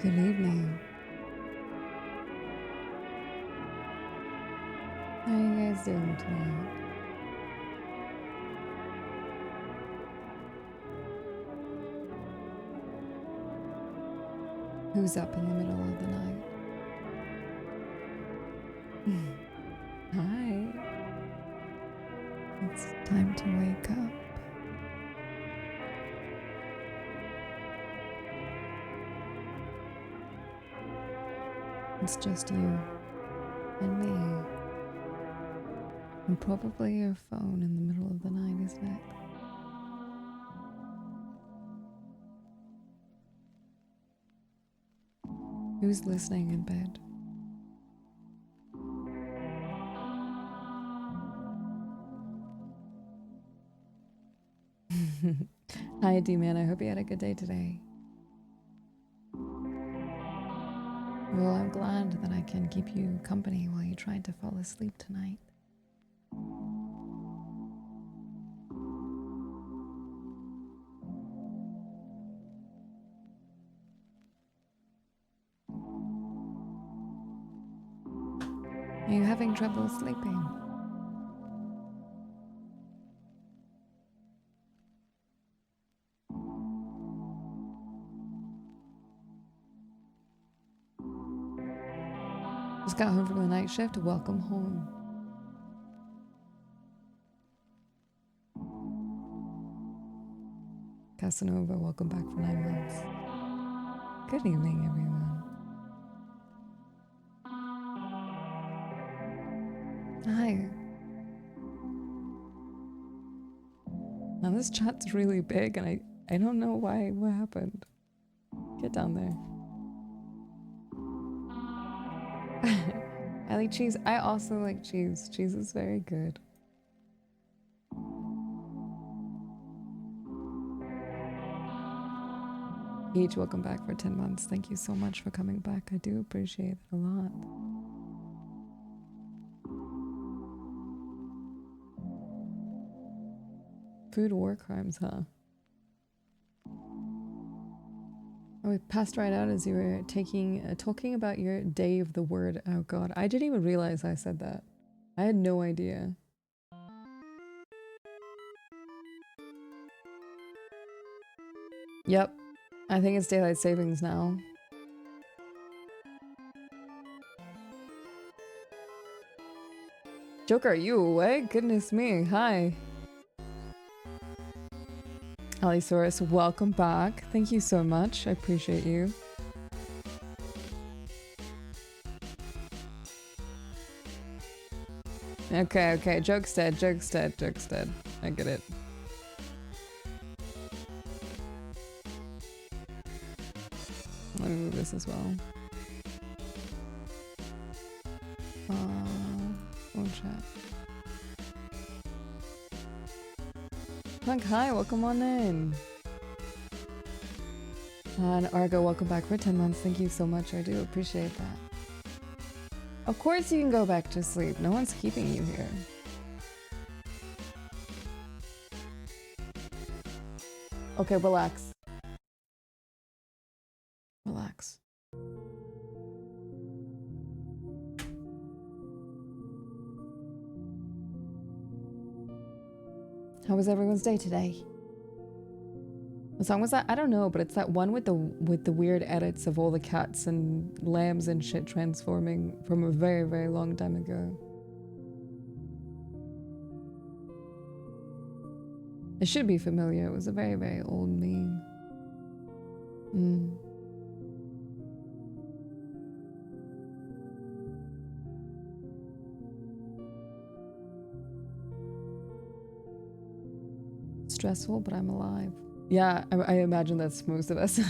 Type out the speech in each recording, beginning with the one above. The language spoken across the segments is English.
Good evening. How are you guys doing tonight? Who's up in the middle of the night? Hi. It's time to wake up. It's just you and me. And probably your phone in the middle of the night, isn't it? Who's listening in bed? Hi, D-Man. I hope you had a good day today. Well, I'm glad that I can keep you company while you try to fall asleep tonight. Are you having trouble sleeping? Just got home from the night shift. Welcome home. Casanova, welcome back for 9 months. Good evening, everyone. Hi. Now this chat's really big and I don't know why, what happened. Get down there. I like cheese. I also like cheese. Cheese is very good. Each, welcome back for 10 months. Thank you so much for coming back. I do appreciate it a lot. Food war crimes, huh? Oh, we passed right out as you were talking about your day of the word. Oh god, I didn't even realize I said that. I had no idea. Yep, I think it's daylight savings now. Joker, are you awake? Goodness me, hi. Allosaurus, welcome back. Thank you so much. I appreciate you. Okay. Joke's dead. I get it. Let me move this as well. Phone chat. Punk, hi, welcome on in. And Argo, welcome back for 10 months. Thank you so much. I do appreciate that. Of course you can go back to sleep. No one's keeping you here. Okay, relax. Relax. How was everyone's day today? What song was that? I don't know, but it's that one with the weird edits of all the cats and lambs and shit transforming from a very, very long time ago. It should be familiar. It was a very, very old meme. Stressful, but I'm alive. Yeah, I imagine that's most of us.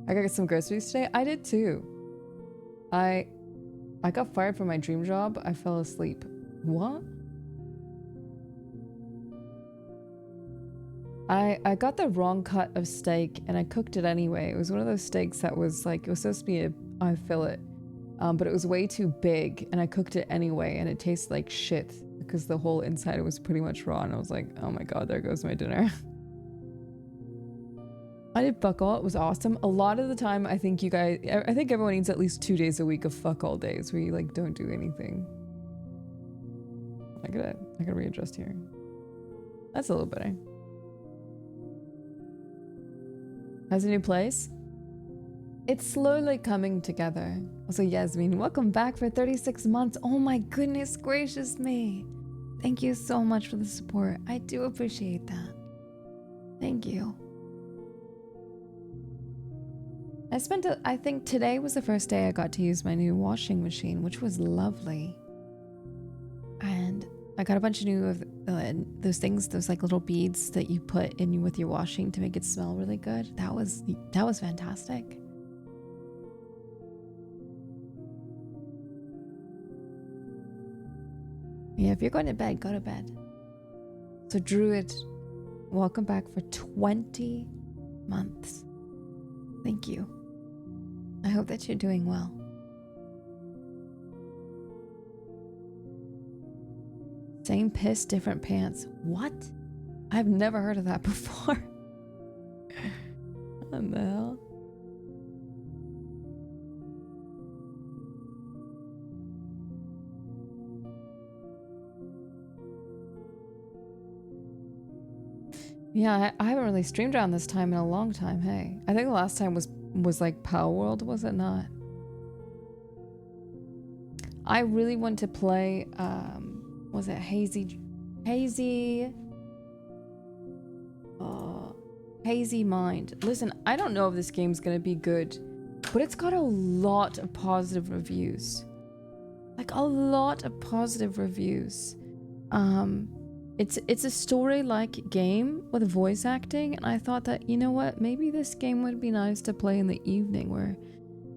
I got some groceries today. I did too. I got fired from my dream job. I fell asleep. What? I got the wrong cut of steak and I cooked it anyway. It was one of those steaks that was like, it was supposed to be a fillet, but it was way too big and I cooked it anyway and it tasted like shit because the whole inside was pretty much raw and I was like, oh my god, there goes my dinner. I did fuck all. It was awesome. A lot of the time, I think everyone needs at least 2 days a week of fuck all days where you like don't do anything. I gotta readjust here. That's a little better. How's the new place? It's slowly coming together. Also, Yasmin, welcome back for 36 months. Oh my goodness gracious me. Thank you so much for the support. I do appreciate that. Thank you. I think today was the first day I got to use my new washing machine, which was lovely. And I got a bunch of new of those things, those like little beads that you put in with your washing to make it smell really good. That was fantastic. Yeah, if you're going to bed, go to bed. So Druid, welcome back for 20 months. Thank you. I hope that you're doing well. Same piss, different pants. What? I've never heard of that before. What the hell? Yeah, I haven't really streamed around this time in a long time, hey. I think the last time was like Power World, was it not? I really want to play, was it Hazy Mind. Listen, I don't know if this game's gonna be good, but it's got a lot of positive reviews. Like a lot of positive reviews. It's a story-like game with voice acting, and I thought that, you know what, maybe this game would be nice to play in the evening where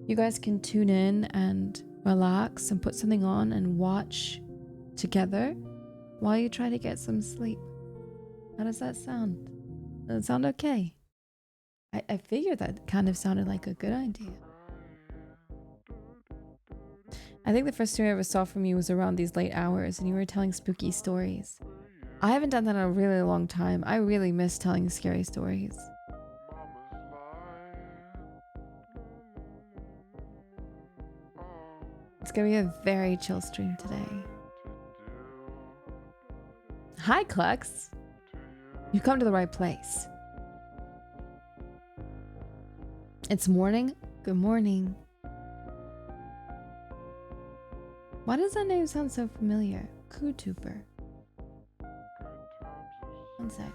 you guys can tune in and relax and put something on and watch together while you try to get some sleep. How does that sound? Does it sound okay? I figured that kind of sounded like a good idea. I think the first story I ever saw from you was around these late hours and you were telling spooky stories. I haven't done that in a really long time. I really miss telling scary stories. It's gonna be a very chill stream today. Hi, Clux. You've come to the right place. It's morning. Good morning. Why does that name sound so familiar? vtuber. One sec.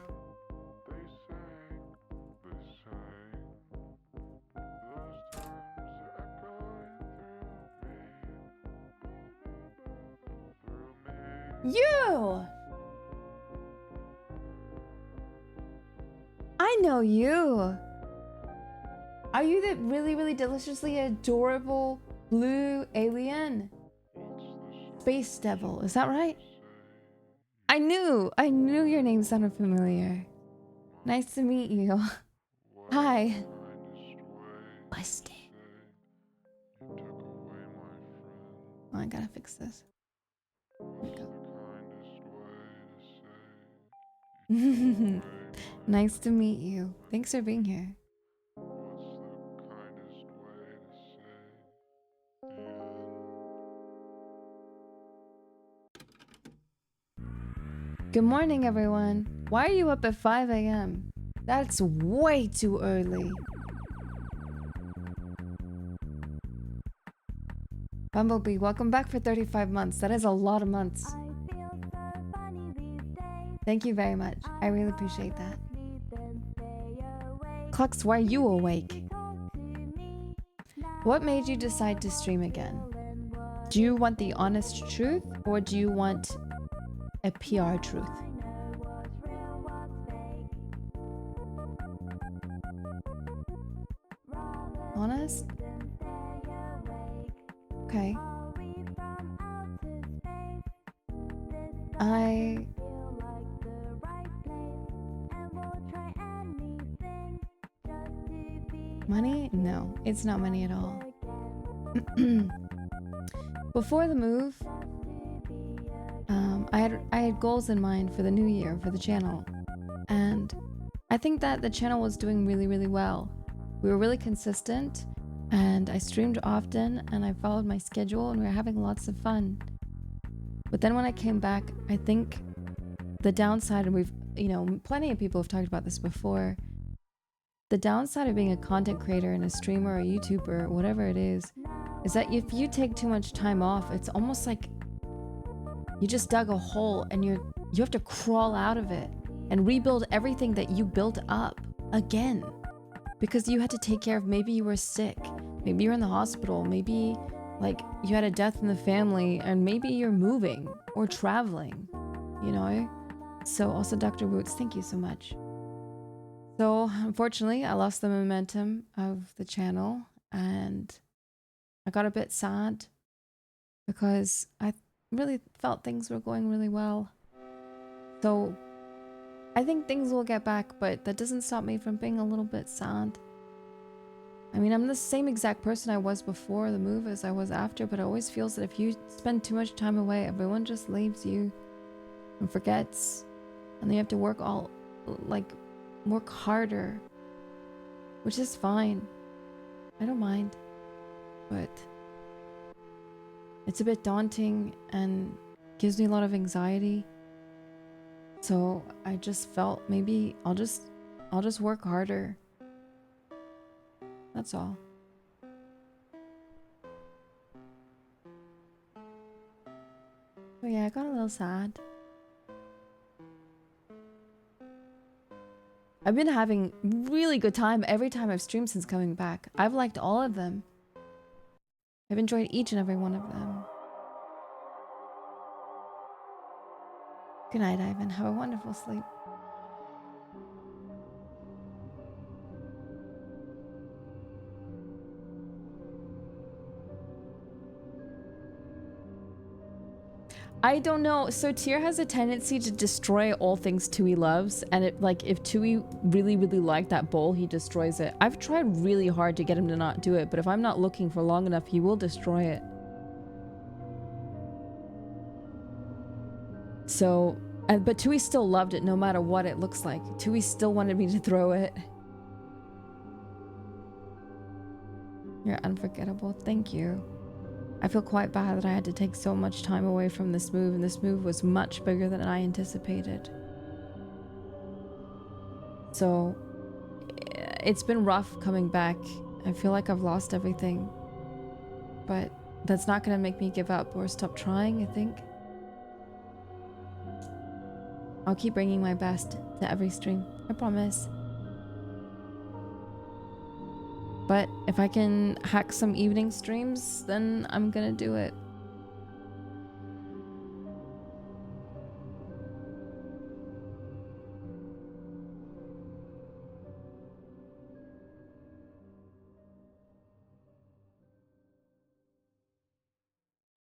You! I know you! Are you the really, really deliciously adorable blue alien? Space Devil, is that right? I knew your name sounded familiar. Nice to meet you. Hi. Busted. Oh, I gotta fix this. Nice to meet you. Thanks for being here. Good morning, everyone. Why are you up at 5 a.m.? That's way too early. Bumblebee, welcome back for 35 months. That is a lot of months. Thank you very much. I really appreciate that. Clux, why are you awake? What made you decide to stream again? Do you want the honest truth, or do you want a PR truth? Honest? Okay. Money? No, it's not money at all. Before the move, I had goals in mind for the new year for the channel, and I think that the channel was doing really, really well. We were really consistent, and I streamed often, and I followed my schedule, and we were having lots of fun. But then when I came back, I think the downside, and we've, you know, plenty of people have talked about this before, the downside of being a content creator and a streamer or a YouTuber or whatever it is that if you take too much time off, it's almost like you just dug a hole and you have to crawl out of it and rebuild everything that you built up again. Because you had to take care of, maybe you were sick, maybe you're in the hospital, maybe like you had a death in the family, and maybe you're moving or traveling, you know? So also Dr. Woots, thank you so much. So unfortunately, I lost the momentum of the channel, and I got a bit sad because I really felt things were going really well. So I think things will get back, but that doesn't stop me from being a little bit sad. I mean, I'm the same exact person I was before the move as I was after, but it always feels that if you spend too much time away, everyone just leaves you and forgets, and then you have to work harder, which is fine. I don't mind, but it's a bit daunting and gives me a lot of anxiety. So I just felt maybe I'll just work harder. That's all. But yeah, I got a little sad. I've been having really good time every time I've streamed since coming back. I've liked all of them. I've enjoyed each and every one of them. Good night, Ivan. Have a wonderful sleep. I don't know. So Tyr has a tendency to destroy all things Tui loves, and if Tui really, really liked that bowl, he destroys it. I've tried really hard to get him to not do it, but if I'm not looking for long enough, he will destroy it. So, but Tui still loved it no matter what it looks like. Tui still wanted me to throw it. You're unforgettable. Thank you. I feel quite bad that I had to take so much time away from this move, and this move was much bigger than I anticipated. So it's been rough coming back. I feel like I've lost everything, but that's not going to make me give up or stop trying, I think. I'll keep bringing my best to every stream, I promise. But if I can hack some evening streams, then I'm gonna do it.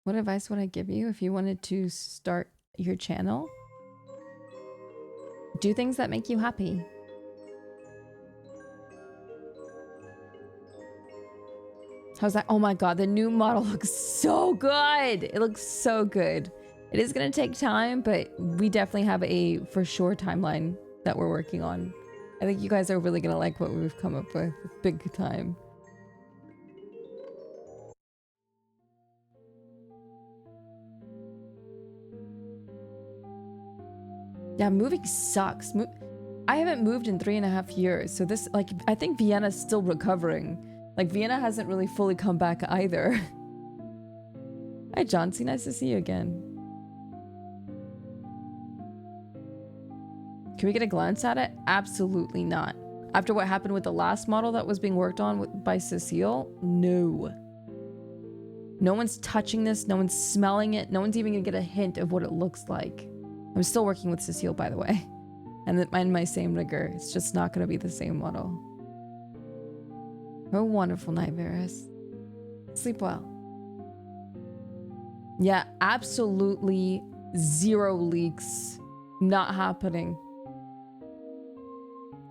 What advice would I give you if you wanted to start your channel? Do things that make you happy. How's that? Oh my god, the new model looks so good! It looks so good. It is gonna take time, but we definitely have a for sure timeline that we're working on. I think you guys are really gonna like what we've come up with. Big time. Yeah, moving sucks. I haven't moved in 3.5 years, so this, like, I think Vienna's still recovering. Like, Vienna hasn't really fully come back either. Hi, Johnsy. Nice to see you again. Can we get a glance at it? Absolutely not. After what happened with the last model that was being worked on by Cecile? No. No one's touching this. No one's smelling it. No one's even gonna get a hint of what it looks like. I'm still working with Cecile, by the way. And in my same rigor. It's just not gonna be the same model. Oh, wonderful night, Varys. Sleep well. Yeah, absolutely 0 leaks. Not happening.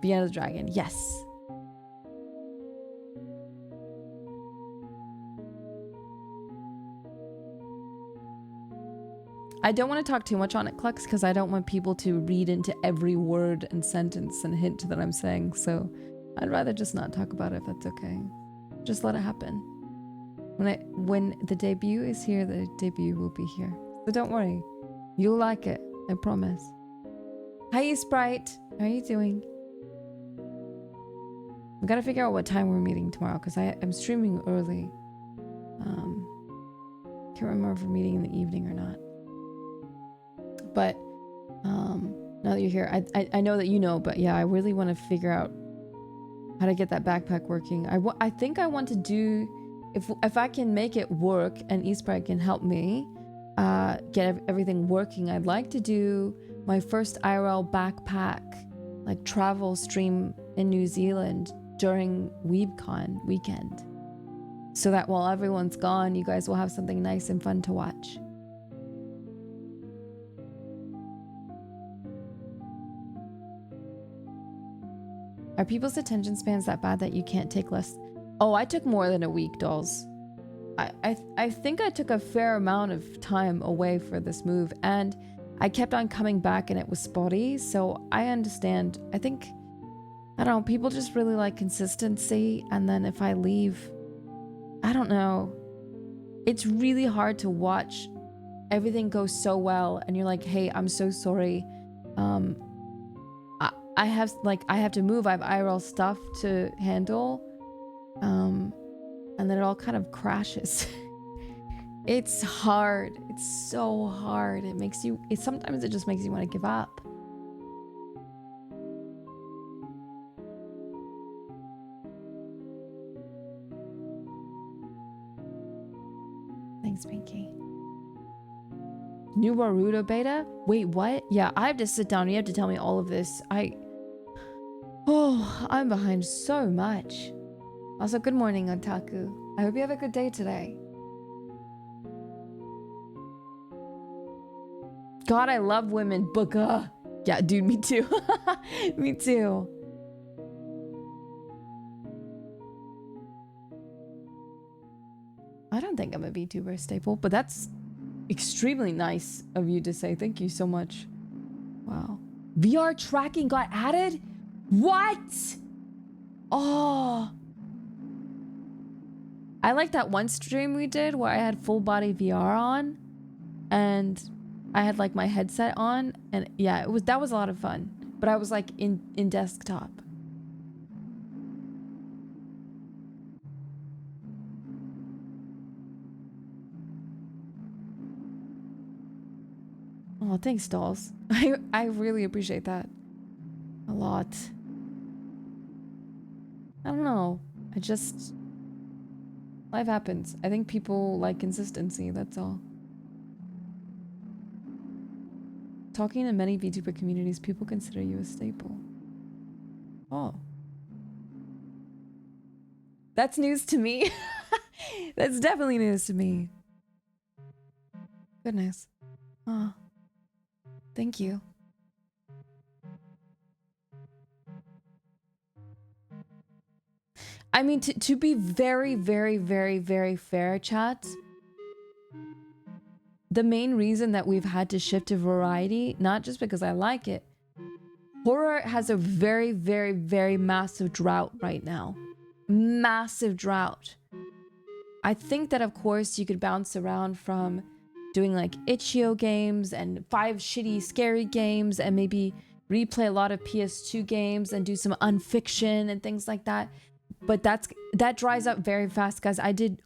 Vienna the Dragon, yes. I don't want to talk too much on it, Clux, because I don't want people to read into every word and sentence and hint that I'm saying. So I'd rather just not talk about it if that's okay. Just let it happen. When the debut is here, the debut will be here. So don't worry. You'll like it. I promise. Hi, Sprite. How are you doing? We gotta figure out what time we're meeting tomorrow because I'm streaming early. Can't remember if we're meeting in the evening or not. But now that you're here, I know that you know, but yeah, I really want to figure out how to get that backpack working. I think I want to do, if I can make it work and Eastbright can help me get everything working, I'd like to do my first IRL backpack like travel stream in New Zealand during WeebCon weekend, so that while everyone's gone, you guys will have something nice and fun to watch. Are people's attention spans that bad that you can't take less? Oh, I took more than a week, dolls. I think I took a fair amount of time away for this move, and I kept on coming back and it was spotty, so I understand. I think, I don't know, people just really like consistency, and then if I leave, I don't know. It's really hard to watch everything go so well and you're like, hey, I'm so sorry. I have to move. I have IRL stuff to handle. And then it all kind of crashes. It's hard. It's so hard. Sometimes it just makes you want to give up. Thanks, Pinky. New Naruto beta? Wait, what? Yeah, I have to sit down. You have to tell me all of this. I'm behind so much. Also, good morning, Otaku. I hope you have a good day today. God, I love women. Booga. Yeah, dude, me too. Me too. I don't think I'm a VTuber staple, but that's extremely nice of you to say. Thank you so much. Wow. VR tracking got added? What? Oh. I like that one stream we did where I had full body VR on and I had like my headset on, and yeah, that was a lot of fun. But I was like in desktop. Oh, thanks, dolls. I really appreciate that a lot. I don't know. Life happens. I think people like consistency, that's all. Talking in many VTuber communities, people consider you a staple. Oh. That's news to me. That's definitely news to me. Goodness. Oh. Thank you. I mean, to be very, very, very, very fair, chat, the main reason that we've had to shift to variety, not just because I like it, horror has a very, very, very massive drought right now. Massive drought. I think that, of course, you could bounce around from doing like itch.io games and 5 shitty scary games and maybe replay a lot of PS2 games and do some unfiction and things like that. But that dries up very fast, guys. I did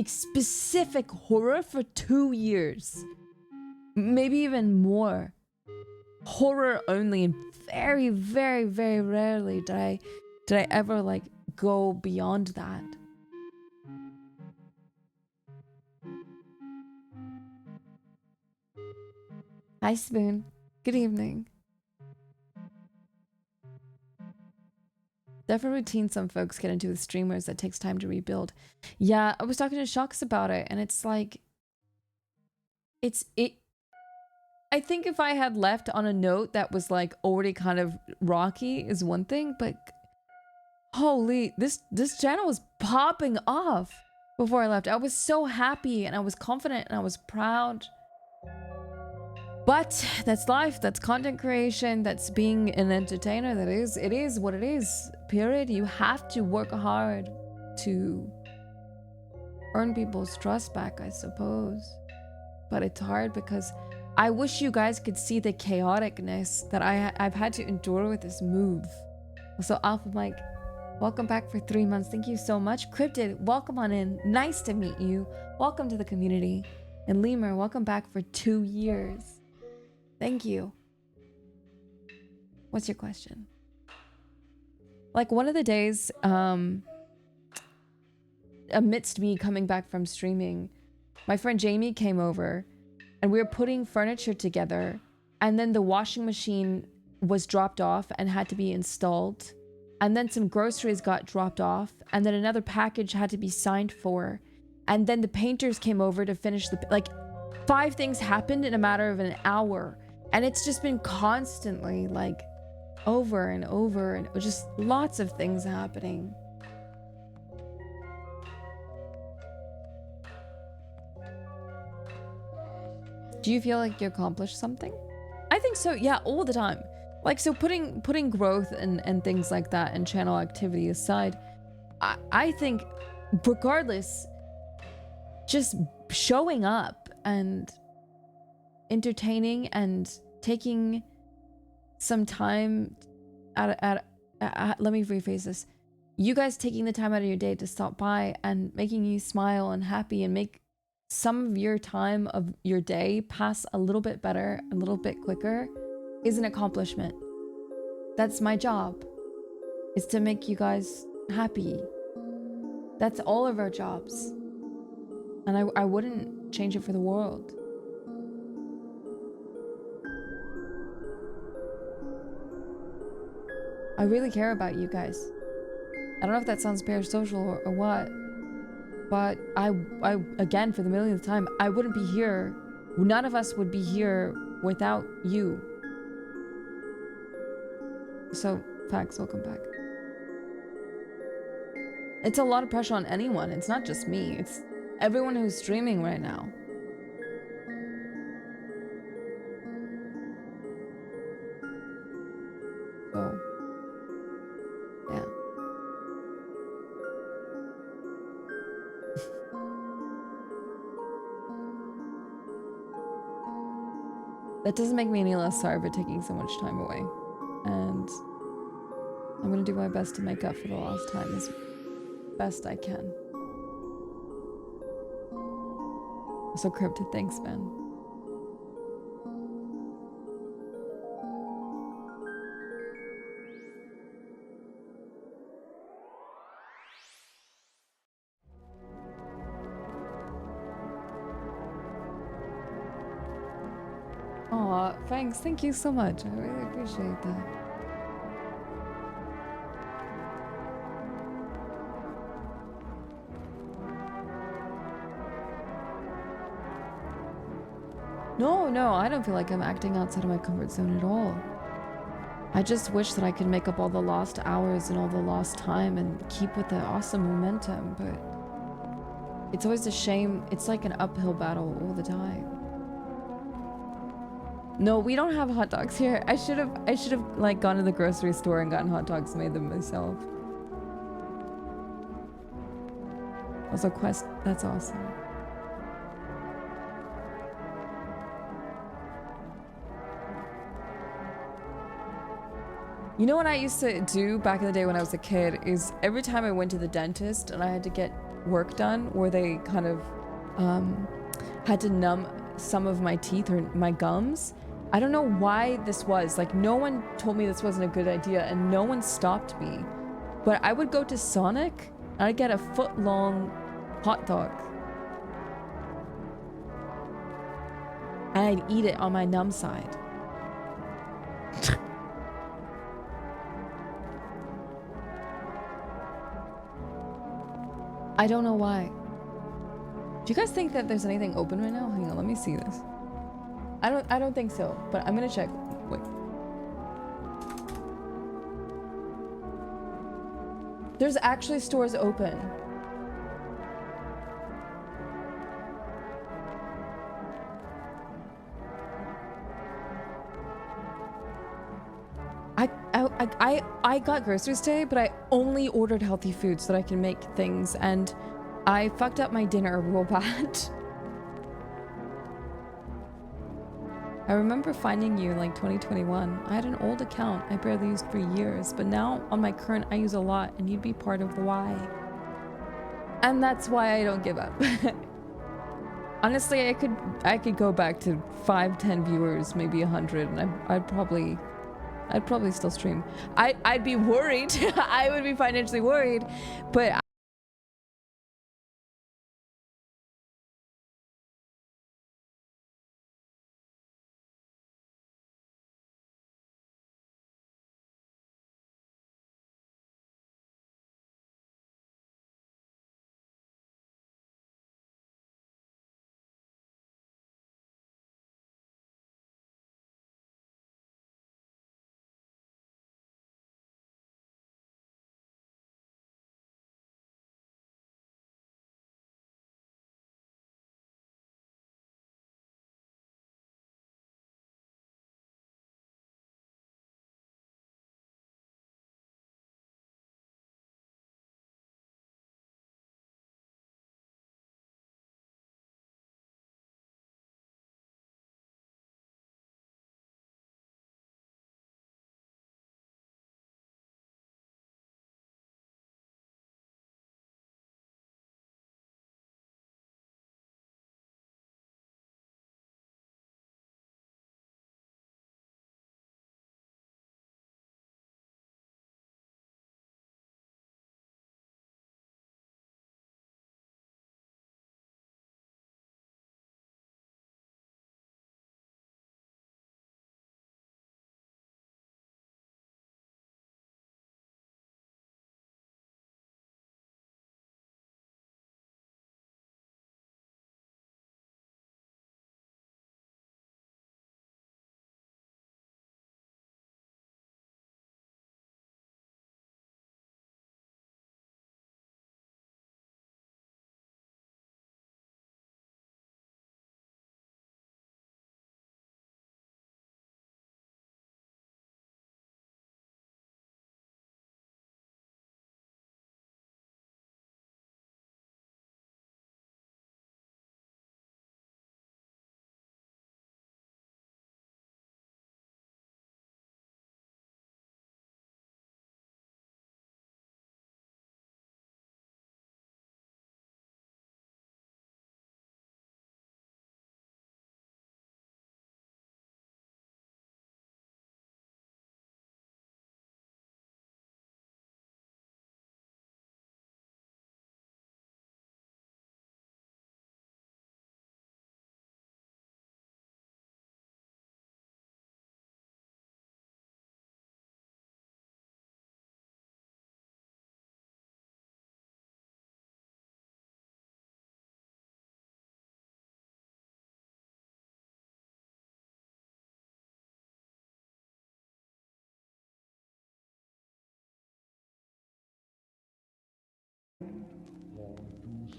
specific horror for 2 years, maybe even more. Horror only, and very, very, very rarely did I ever like go beyond that. Hi, Spoon. Good evening. Definitely routine some folks get into with streamers that takes time to rebuild. Yeah, I was talking to Shocks about it, and it's like, I think if I had left on a note that was like already kind of rocky is one thing, but holy, this channel was popping off before I left. I was so happy and I was confident and I was proud. But that's life, that's content creation, that's being an entertainer. It is what it is, period. You have to work hard to earn people's trust back, I suppose. But it's hard because I wish you guys could see the chaoticness that I've had to endure with this move. So Alpha Mike, welcome back for 3 months. Thank you so much. Cryptid, welcome on in. Nice to meet you. Welcome to the community. And Lemur, welcome back for 2 years. Thank you. What's your question? Like one of the days, amidst me coming back from streaming, my friend Jamie came over and we were putting furniture together, and then the washing machine was dropped off and had to be installed, and then some groceries got dropped off, and then another package had to be signed for, and then the painters came over to finish the, like 5 things happened in a matter of an hour. And it's just been constantly like over and over, and just lots of things happening. Do you feel like you accomplished something? I think so, yeah, all the time. Like, so putting growth and things like that and channel activity aside, I think regardless, just showing up and entertaining and taking some time let me rephrase this. You guys taking the time out of your day to stop by and making you smile and happy and make some of your time of your day pass a little bit better, a little bit quicker, is an accomplishment. That's my job, is to make you guys happy. That's all of our jobs. And I wouldn't change it for the world. I really care about you guys. I don't know if that sounds parasocial or what, but I again, for the millionth time, I wouldn't be here. None of us would be here without you. So, facts, welcome back. It's a lot of pressure on anyone. It's not just me. It's everyone who's streaming right now. So, yeah. That doesn't make me any less sorry for taking so much time away. And I'm gonna do my best to make up for the lost time as best I can. So Cryptid, thanks, man. Aw, thanks. Thank you so much. I really appreciate that. No, I don't feel like I'm acting outside of my comfort zone at all. I just wish that I could make up all the lost hours and all the lost time and keep with the awesome momentum, but it's always a shame. It's like an uphill battle all the time. No, we don't have hot dogs here. I should have like gone to the grocery store and gotten hot dogs, made them myself. Also, Quest, that's awesome. You know what I used to do back in the day when I was a kid is every time I went to the dentist and I had to get work done where they kind of had to numb some of my teeth or my gums. I don't know why this was. Like, no one told me this wasn't a good idea and no one stopped me. But I would go to Sonic and I'd get a foot-long hot dog. And I'd eat it on my numb side. I don't know why. Do you guys think that there's anything open right now? Hang on, let me see this. I don't think so, but I'm gonna check. Wait. There's actually stores open. I got groceries today, but I only ordered healthy food so that I can make things, and I fucked up my dinner real bad. I remember finding you in like 2021. I had an old account I barely used for years, but now on my current I use a lot, and you'd be part of the why. And that's why I don't give up. Honestly, I could go back to 5-10 viewers, maybe 100, and I'd probably still stream. I'd be worried. I would be financially worried, but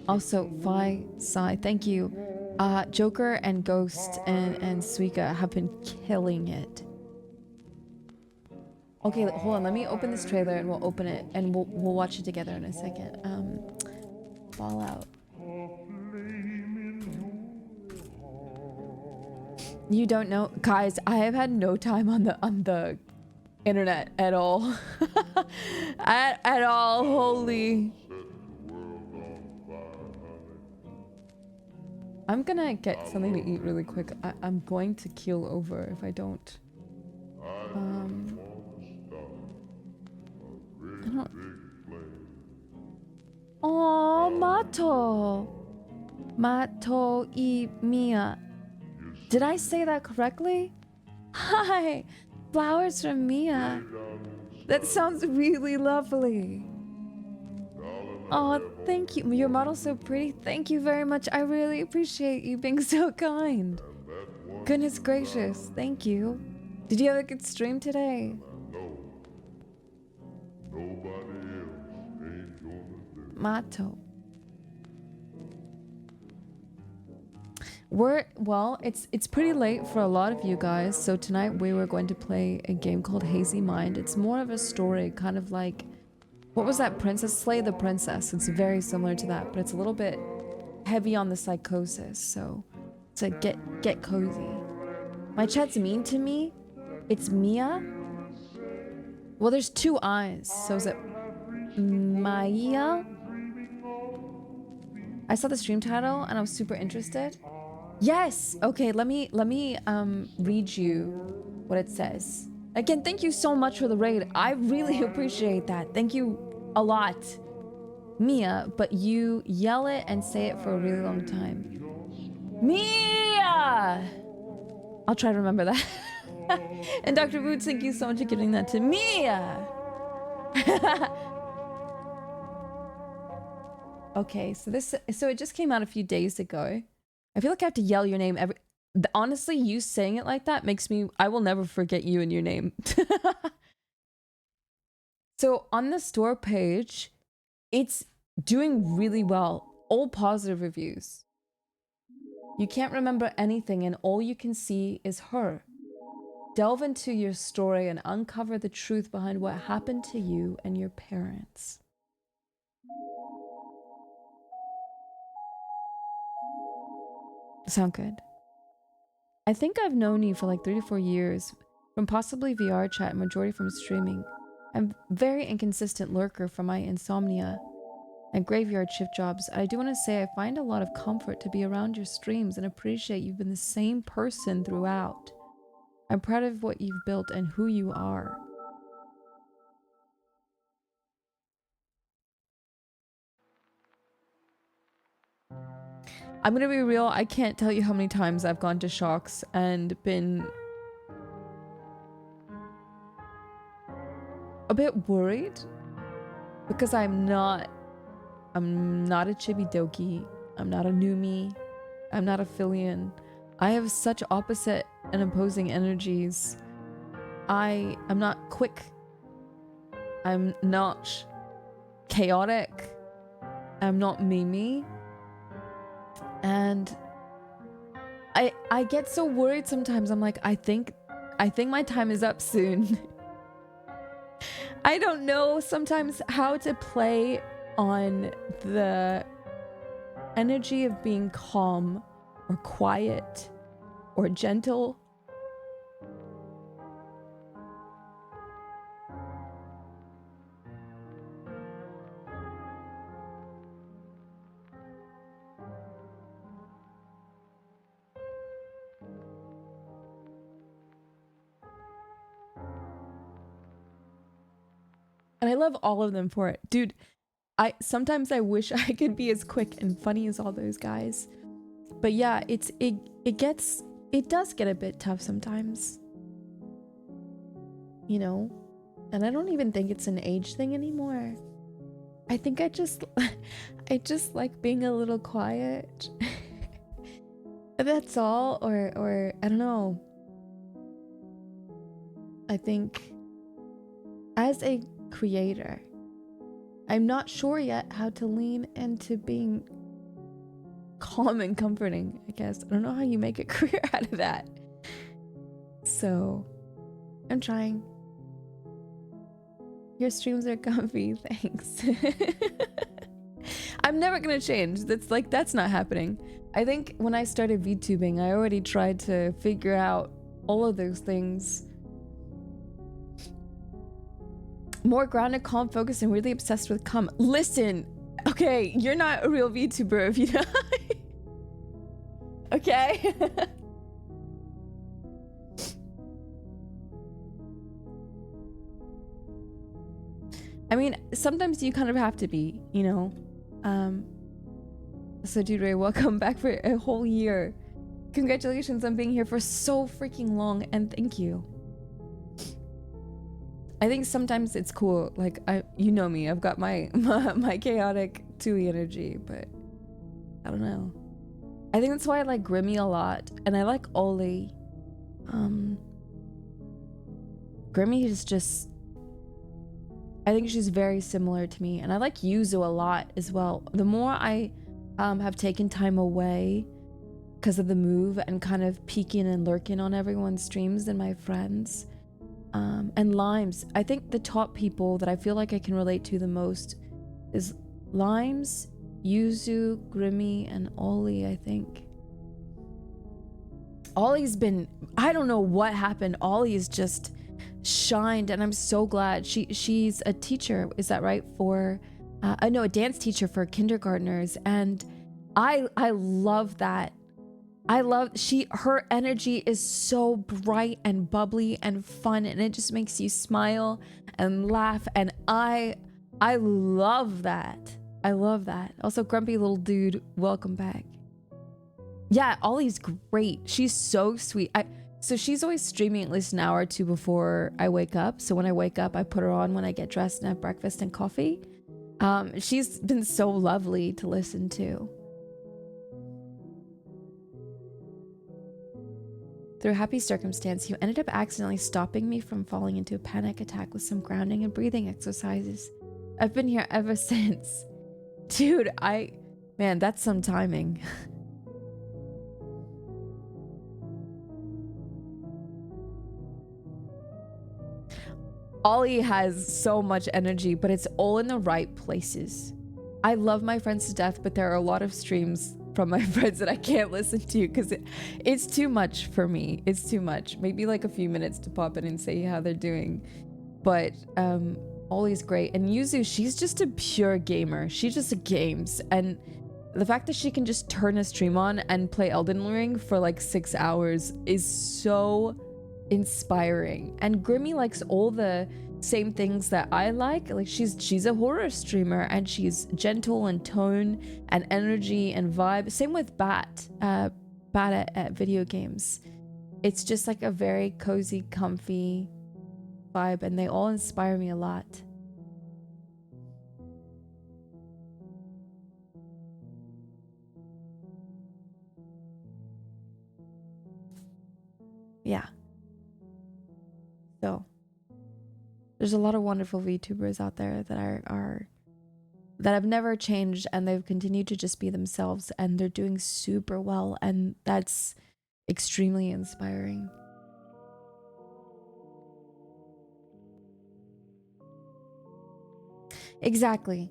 also, Fi, Sai, thank you. Joker and Ghost and Suika have been killing it. Okay, hold on. Let me open this trailer and we'll open it and we'll watch it together in a second. Fallout. You don't know, guys. I have had no time on the internet at all. at all. Holy. I'm gonna get something to eat really quick. I'm going to keel over if I don't. I don't. Oh, Mato. Mato I Mia. Did I say that correctly? Hi. Flowers from Mia. That sounds really lovely. Oh, thank you. Your model's so pretty. Thank you very much. I really appreciate you being so kind. Goodness gracious. Thank you. Did you have a good stream today? Mato. Well, it's pretty late for a lot of you guys, so tonight we were going to play a game called Hazy Mind. It's more of a story, kind of like, what was that, Princess? Slay the Princess. It's very similar to that, but it's a little bit heavy on the psychosis, so to get cozy. My chat's mean to me. It's Mia. Well, there's two eyes, so is it Maya? I saw the stream title and I was super interested. Yes. Okay, let me read you what it says. Again, thank you so much for the raid. I really appreciate that. Thank you a lot. Mia, but you yell it and say it for a really long time. Mia! I'll try to remember that. And Dr. Boots, thank you so much for giving that to Mia. Okay, so it just came out a few days ago. I feel like I have to yell your name every... Honestly, you saying it like that makes me... I will never forget you and your name. So on the store page, it's doing really well. All positive reviews. You can't remember anything and all you can see is her. Delve into your story and uncover the truth behind what happened to you and your parents. Sound good? I think I've known you for like 3 to 4 years, from possibly VR chat, majority from streaming. I'm very inconsistent lurker from my insomnia and graveyard shift jobs. I do want to say I find a lot of comfort to be around your streams and appreciate you've been the same person throughout. I'm proud of what you've built and who you are. I'm gonna be real, I can't tell you how many times I've gone to shocks and been a bit worried because I'm not a chibi-doki, I'm not a Numi, I'm not a Filian. I have such opposite and opposing energies. I'm not quick. I'm not chaotic. I'm not Mimi. And I get so worried sometimes. I'm like, I think my time is up soon. I don't know sometimes how to play on the energy of being calm or quiet or gentle. And I love all of them for it. Dude, sometimes I wish I could be as quick and funny as all those guys. But yeah, it does get a bit tough sometimes. You know? And I don't even think it's an age thing anymore. I think I just like being a little quiet. That's all, or I don't know. I think as a creator, I'm not sure yet how to lean into being calm and comforting, I guess. I don't know how you make a career out of that. So, I'm trying. Your streams are comfy, thanks. I'm never gonna change. That's not happening. I think when I started VTubing, I already tried to figure out all of those things. More grounded, calm, focused, and really obsessed with calm. Listen, okay, you're not a real VTuber if you don't. Okay? I mean, sometimes you kind of have to be, you know? So dude Ray, welcome back for a whole year. Congratulations on being here for so freaking long, and thank you. I think sometimes it's cool, like, you know me, I've got my chaotic 2E energy, but I don't know. I think that's why I like Grimmy a lot, and I like Oli. Grimmy is just... I think she's very similar to me, and I like Yuzu a lot as well. The more I have taken time away because of the move and kind of peeking and lurking on everyone's streams and my friends. And Limes. I think the top people that I feel like I can relate to the most is Limes, Yuzu, Grimmy, and Ollie, I think. Ollie's been, I don't know what happened. Ollie's just shined, and I'm so glad. She's a teacher, is that right? For no, a dance teacher for kindergartners, and I love that. I love her energy is so bright and bubbly and fun, and it just makes you smile and laugh, and I love that. I love that. Also, grumpy little dude, welcome back. Yeah, Ollie's great. She's so sweet. So she's always streaming at least an hour or two before I wake up. So when I wake up, I put her on when I get dressed and have breakfast and coffee. She's been so lovely to listen to. Through a happy circumstance, you ended up accidentally stopping me from falling into a panic attack with some grounding and breathing exercises. I've been here ever since. Dude, man, that's some timing. Ollie has so much energy, but it's all in the right places. I love my friends to death, but there are a lot of streams from my friends that I can't listen to because it's too much for me. It's too much. Maybe like a few minutes to pop in and say how they're doing. But Ollie's great. And Yuzu, she's just a pure gamer. She just games. And the fact that she can just turn a stream on and play Elden Ring for like 6 hours is so inspiring. And Grimmy likes all the same things that I like. Like she's a horror streamer, and she's gentle and tone and energy and vibe. Same with Bat at video games. It's just like a very cozy, comfy vibe, and they all inspire me a lot. Yeah. So there's a lot of wonderful VTubers out there that that have never changed, and they've continued to just be themselves, and they're doing super well, and that's extremely inspiring. Exactly.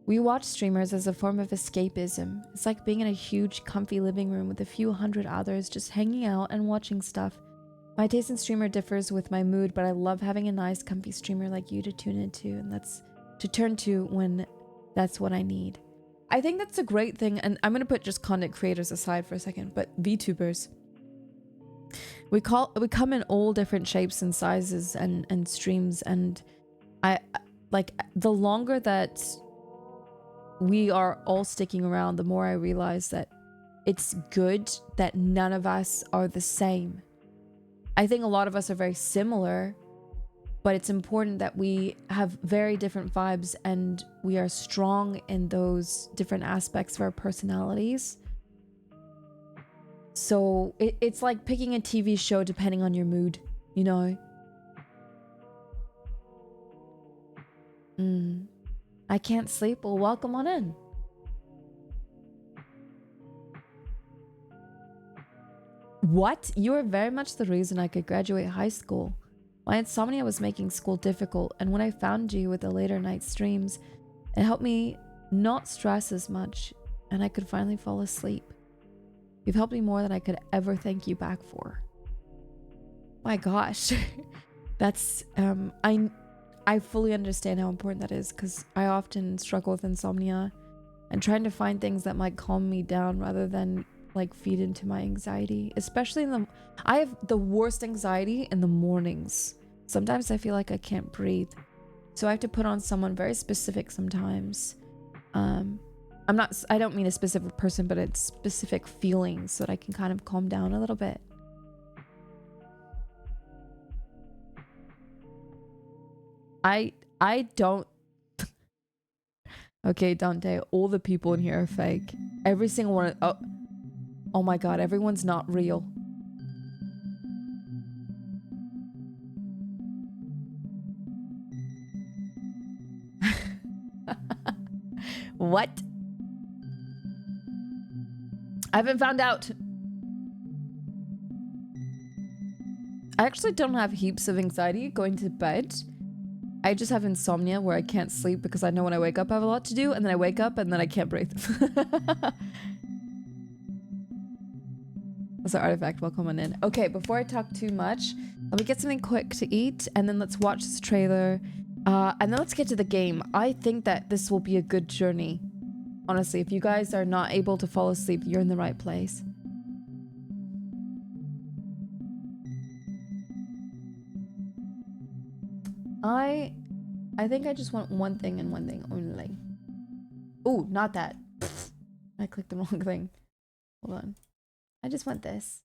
We watch streamers as a form of escapism. It's like being in a huge, comfy living room with a few hundred others just hanging out and watching stuff. My taste in streamer differs with my mood, but I love having a nice, comfy streamer like you to tune into, and that's to turn to when that's what I need. I think that's a great thing, and I'm gonna put just content creators aside for a second, but VTubers. We come in all different shapes and sizes and streams, and I like the longer that we are all sticking around, the more I realize that it's good that none of us are the same. I think a lot of us are very similar, but it's important that we have very different vibes and we are strong in those different aspects of our personalities. So it's like picking a TV show depending on your mood, you know? I can't sleep. Well, welcome on in. What? You are very much the reason I could graduate high school. My insomnia was making school difficult, and when I found you with the later night streams, it helped me not stress as much, and I could finally fall asleep. You've helped me more than I could ever thank you back for. My gosh. That's, I fully understand how important that is, because I often struggle with insomnia and trying to find things that might calm me down rather than like feed into my anxiety, especially I have the worst anxiety in the mornings. Sometimes I feel like I can't breathe, so I have to put on someone very specific sometimes. I don't mean a specific person, but it's specific feelings so that I can kind of calm down a little bit. I don't. Okay, Dante, all the people in here are fake. Every single one. Oh my god, everyone's not real. What? I haven't found out. I actually don't have heaps of anxiety going to bed. I just have insomnia where I can't sleep because I know when I wake up I have a lot to do, and then I wake up and then I can't breathe. That's an artifact. Welcome on in. Okay, before I talk too much, let me get something quick to eat, and then let's watch this trailer. And then let's get to the game. I think that this will be a good journey. Honestly, if you guys are not able to fall asleep, you're in the right place. I think I just want one thing and one thing only. Oh, not that. I clicked the wrong thing. Hold on. I just want this.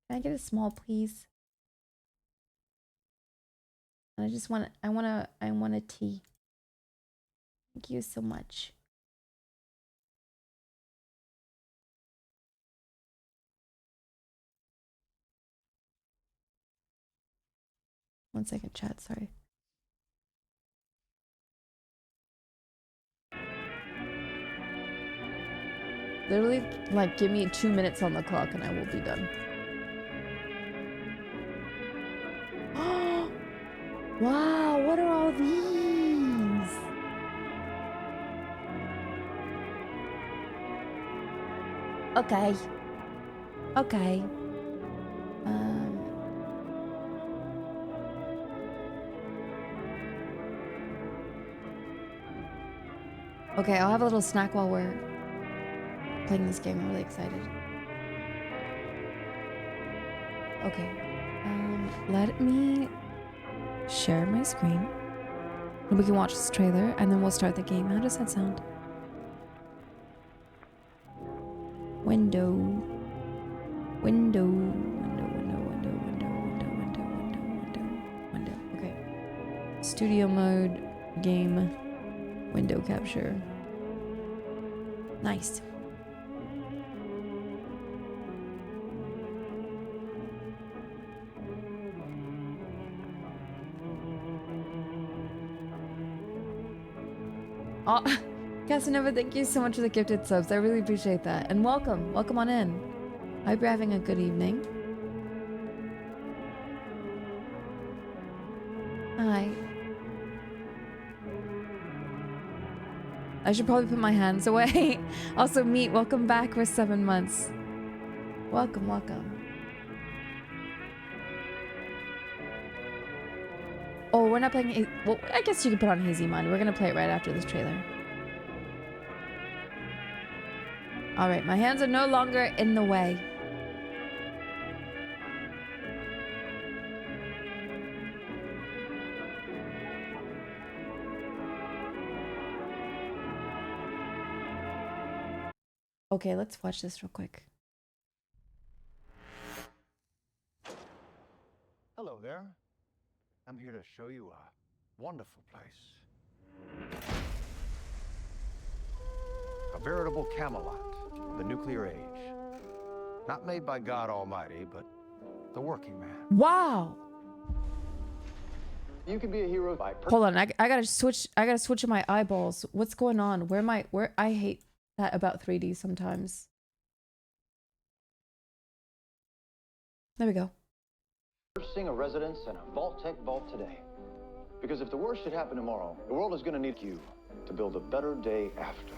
Can I get a small, please? I just want I want a tea. Thank you so much. One second, chat, sorry. Literally, like, give me 2 minutes on the clock and I will be done. Wow, what are all these? Okay. Okay. Okay, I'll have a little snack while we're playing this game. I'm really excited. Okay. Let me share my screen. And we can watch this trailer and then we'll start the game. How does that sound? Window. Window. Window. Okay. Studio mode. Game. Window capture. Nice. Oh, Casanova, thank you so much for the gifted subs. I really appreciate that. And welcome. Welcome on in. I hope you're having a good evening. Hi. I should probably put my hands away. Also, Meat, welcome back for 7 months. Welcome, welcome. Oh, we're not playing... Well, I guess you can put on Hazy Mind. We're going to play it right after this trailer. Alright, my hands are no longer in the way. Okay, let's watch this real quick. Hello there. I'm here to show you a wonderful place. A veritable Camelot of the nuclear age. Not made by God Almighty, but the working man. Wow! You can be a hero by... Hold on, I gotta switch my eyeballs. What's going on? I hate that about 3D sometimes. There we go. Purchasing a residence in a Vault-Tec vault today. Because if the worst should happen tomorrow, the world is going to need you to build a better day after.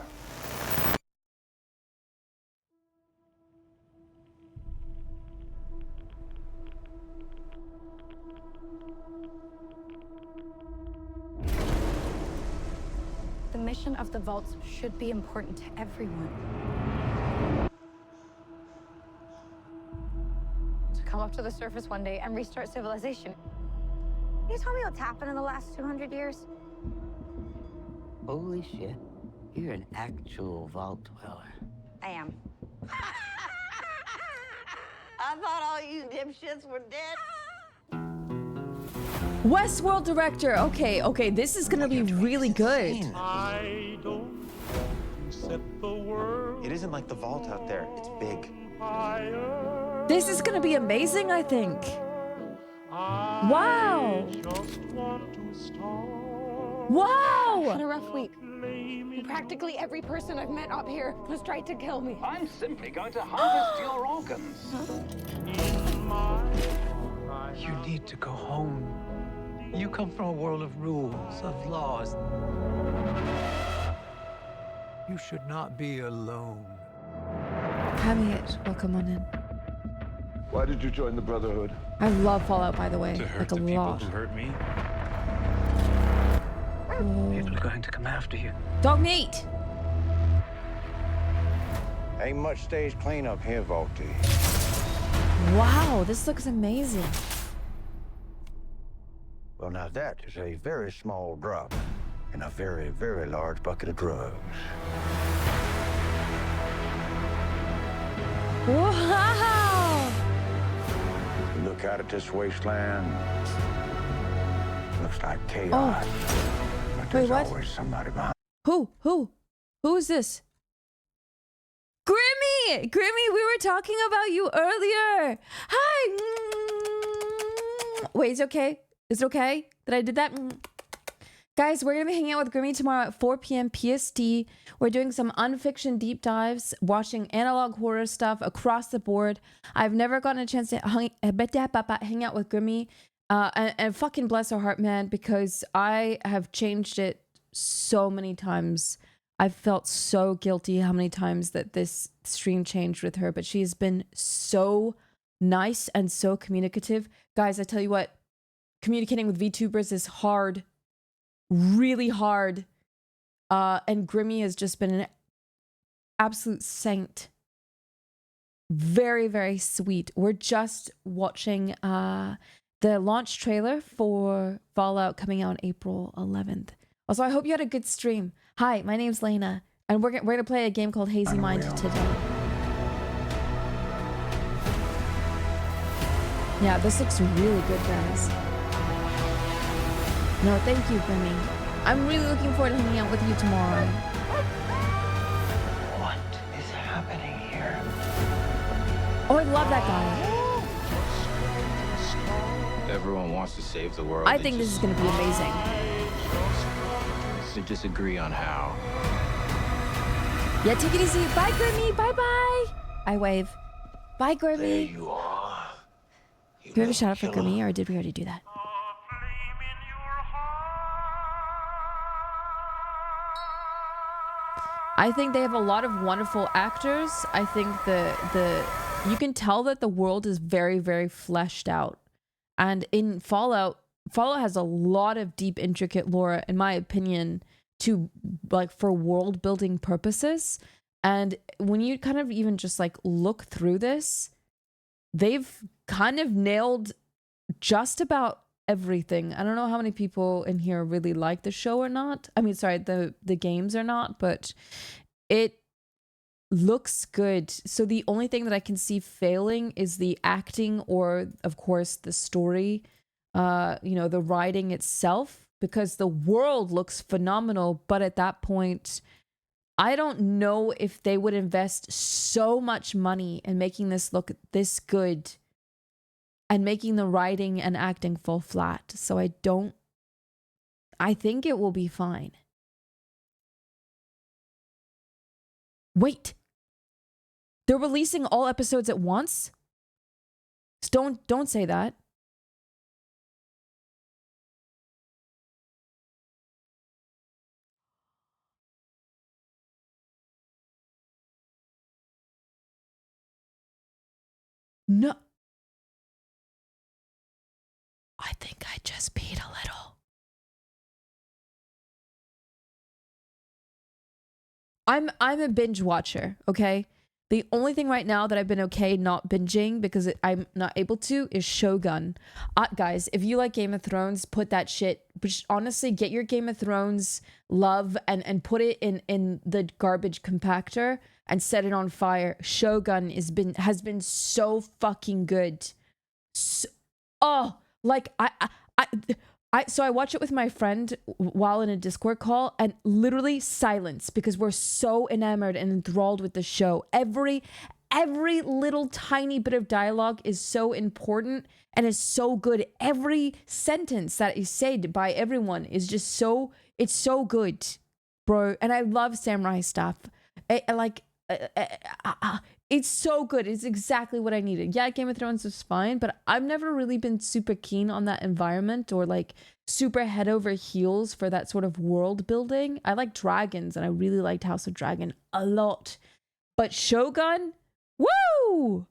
The mission of the vaults should be important to everyone. To come up to the surface one day and restart civilization. Can you tell me what's happened in the last 200 years? Holy shit. You're an actual vault dweller. I am. I thought all you dipshits were dead. Westworld director. Okay, this is gonna be really good. I don't set the world It isn't like the vault out there. It's big. fire. This is gonna be amazing, I think. Wow! Just want to start. Wow! Had a rough week. And practically every person I've met up here has tried to kill me. I'm simply going to harvest your organs. In my eyes. You need to go home. You come from a world of rules, of laws. You should not be alone. Hamid, welcome on in. Why did you join the Brotherhood? I love Fallout, by the way. To hurt Like a the people lot. who hurt me. Oh. People are going to come after you. Dog meat! Ain't much stage cleanup here, Volty. Wow, this looks amazing. Well, now that is a very small drop in a very, very large bucket of drugs. Wow! You look out at this wasteland, looks like chaos. But there's what? always somebody behind. Who? Who is this? Grimmy! Grimmy, we were talking about you earlier. Hi! Wait, is it okay? Is it okay that I did that? Guys, we're going to be hanging out with Grimmy tomorrow at 4 p.m. PST. We're doing some unfiction deep dives, watching analog horror stuff across the board. I've never gotten a chance to hang out with Grimmy. And fucking bless her heart, man, because I have changed it so many times. I've felt so guilty how many times that this stream changed with her, but she's been so nice and so communicative. Guys, I tell you what, communicating with VTubers is hard. Really hard. And Grimmy has just been an absolute saint. Very, very sweet. We're just watching the launch trailer for Fallout coming out April 11th. Also, I hope you had a good stream. Hi, my name's Layna, and we're gonna play a game called Hazy Mind today. Yeah, this looks really good, guys. No, thank you, Grimmy. I'm really looking forward to hanging out with you tomorrow. What is happening here? Oh, I love that guy. Everyone wants to save the world. I think this is going to be amazing. They disagree on how. Yeah, take it easy. Bye, Grimmy. Bye-bye. I wave. Bye, Grimmy. There you are. Do we have a shout out for Grimmy, or did we already do that? I think they have a lot of wonderful actors. I think you can tell that the world is very, very fleshed out. And in Fallout has a lot of deep, intricate lore, in my opinion, to like for world building purposes. And when you kind of even just like look through this, they've kind of nailed just about everything. I don't know how many people in here really like the show or not. I mean, sorry, the games or not, but it looks good. So the only thing that I can see failing is the acting or, of course, the story, the writing itself, because the world looks phenomenal. But at that point, I don't know if they would invest so much money in making this look this good and making the writing and acting fall flat. So I think it will be fine. Wait. They're releasing all episodes at once? Don't say that. No. I think I just peed a little. I'm a binge watcher, okay? The only thing right now that I've been okay not binging because I'm not able to is Shogun. Guys, if you like Game of Thrones, put that shit. Honestly, get your Game of Thrones love and put it in the garbage compactor and set it on fire. Shogun has been so fucking good. So I watch it with my friend while in a Discord call, and literally silence because we're so enamored and enthralled with the show. Every little tiny bit of dialogue is so important and is so good. Every sentence that is said by everyone is just it's so good, bro. And I love samurai stuff. it's so good. It's exactly what I needed. Yeah, Game of Thrones was fine, but I've never really been super keen on that environment or like super head over heels for that sort of world building. I like dragons and I really liked House of Dragon a lot. But Shogun, woo!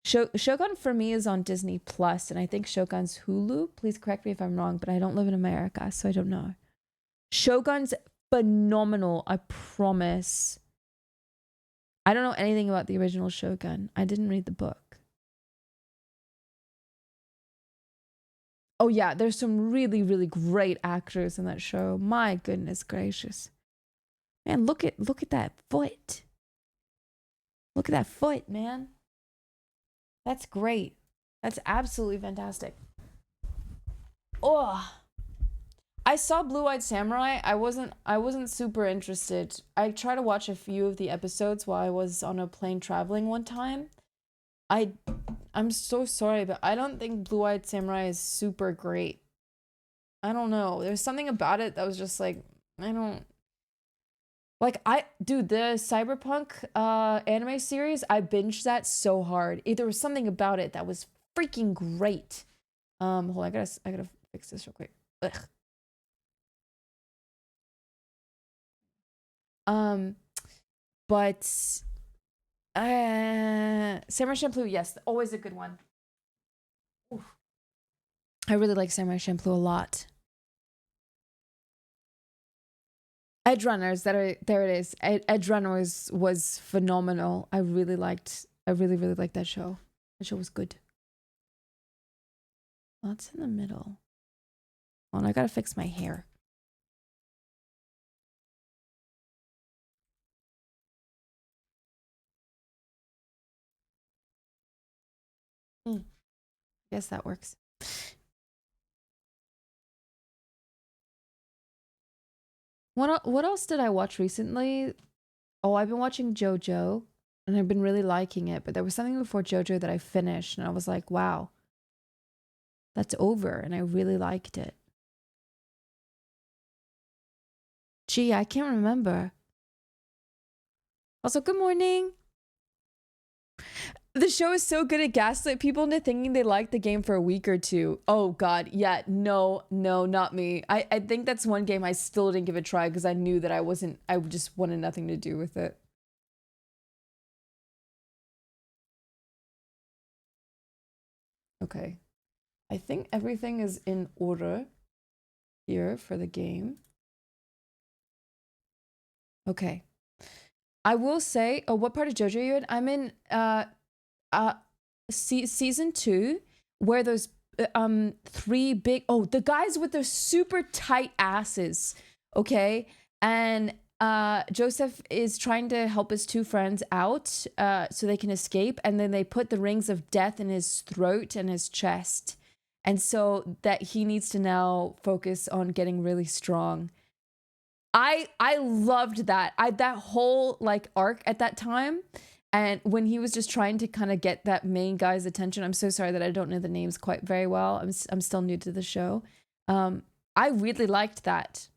Shogun for me is on Disney Plus, and I think Shogun's Hulu. Please correct me if I'm wrong, but I don't live in America, so I don't know. Shogun's phenomenal, I promise. I don't know anything about the original Shogun. I didn't read the book. Oh yeah, there's some really, really great actors in that show. My goodness gracious. Man, look at that foot. Look at that foot, man. That's great. That's absolutely fantastic. Oh, I saw Blue-Eyed Samurai. I wasn't super interested. I tried to watch a few of the episodes while I was on a plane traveling one time. I'm so sorry, but I don't think Blue-Eyed Samurai is super great. I don't know. There's something about it that was just like, I don't like dude, the Cyberpunk anime series, I binged that so hard. There was something about it that was freaking great. Hold on, I gotta fix this real quick. Ugh. But Samurai Champloo, yes, always a good one. Oof. I really like Samurai Champloo a lot. Edge Runners, there it is. Edge Runners was phenomenal. I really liked that show. That show was good. What's in the middle? Hold on, I gotta fix my hair. Guess that works. What else did I watch recently? Oh, I've been watching JoJo, and I've been really liking it. But there was something before JoJo that I finished, and I was like, wow, that's over, and I really liked it. Gee, I can't remember. Also, good morning. The show is so good at gaslight people into thinking they liked the game for a week or two. Oh god, yeah, no, not me. I think that's one game I still didn't give a try because I knew that I just wanted nothing to do with it. Okay. I think everything is in order here for the game. Okay. I will say, oh, what part of JoJo are you in? I'm in season 2, where those 3 big, the guys with the super tight asses, okay? And Joseph is trying to help his 2 friends out so they can escape, and then they put the rings of death in his throat and his chest, and so that he needs to now focus on getting really strong. I loved that. That whole like arc at that time, and when he was just trying to kind of get that main guy's attention. I'm so sorry that I don't know the names quite very well. I'm still new to the show. I really liked that.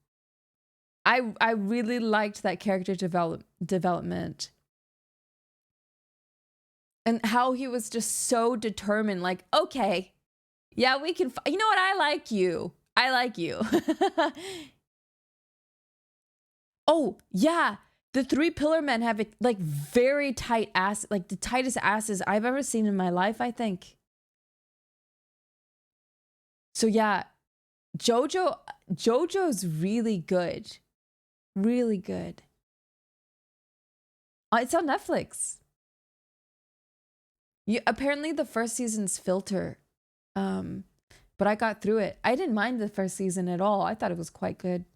I really liked that character development. And how he was just so determined, like, okay, yeah, we can, you know what? I like you. I like you. Oh, yeah. The 3 pillar men have like very tight ass, like the tightest asses I've ever seen in my life, I think. So yeah, JoJo's really good. Really good. It's on Netflix. Apparently the first season's filter. But I got through it. I didn't mind the first season at all. I thought it was quite good.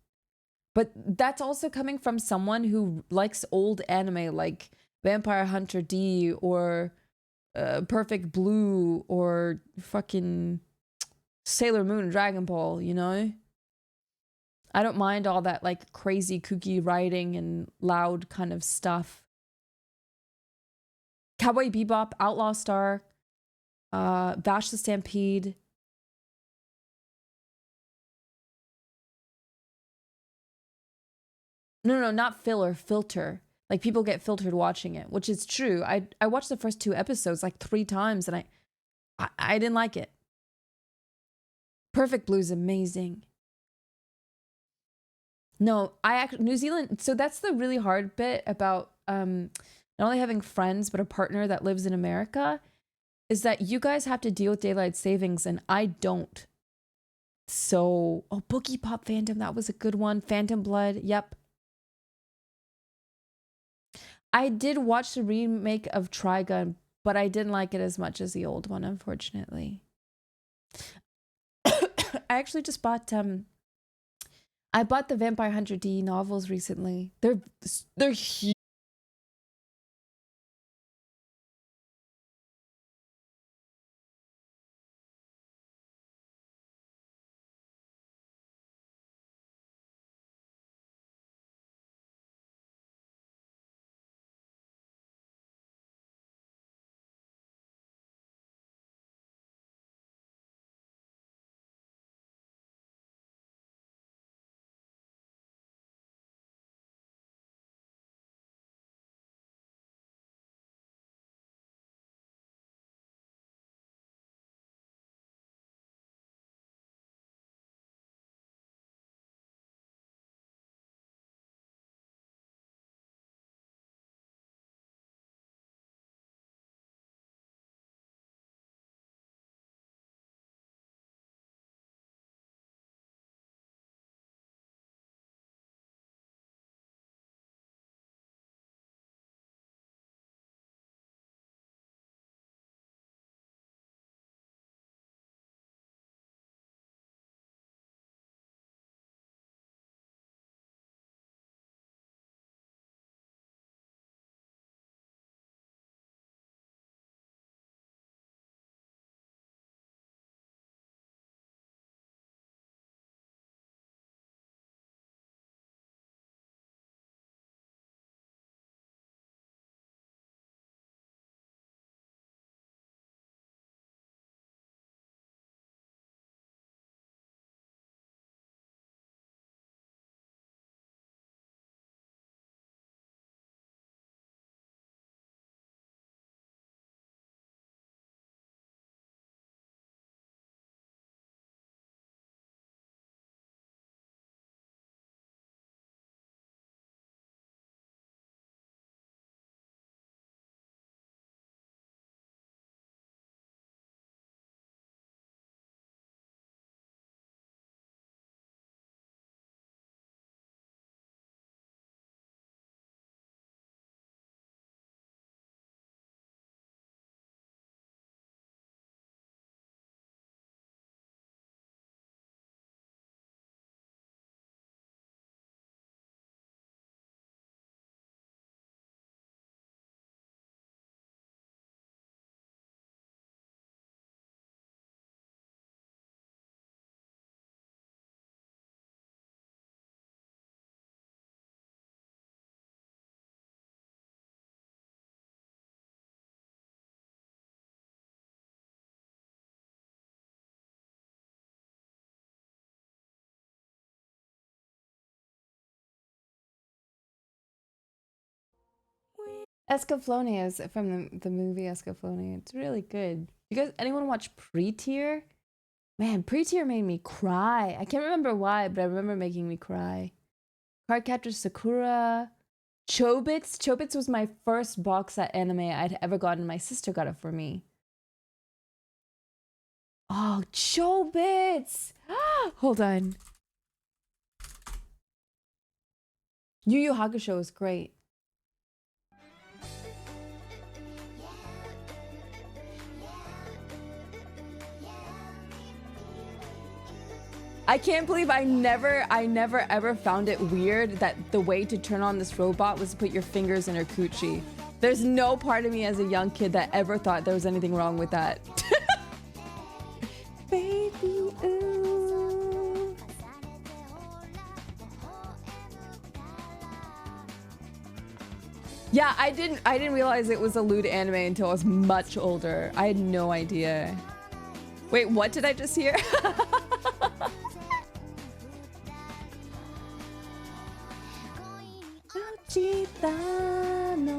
But that's also coming from someone who likes old anime like Vampire Hunter D or Perfect Blue or fucking Sailor Moon and Dragon Ball, you know? I don't mind all that like crazy kooky writing and loud kind of stuff. Cowboy Bebop, Outlaw Star, Vash the Stampede. No, not filler, filter. Like people get filtered watching it, which is true. I watched the first 2 episodes like 3 times and I didn't like it. Perfect Blue is amazing. No, New Zealand, so that's the really hard bit about not only having friends but a partner that lives in America, is that you guys have to deal with daylight savings and I don't. So, oh, Boogie Pop Phantom, that was a good one. Phantom Blood, yep. I did watch the remake of Trigun, but I didn't like it as much as the old one, unfortunately. I actually just bought I bought the Vampire Hunter D novels recently. They're huge. Escaflowne is from the movie Escaflowne. It's really good. You guys, anyone watch Pre-Tier? Man, Pre-Tier made me cry. I can't remember why, but I remember making me cry. Cardcaptor Sakura. Chobits. Chobits was my first box set anime I'd ever gotten. My sister got it for me. Oh, Chobits! Hold on. Yu Yu Hakusho is great. I can't believe I never ever found it weird that the way to turn on this robot was to put your fingers in her coochie. There's no part of me as a young kid that ever thought there was anything wrong with that. Baby, ooh. Yeah, I didn't realize it was a lewd anime until I was much older. I had no idea. Wait, what did I just hear? Chitano.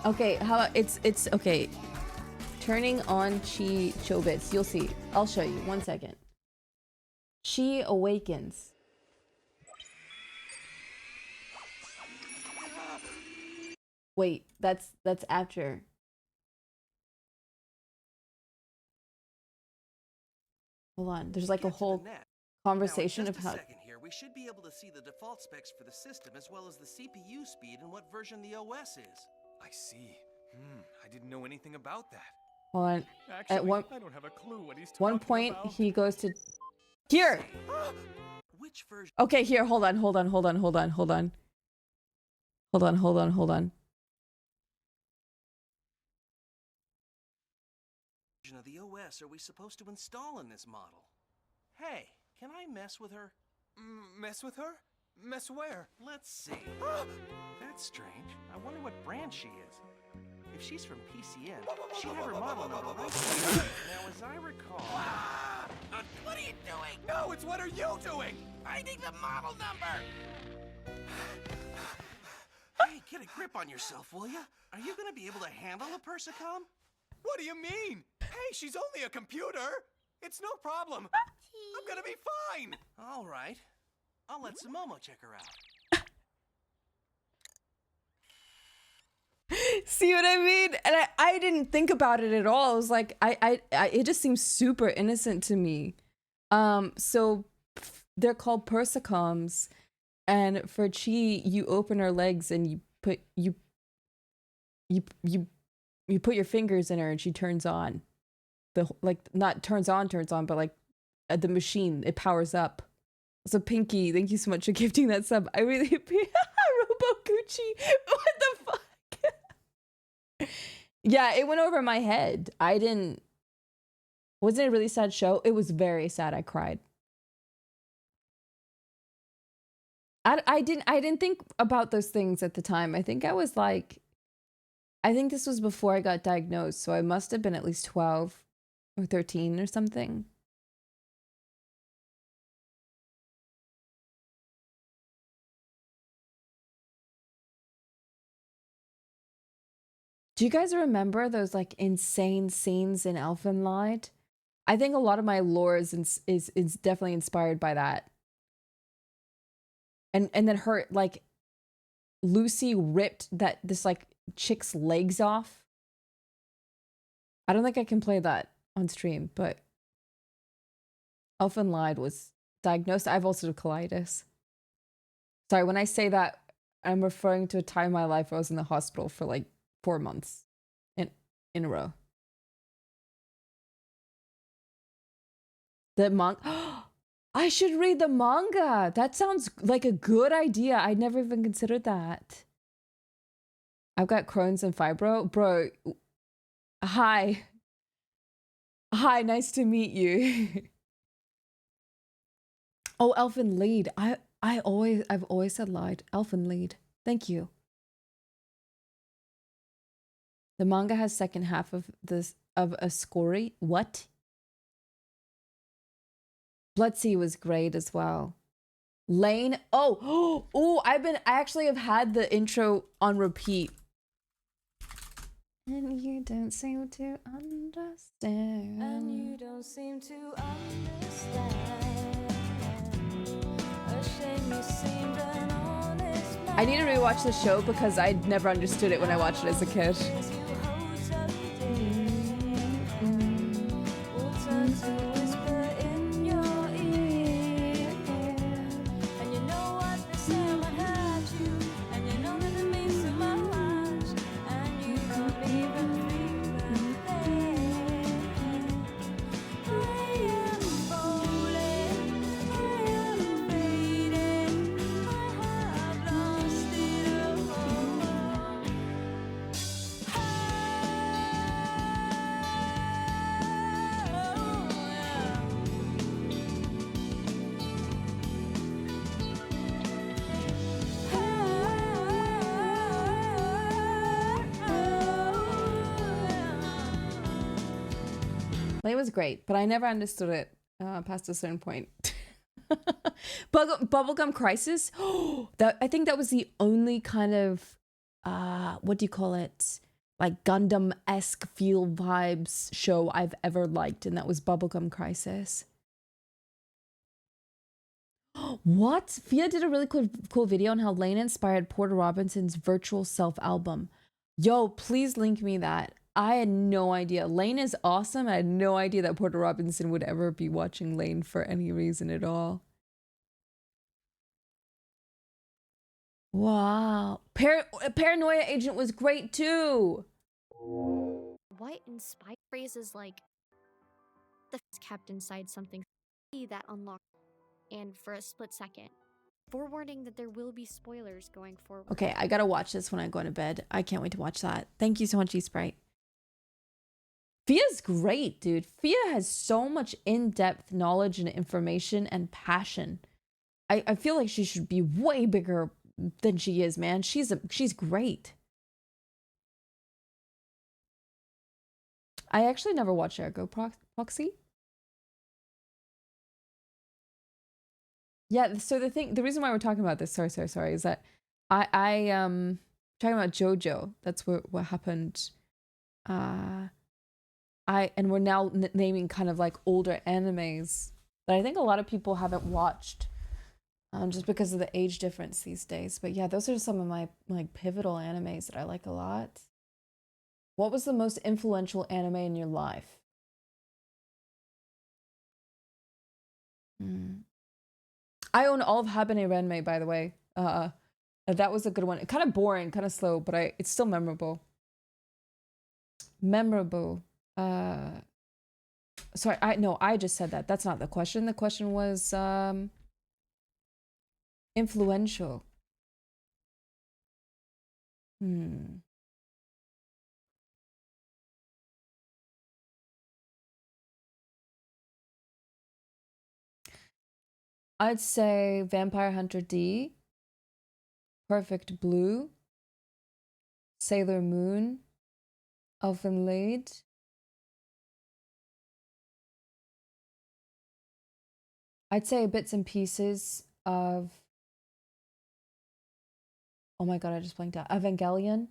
Okay, how about it's okay. Turning on Chi Chobits. You'll see. I'll show you. 1 second. Chi awakens. Wait, that's after. Hold on. There's like a whole conversation of how. Here, we should be able to see the default specs for the system as well as the CPU speed and what version the OS is. I see. I didn't know anything about that. Hold on. Actually, At one, I don't have a clue what he's one talking point, about. he goes to here. Which version? Okay, here. Hold on. Of the OS are we supposed to install in this model? Hey, can I mess with her? Mess with her? Mess where? Let's see. That's strange. I wonder what brand she is. If she's from PCN, she'd have her model number right there. Now, as I recall... What are you doing? No, it's what are you doing? Finding the model number! Hey, get a grip on yourself, will ya? Are you gonna be able to handle a Persicom? What do you mean? Hey, she's only a computer. It's no problem. I'm gonna be fine. All right. I'll let Momo check her out. See what I mean? And I didn't think about it at all. I was like, it just seems super innocent to me. So they're called Persicoms, and for Chi, you open her legs and you put your fingers in her and she turns on. Not turns on, but like the machine, it powers up. So Pinky, thank you so much for gifting that sub. I really appreciate Robo Gucci. What the fuck? Yeah, it went over my head. Wasn't it a really sad show? It was very sad. I cried. I didn't think about those things at the time. I think this was before I got diagnosed, so I must have been at least 12 or 13 or something. Do you guys remember those like insane scenes in Elfenlied? I think a lot of my lore is definitely inspired by that. And then her, like, Lucy ripped this like chick's legs off. I don't think I can play that on stream, but Elfenlied was diagnosed. I've also had colitis. Sorry, when I say that, I'm referring to a time in my life where I was in the hospital for like 4 months in a row. The manga. I should read the manga. That sounds like a good idea. I never even considered that. I've got Crohn's and fibro. Bro, hi. Hi, nice to meet you. Oh, Elfin Lead. I've always said lied. Elfin Lead. Thank you. The manga has second half of a story. What? Bloodsea was great as well. Lane. Oh, I actually have had the intro on repeat. And you don't seem to understand. And you don't seem to understand. A shame you seemed an honest man. I need to rewatch the show because I never understood it when I watched it as a kid. It was great, but I never understood it past a certain point. Bubblegum Crisis. That I think that was the only kind of what do you call it? Like Gundam-esque feel vibes show I've ever liked, and that was Bubblegum Crisis. What? Fia did a really cool video on how Layna inspired Porter Robinson's virtual self album. Yo, please link me that. I had no idea. Lane is awesome. I had no idea that Porter Robinson would ever be watching Lane for any reason at all. Wow. Paranoia Agent was great too. What inspired phrases like the kept inside something that unlocked, and for a split second, forewarning that there will be spoilers going forward. Okay, I gotta watch this when I go to bed. I can't wait to watch that. Thank you so much, eSprite. Fia's great, dude. Fia has so much in-depth knowledge and information and passion. I feel like she should be way bigger than she is, man. She's great. I actually never watched Ergo Proxy. Yeah, so the reason why we're talking about this, sorry, is that I talking about JoJo. That's what happened. And we're now naming kind of like older animes that I think a lot of people haven't watched, just because of the age difference these days. But yeah, those are some of my like pivotal animes that I like a lot. What was the most influential anime in your life? I own all of Habane Renmei, by the way. That was a good one. Kind of boring, kind of slow, but it's still memorable. Memorable. Sorry, I just said that. That's not the question. The question was influential. I'd say Vampire Hunter D, Perfect Blue, Sailor Moon, Elfen Lied. I'd say bits and pieces of, oh my god, I just blanked out. Evangelion.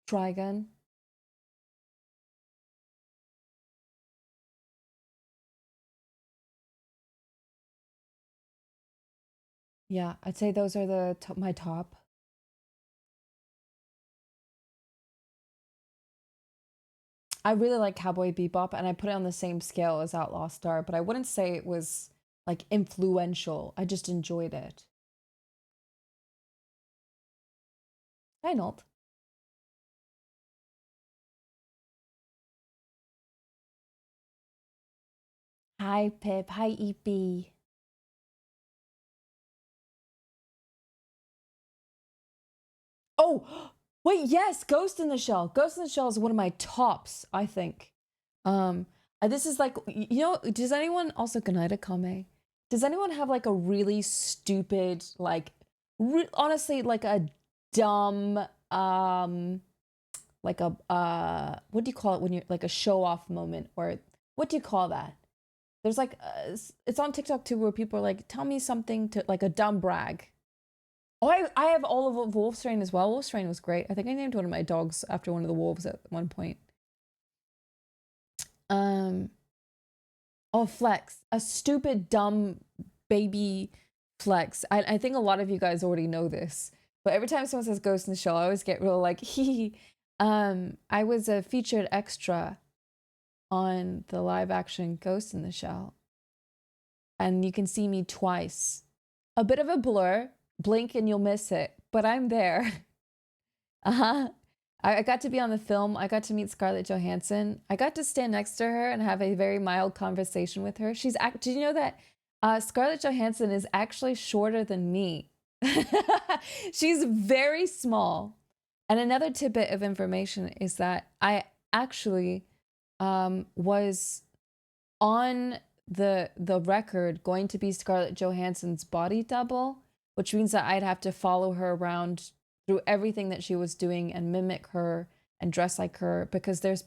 Trigun. Yeah, I'd say those are my top. I really like Cowboy Bebop, and I put it on the same scale as Outlaw Star, but I wouldn't say it was like influential. I just enjoyed it. Hi, Nolt. Hi, Pip. Hi, EP. Oh, wait, yes, Ghost in the Shell. Ghost in the Shell is one of my tops, I think. This is like, you know, does anyone, also Gonaida Kame, does anyone have like a really stupid, like, honestly, like a dumb, like a, what do you call it when you're, like a show-off moment, or what do you call that? There's like, it's on TikTok too, where people are like, tell me something to, like a dumb brag. Oh, I have all of Wolf's Rain as well. Wolf's Rain was great. I think I named one of my dogs after one of the wolves at one point. Oh, flex. A stupid, dumb baby flex. I think a lot of you guys already know this, but every time someone says Ghost in the Shell, I always get real like, hee. I was a featured extra on the live action Ghost in the Shell, and you can see me twice. A bit of a blur. Blink and you'll miss it, but I'm there. I got to be on the film. I got to meet Scarlett Johansson. I got to stand next to her and have a very mild conversation with her. Did you know that Scarlett Johansson is actually shorter than me? She's very small. And another tidbit of information is that I actually was on the record going to be Scarlett Johansson's body double, which means that I'd have to follow her around through everything that she was doing and mimic her and dress like her, because there's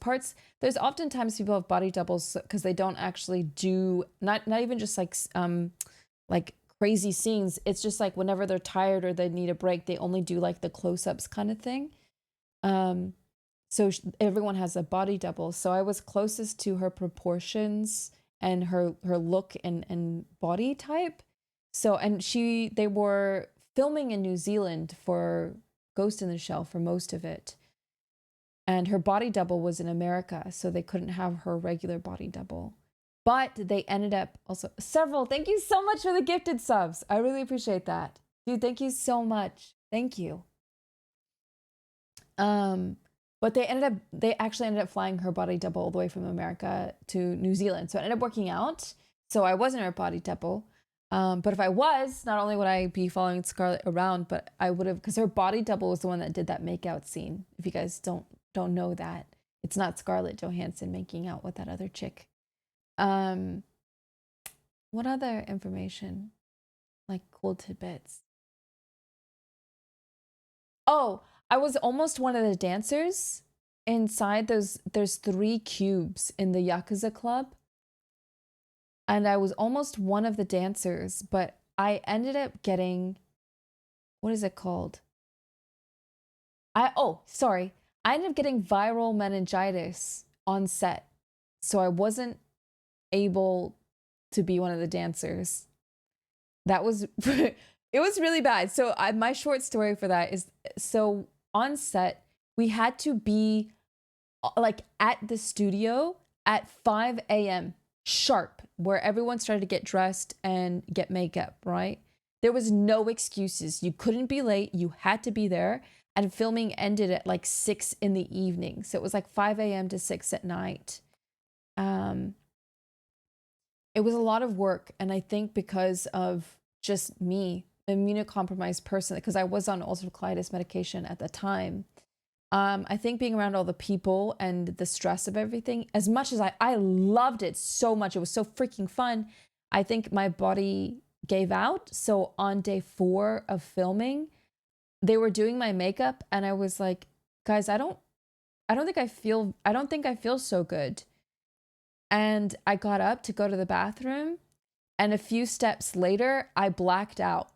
oftentimes people have body doubles because they don't actually do, not even just like crazy scenes. It's just like whenever they're tired or they need a break, they only do like the close-ups kind of thing. So everyone has a body double. So I was closest to her proportions and her look and body type. So, and they were filming in New Zealand for Ghost in the Shell for most of it. And her body double was in America, so they couldn't have her regular body double. But they ended up also several. Thank you so much for the gifted subs. I really appreciate that. Dude, thank you so much. Thank you. But they actually ended up flying her body double all the way from America to New Zealand. So it ended up working out. So I wasn't her body double. But if I was, not only would I be following Scarlett around, but I would have, because her body double was the one that did that makeout scene. If you guys don't know that, it's not Scarlett Johansson making out with that other chick. What other information? Like cool tidbits. Oh, I was almost one of the dancers inside there's 3 cubes in the Yakuza club. And I was almost one of the dancers, but I ended up getting, what is it called? I ended up getting viral meningitis on set. So I wasn't able to be one of the dancers. That was, it was really bad. So my short story for that is, so on set, we had to be like at the studio at 5 a.m. sharp, where everyone started to get dressed and get makeup, right? There was no excuses. You couldn't be late. You had to be there. And filming ended at like 6 in the evening. So it was like 5 a.m. to 6 at night. It was a lot of work. And I think because of just me, immunocompromised person, because I was on ulcerative colitis medication at the time, I think being around all the people and the stress of everything, as much as I loved it so much, it was so freaking fun, I think my body gave out. So on day 4 of filming, they were doing my makeup and I was like, guys, I don't think I feel so good. And I got up to go to the bathroom, and a few steps later, I blacked out.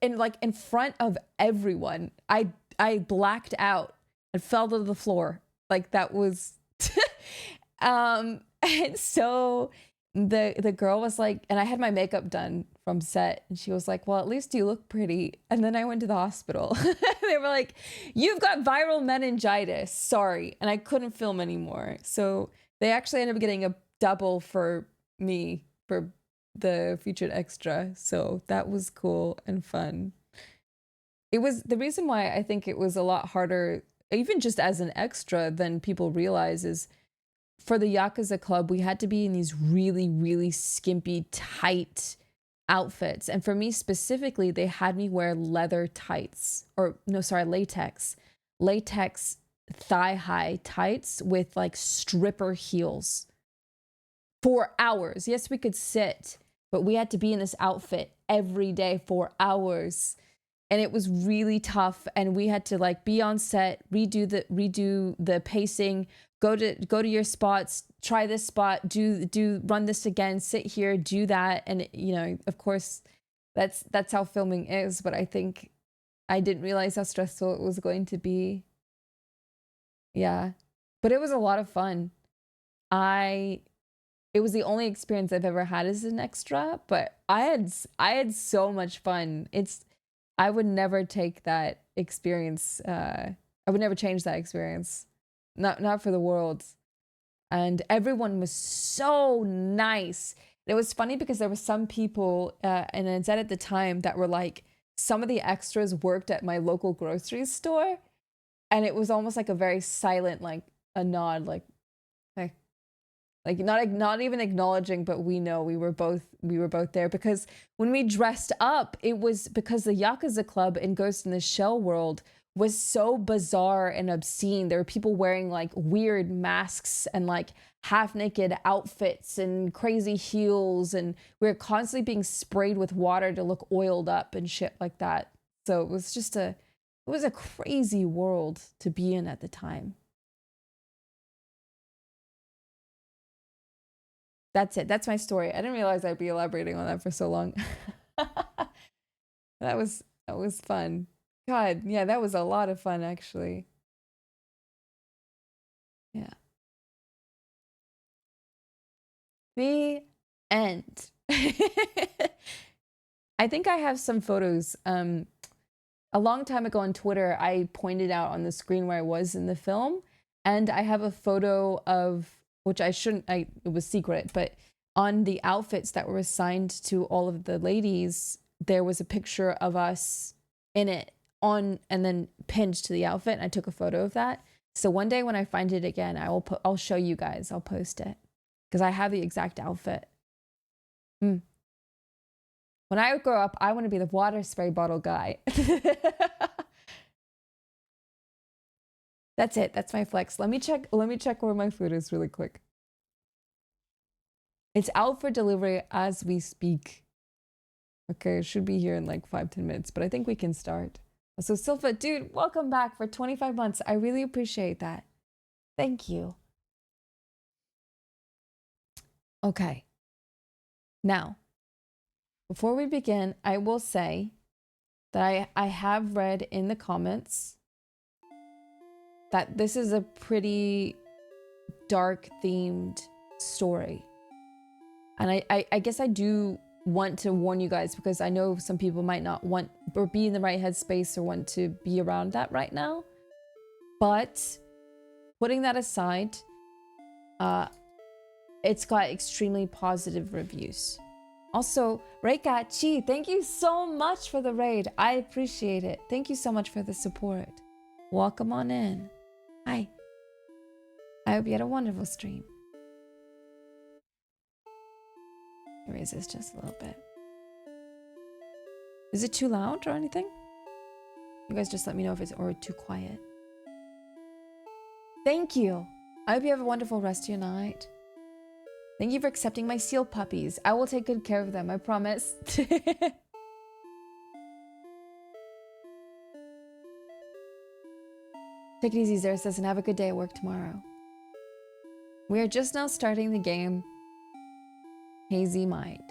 In front of everyone, I blacked out and fell to the floor. Like that was, and so the girl was like, and I had my makeup done from set, and she was like, well, at least you look pretty. And then I went to the hospital. They were like, you've got viral meningitis, sorry. And I couldn't film anymore. So they actually ended up getting a double for me for the featured extra. So that was cool and fun. It was the reason why I think it was a lot harder, even just as an extra, than people realize, is for the Yakuza club, we had to be in these really, really skimpy, tight outfits. And for me specifically, they had me wear leather tights, latex thigh-high tights with like stripper heels for hours. Yes, we could sit, but we had to be in this outfit every day for hours. And it was really tough. And we had to like be on set, redo the pacing, go to your spots, try this spot, run this again, sit here, do that. And of course that's how filming is. But I think I didn't realize how stressful it was going to be. Yeah. But it was a lot of fun. It was the only experience I've ever had as an extra, but I had so much fun. I would never take that experience. I would never change that experience. Not for the world. And everyone was so nice. It was funny because there were some people in NZ at the time that were like, some of the extras worked at my local grocery store. And it was almost like a very silent, like a nod, like not even acknowledging, but we know we were both there. Because when we dressed up, it was because the Yakuza club in Ghost in the Shell world was so bizarre and obscene. There were people wearing like weird masks and like half naked outfits and crazy heels, and we were constantly being sprayed with water to look oiled up and shit like that. So it was just it was a crazy world to be in at the time. That's it. That's my story. I didn't realize I'd be elaborating on that for so long. That was fun. God, yeah, that was a lot of fun actually. Yeah. The end. I think I have some photos. A long time ago on Twitter, I pointed out on the screen where I was in the film, and I have a photo of, which I shouldn't, it was secret, but on the outfits that were assigned to all of the ladies, there was a picture of us in it on, and then pinned to the outfit, and I took a photo of that. So one day when I find it again, I'll show you guys, I'll post it, because I have the exact outfit. When I grow up, I want to be the water spray bottle guy. That's it. That's my flex. Let me check where my food is really quick. It's out for delivery as we speak. Okay, it should be here in like 5-10 minutes, but I think we can start. So Silpha, dude, welcome back for 25 months. I really appreciate that. Thank you. Okay. Now, before we begin, I will say that I have read in the comments that this is a pretty dark themed story. And I guess I do want to warn you guys, because I know some people might not want or be in the right headspace or want to be around that right now. But putting that aside, it's got extremely positive reviews. Also, Reika Chi, thank you so much for the raid. I appreciate it. Thank you so much for the support. Welcome on in. Hi. I hope you had a wonderful stream. Raise this just a little bit. Is it too loud or anything? You guys just let me know if it's or too quiet. Thank you. I hope you have a wonderful rest of your night. Thank you for accepting my seal puppies. I will take good care of them, I promise. Take it easy, Xerxes, and have a good day at work tomorrow. We are just now starting the game Hazy Mind.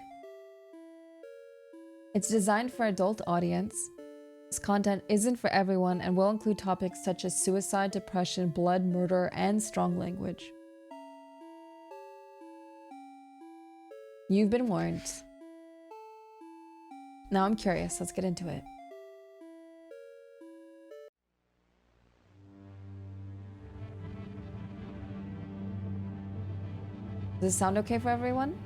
It's designed for adult audience. This content isn't for everyone and will include topics such as suicide, depression, blood, murder, and strong language. You've been warned. Now I'm curious. Let's get into it. Does this sound okay for everyone?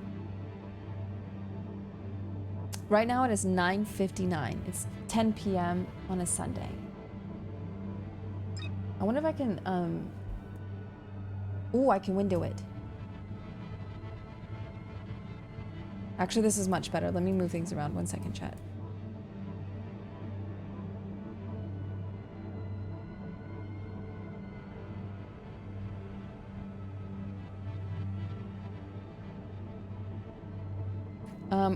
Right now it is 9:59. It's 10 p.m. on a Sunday. I wonder if I can, ooh, I can window it. Actually, this is much better. Let me move things around 1 second, chat.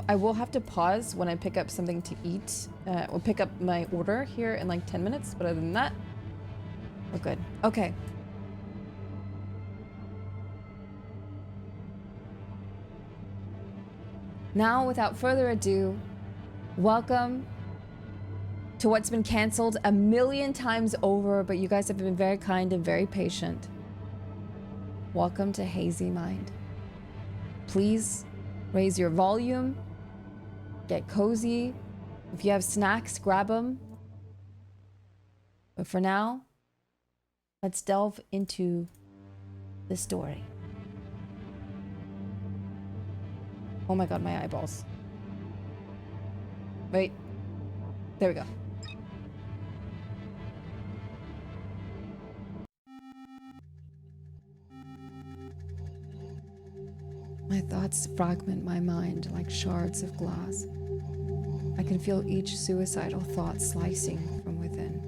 I will have to pause when I pick up something to eat. Or pick up my order here in like 10 minutes, but other than that, we're good. Okay. Now, without further ado, welcome to what's been canceled 1,000,000 times over, but you guys have been very kind and very patient. Welcome to Hazy Mind. Please raise your volume, get cozy. If you have snacks, grab them. But for now, let's delve into the story. Oh my god, my eyeballs. Wait. There we go. My thoughts fragment my mind like shards of glass. I can feel each suicidal thought slicing from within.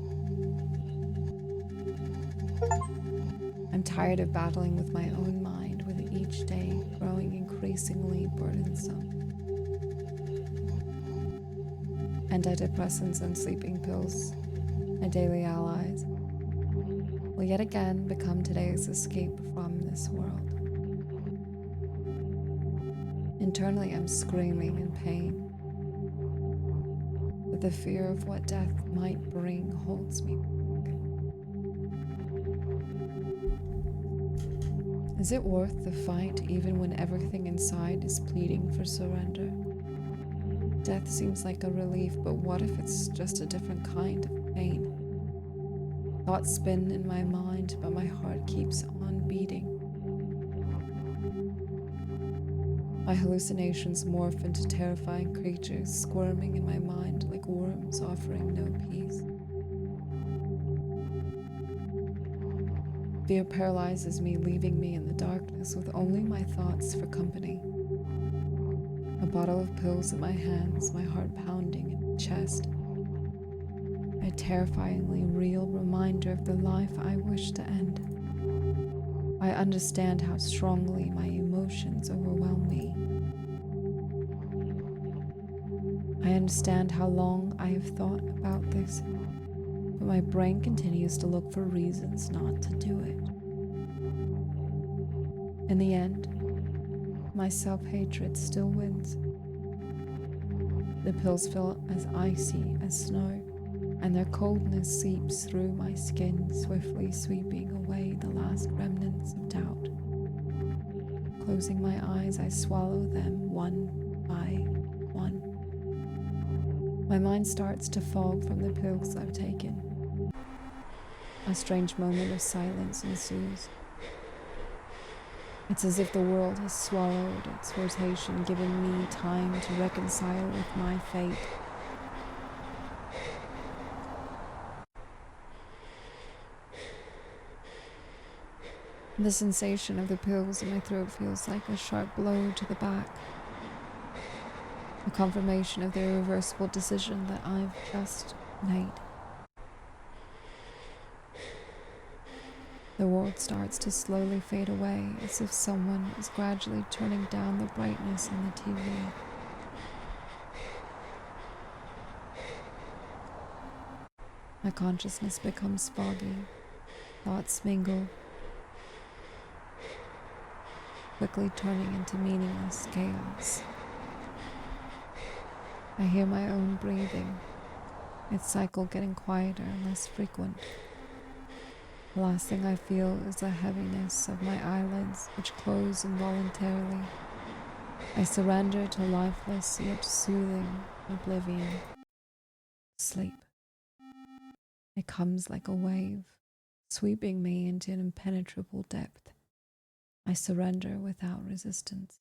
I'm tired of battling with my own mind, with each day growing increasingly burdensome. Antidepressants and sleeping pills, my daily allies, will yet again become today's escape from this world. Internally, I'm screaming in pain. But the fear of what death might bring holds me back. Is it worth the fight even when everything inside is pleading for surrender? Death seems like a relief, but what if it's just a different kind of pain? Thoughts spin in my mind, but my heart keeps on beating. My hallucinations morph into terrifying creatures squirming in my mind like worms offering no peace. Fear paralyzes me, leaving me in the darkness with only my thoughts for company. A bottle of pills in my hands, my heart pounding in my chest. A terrifyingly real reminder of the life I wish to end. I understand how strongly my emotions overwhelm me. I understand how long I have thought about this, but my brain continues to look for reasons not to do it. In the end, my self-hatred still wins. The pills feel as icy as snow, and their coldness seeps through my skin, swiftly sweeping away the last remnants of doubt. Closing my eyes, I swallow them one by one. My mind starts to fog from the pills I've taken. A strange moment of silence ensues. It's as if the world has swallowed its rotation, giving me time to reconcile with my fate. The sensation of the pills in my throat feels like a sharp blow to the back. A confirmation of the irreversible decision that I've just made. The world starts to slowly fade away, as if someone is gradually turning down the brightness on the TV. My consciousness becomes foggy. Thoughts mingle, quickly turning into meaningless chaos. I hear my own breathing, its cycle getting quieter and less frequent. The last thing I feel is the heaviness of my eyelids, which close involuntarily. I surrender to lifeless yet soothing oblivion. Sleep. It comes like a wave, sweeping me into an impenetrable depth. I surrender without resistance.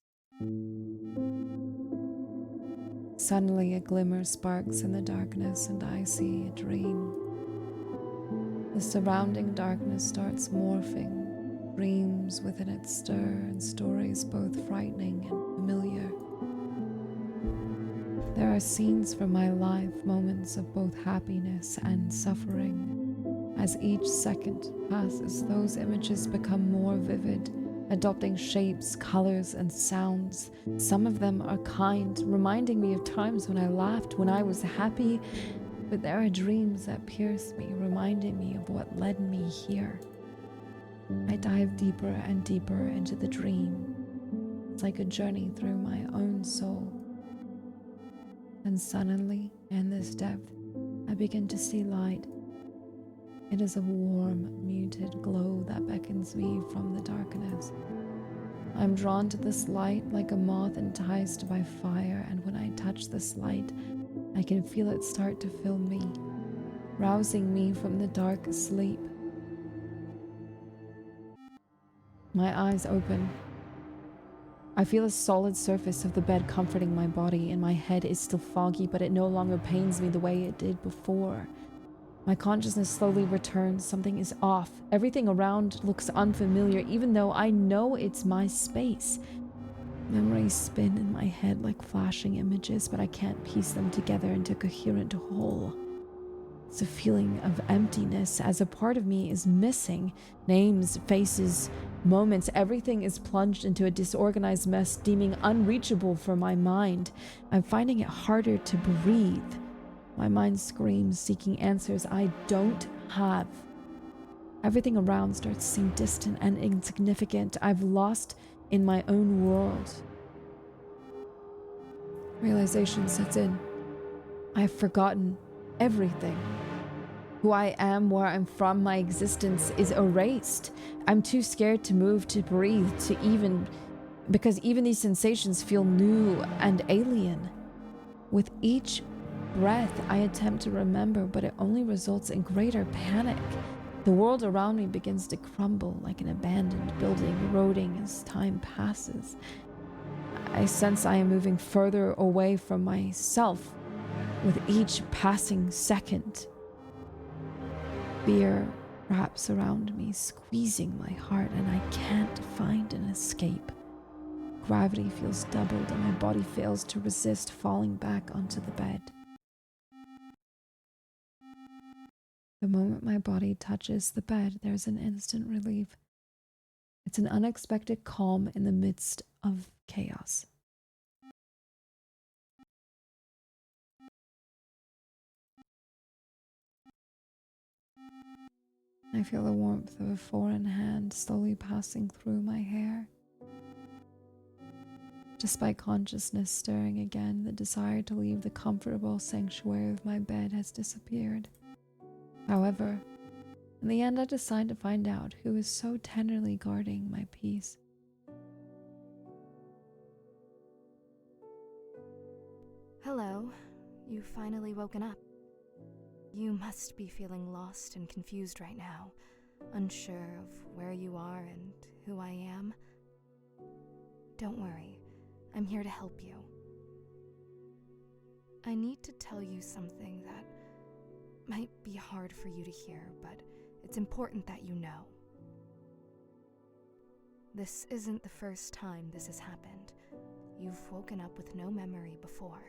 Suddenly a glimmer sparks in the darkness and I see a dream. The surrounding darkness starts morphing, dreams within it stir, and stories both frightening and familiar. There are scenes from my life, moments of both happiness and suffering. As each second passes, those images become more vivid, adopting shapes, colors, and sounds. Some of them are kind, reminding me of times when I laughed, when I was happy. But there are dreams that pierce me, reminding me of what led me here. I dive deeper and deeper into the dream. It's like a journey through my own soul. And suddenly, in this depth, I begin to see light. It is a warm, muted glow that beckons me from the darkness. I'm drawn to this light like a moth enticed by fire, and when I touch this light, I can feel it start to fill me, rousing me from the dark sleep. My eyes open. I feel a solid surface of the bed comforting my body, and my head is still foggy, but it no longer pains me the way it did before. My consciousness slowly returns. Something is off. Everything around looks unfamiliar, even though I know it's my space. Memories spin in my head like flashing images, but I can't piece them together into a coherent whole. It's a feeling of emptiness, as a part of me is missing. Names, faces, moments, everything is plunged into a disorganized mess, deeming unreachable for my mind. I'm finding it harder to breathe. My mind screams, seeking answers I don't have. Everything around starts to seem distant and insignificant. I've lost in my own world. Realization sets in. I've forgotten everything. Who I am, where I'm from, my existence is erased. I'm too scared to move, to breathe, because even these sensations feel new and alien. With each breath, I attempt to remember, but it only results in greater panic. The world around me begins to crumble like an abandoned building, eroding as time passes. I sense I am moving further away from myself with each passing second. Fear wraps around me, squeezing my heart, and I can't find an escape. Gravity feels doubled and my body fails to resist, falling back onto the bed. The moment my body touches the bed, there's an instant relief. It's an unexpected calm in the midst of chaos. I feel the warmth of a foreign hand slowly passing through my hair. Despite consciousness stirring again, the desire to leave the comfortable sanctuary of my bed has disappeared. However, in the end, I decide to find out who is so tenderly guarding my peace. Hello. You've finally woken up. You must be feeling lost and confused right now, unsure of where you are and who I am. Don't worry, I'm here to help you. I need to tell you something that might be hard for you to hear, but it's important that you know. This isn't the first time this has happened. You've woken up with no memory before.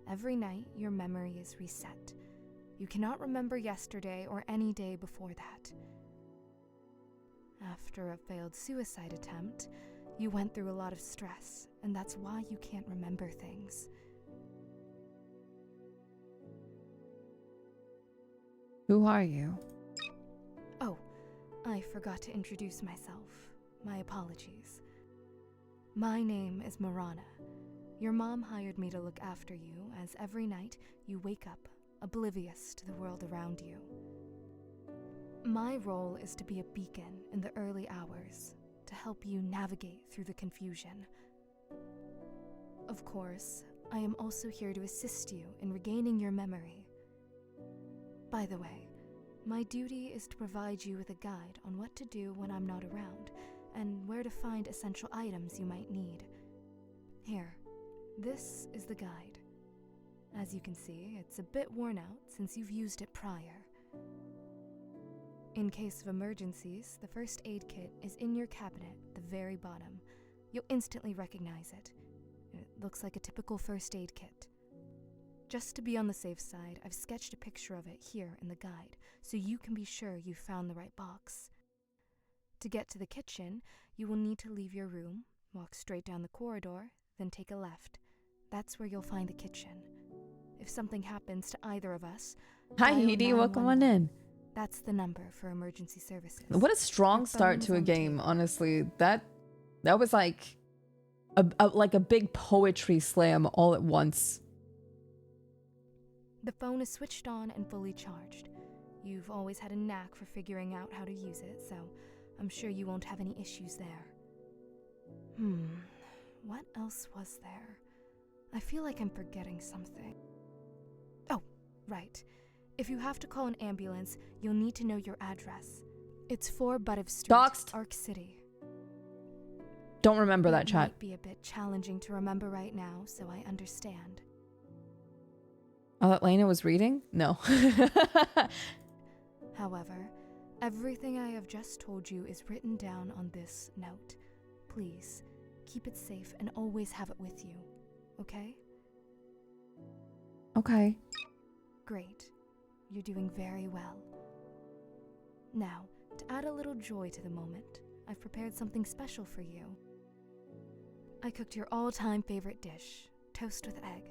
Every night, your memory is reset. You cannot remember yesterday or any day before that. After a failed suicide attempt, you went through a lot of stress, and that's why you can't remember things. Who are you? Oh, I forgot to introduce myself. My apologies. My name is Marana. Your mom hired me to look after you, as every night you wake up, oblivious to the world around you. My role is to be a beacon in the early hours, to help you navigate through the confusion. Of course, I am also here to assist you in regaining your memory. By the way, my duty is to provide you with a guide on what to do when I'm not around, and where to find essential items you might need. Here. This is the guide. As you can see, it's a bit worn out since you've used it prior. In case of emergencies, the first aid kit is in your cabinet at the very bottom. You'll instantly recognize it. It looks like a typical first aid kit. Just to be on the safe side, I've sketched a picture of it here in the guide, so you can be sure you've found the right box. To get to the kitchen, you will need to leave your room, walk straight down the corridor, then take a left. That's where you'll find the kitchen. If something happens to either of us... Hi, Edie. Welcome on in. That's the number for emergency services. What a strong start to a game, honestly. That was like a big poetry slam all at once. The phone is switched on and fully charged. You've always had a knack for figuring out how to use it, so I'm sure you won't have any issues there. What else was there? I feel like I'm forgetting something. Oh, right. If you have to call an ambulance, you'll need to know your address. It's 4 Buttiff Street, Doxed. Arc City. Don't remember that chat. It might be a bit challenging to remember right now, so I understand. Oh, that Layna was reading? No. However, everything I have just told you is written down on this note. Please, keep it safe and always have it with you, okay? Okay. Great. You're doing very well. Now, to add a little joy to the moment, I've prepared something special for you. I cooked your all-time favorite dish, toast with egg.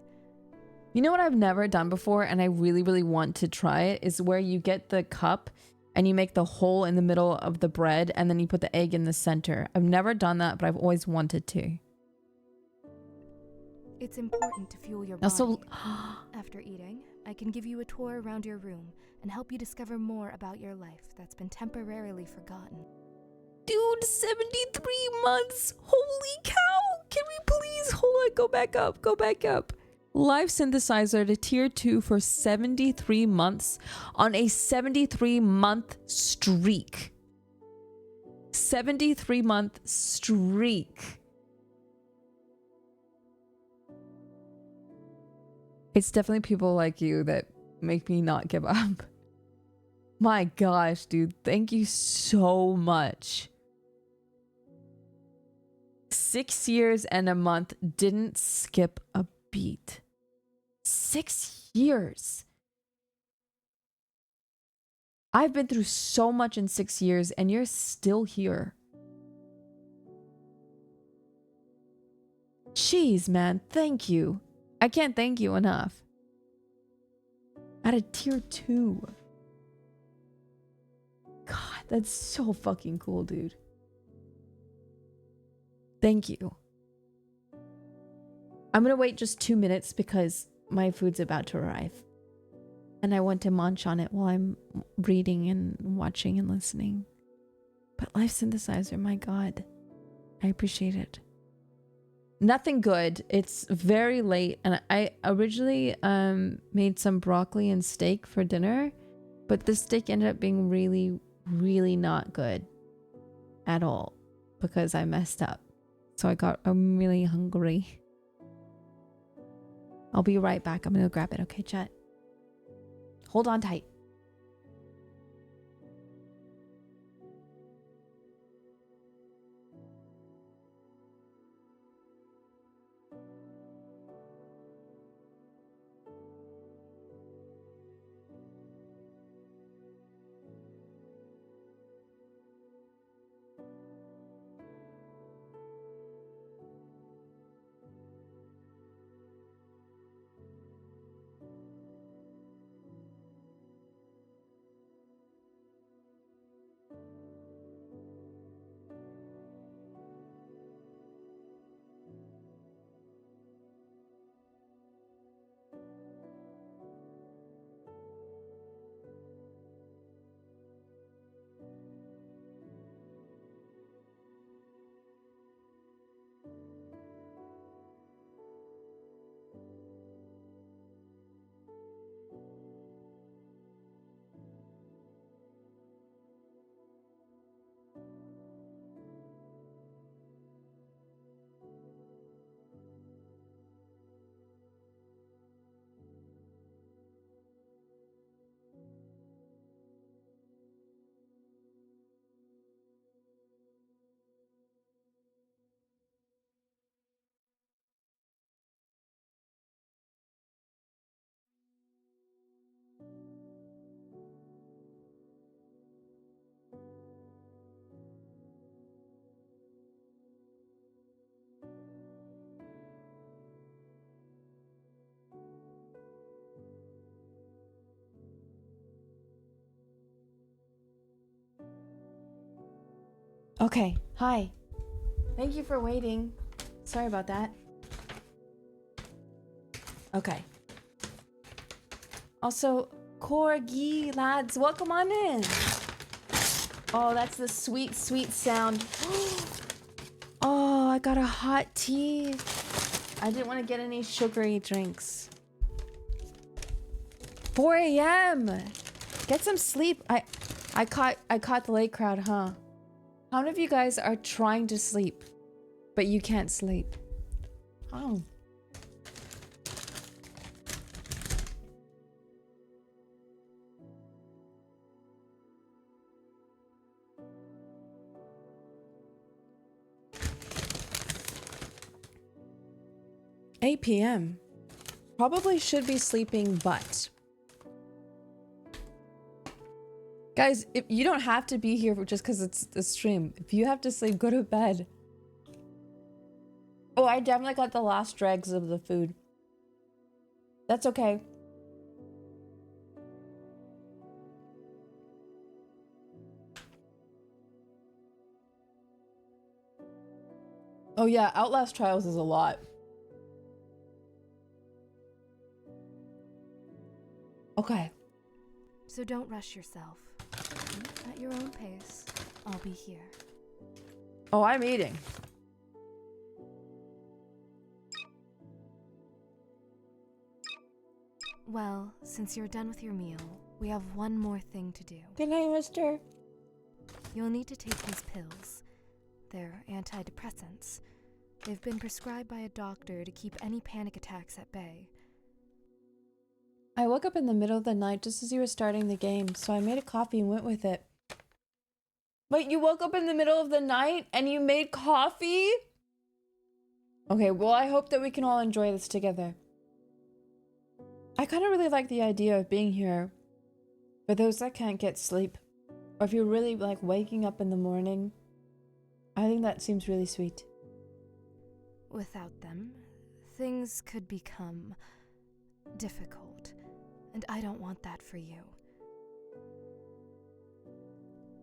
You know what I've never done before, and I really, really want to try it, is where you get the cup and you make the hole in the middle of the bread and then you put the egg in the center. I've never done that, but I've always wanted to. It's important to fuel your body. Also, After eating, I can give you a tour around your room and help you discover more about your life that's been temporarily forgotten. dude, 73 months. Holy cow. Can we please hold on? Go back up. Go back up. Live synthesizer to tier 2 for 73 months on a 73-month streak. 73-month streak. It's definitely people like you that make me not give up. My gosh, dude. Thank you so much. 6 years and a month. Didn't skip a beat. 6 years. I've been through so much in 6 years and you're still here. Jeez, man. Thank you. I can't thank you enough. At a tier 2. God, that's so fucking cool, dude. Thank you. I'm gonna wait just 2 minutes because my food's about to arrive. And I want to munch on it while I'm reading and watching and listening. But Live Synthesizer, my God. I appreciate it. Nothing good. It's very late. And I originally made some broccoli and steak for dinner. But this steak ended up being really, really not good. At all. Because I messed up. So I'm really hungry. I'll be right back. I'm gonna grab it. Okay, chat? Hold on tight. Okay, hi. Thank you for waiting. Sorry about that. Okay. Also, Corgi lads, welcome on in. Oh, that's the sweet, sweet sound. Oh, I got a hot tea. I didn't want to get any sugary drinks. 4 a.m. Get some sleep. I caught the late crowd, huh? How many of you guys are trying to sleep, but you can't sleep? Oh. $8 p.m. Probably should be sleeping, but guys, if you don't have to be here just because it's a stream. If you have to sleep, go to bed. Oh, I definitely got the last dregs of the food. That's okay. Oh yeah, Outlast Trials is a lot. Okay. So don't rush yourself. At your own pace, I'll be here. Oh, I'm eating. Well, since you're done with your meal, we have one more thing to do. Good night, mister. You'll need to take these pills. They're antidepressants. They've been prescribed by a doctor to keep any panic attacks at bay. I woke up in the middle of the night just as you were starting the game, so I made a coffee and went with it. Wait, you woke up in the middle of the night and you made coffee? Okay, well, I hope that we can all enjoy this together. I kind of really like the idea of being here for those that can't get sleep. Or if you're really like waking up in the morning. I think that seems really sweet. Without them, things could become difficult, and I don't want that for you.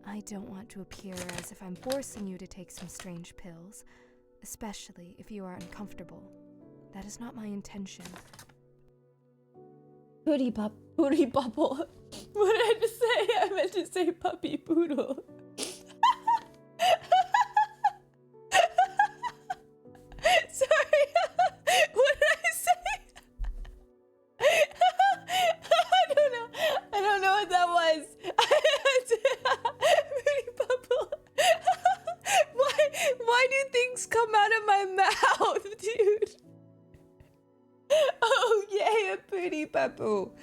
I don't want to appear as if I'm forcing you to take some strange pills, especially if you are uncomfortable. That is not my intention. Booty bubble. What did I just say? I meant to say puppy poodle. Sorry. What did I say? I don't know what that was. Booty bubble. Why do things come out of my mouth, dude? Oh, yay, a booty bubble.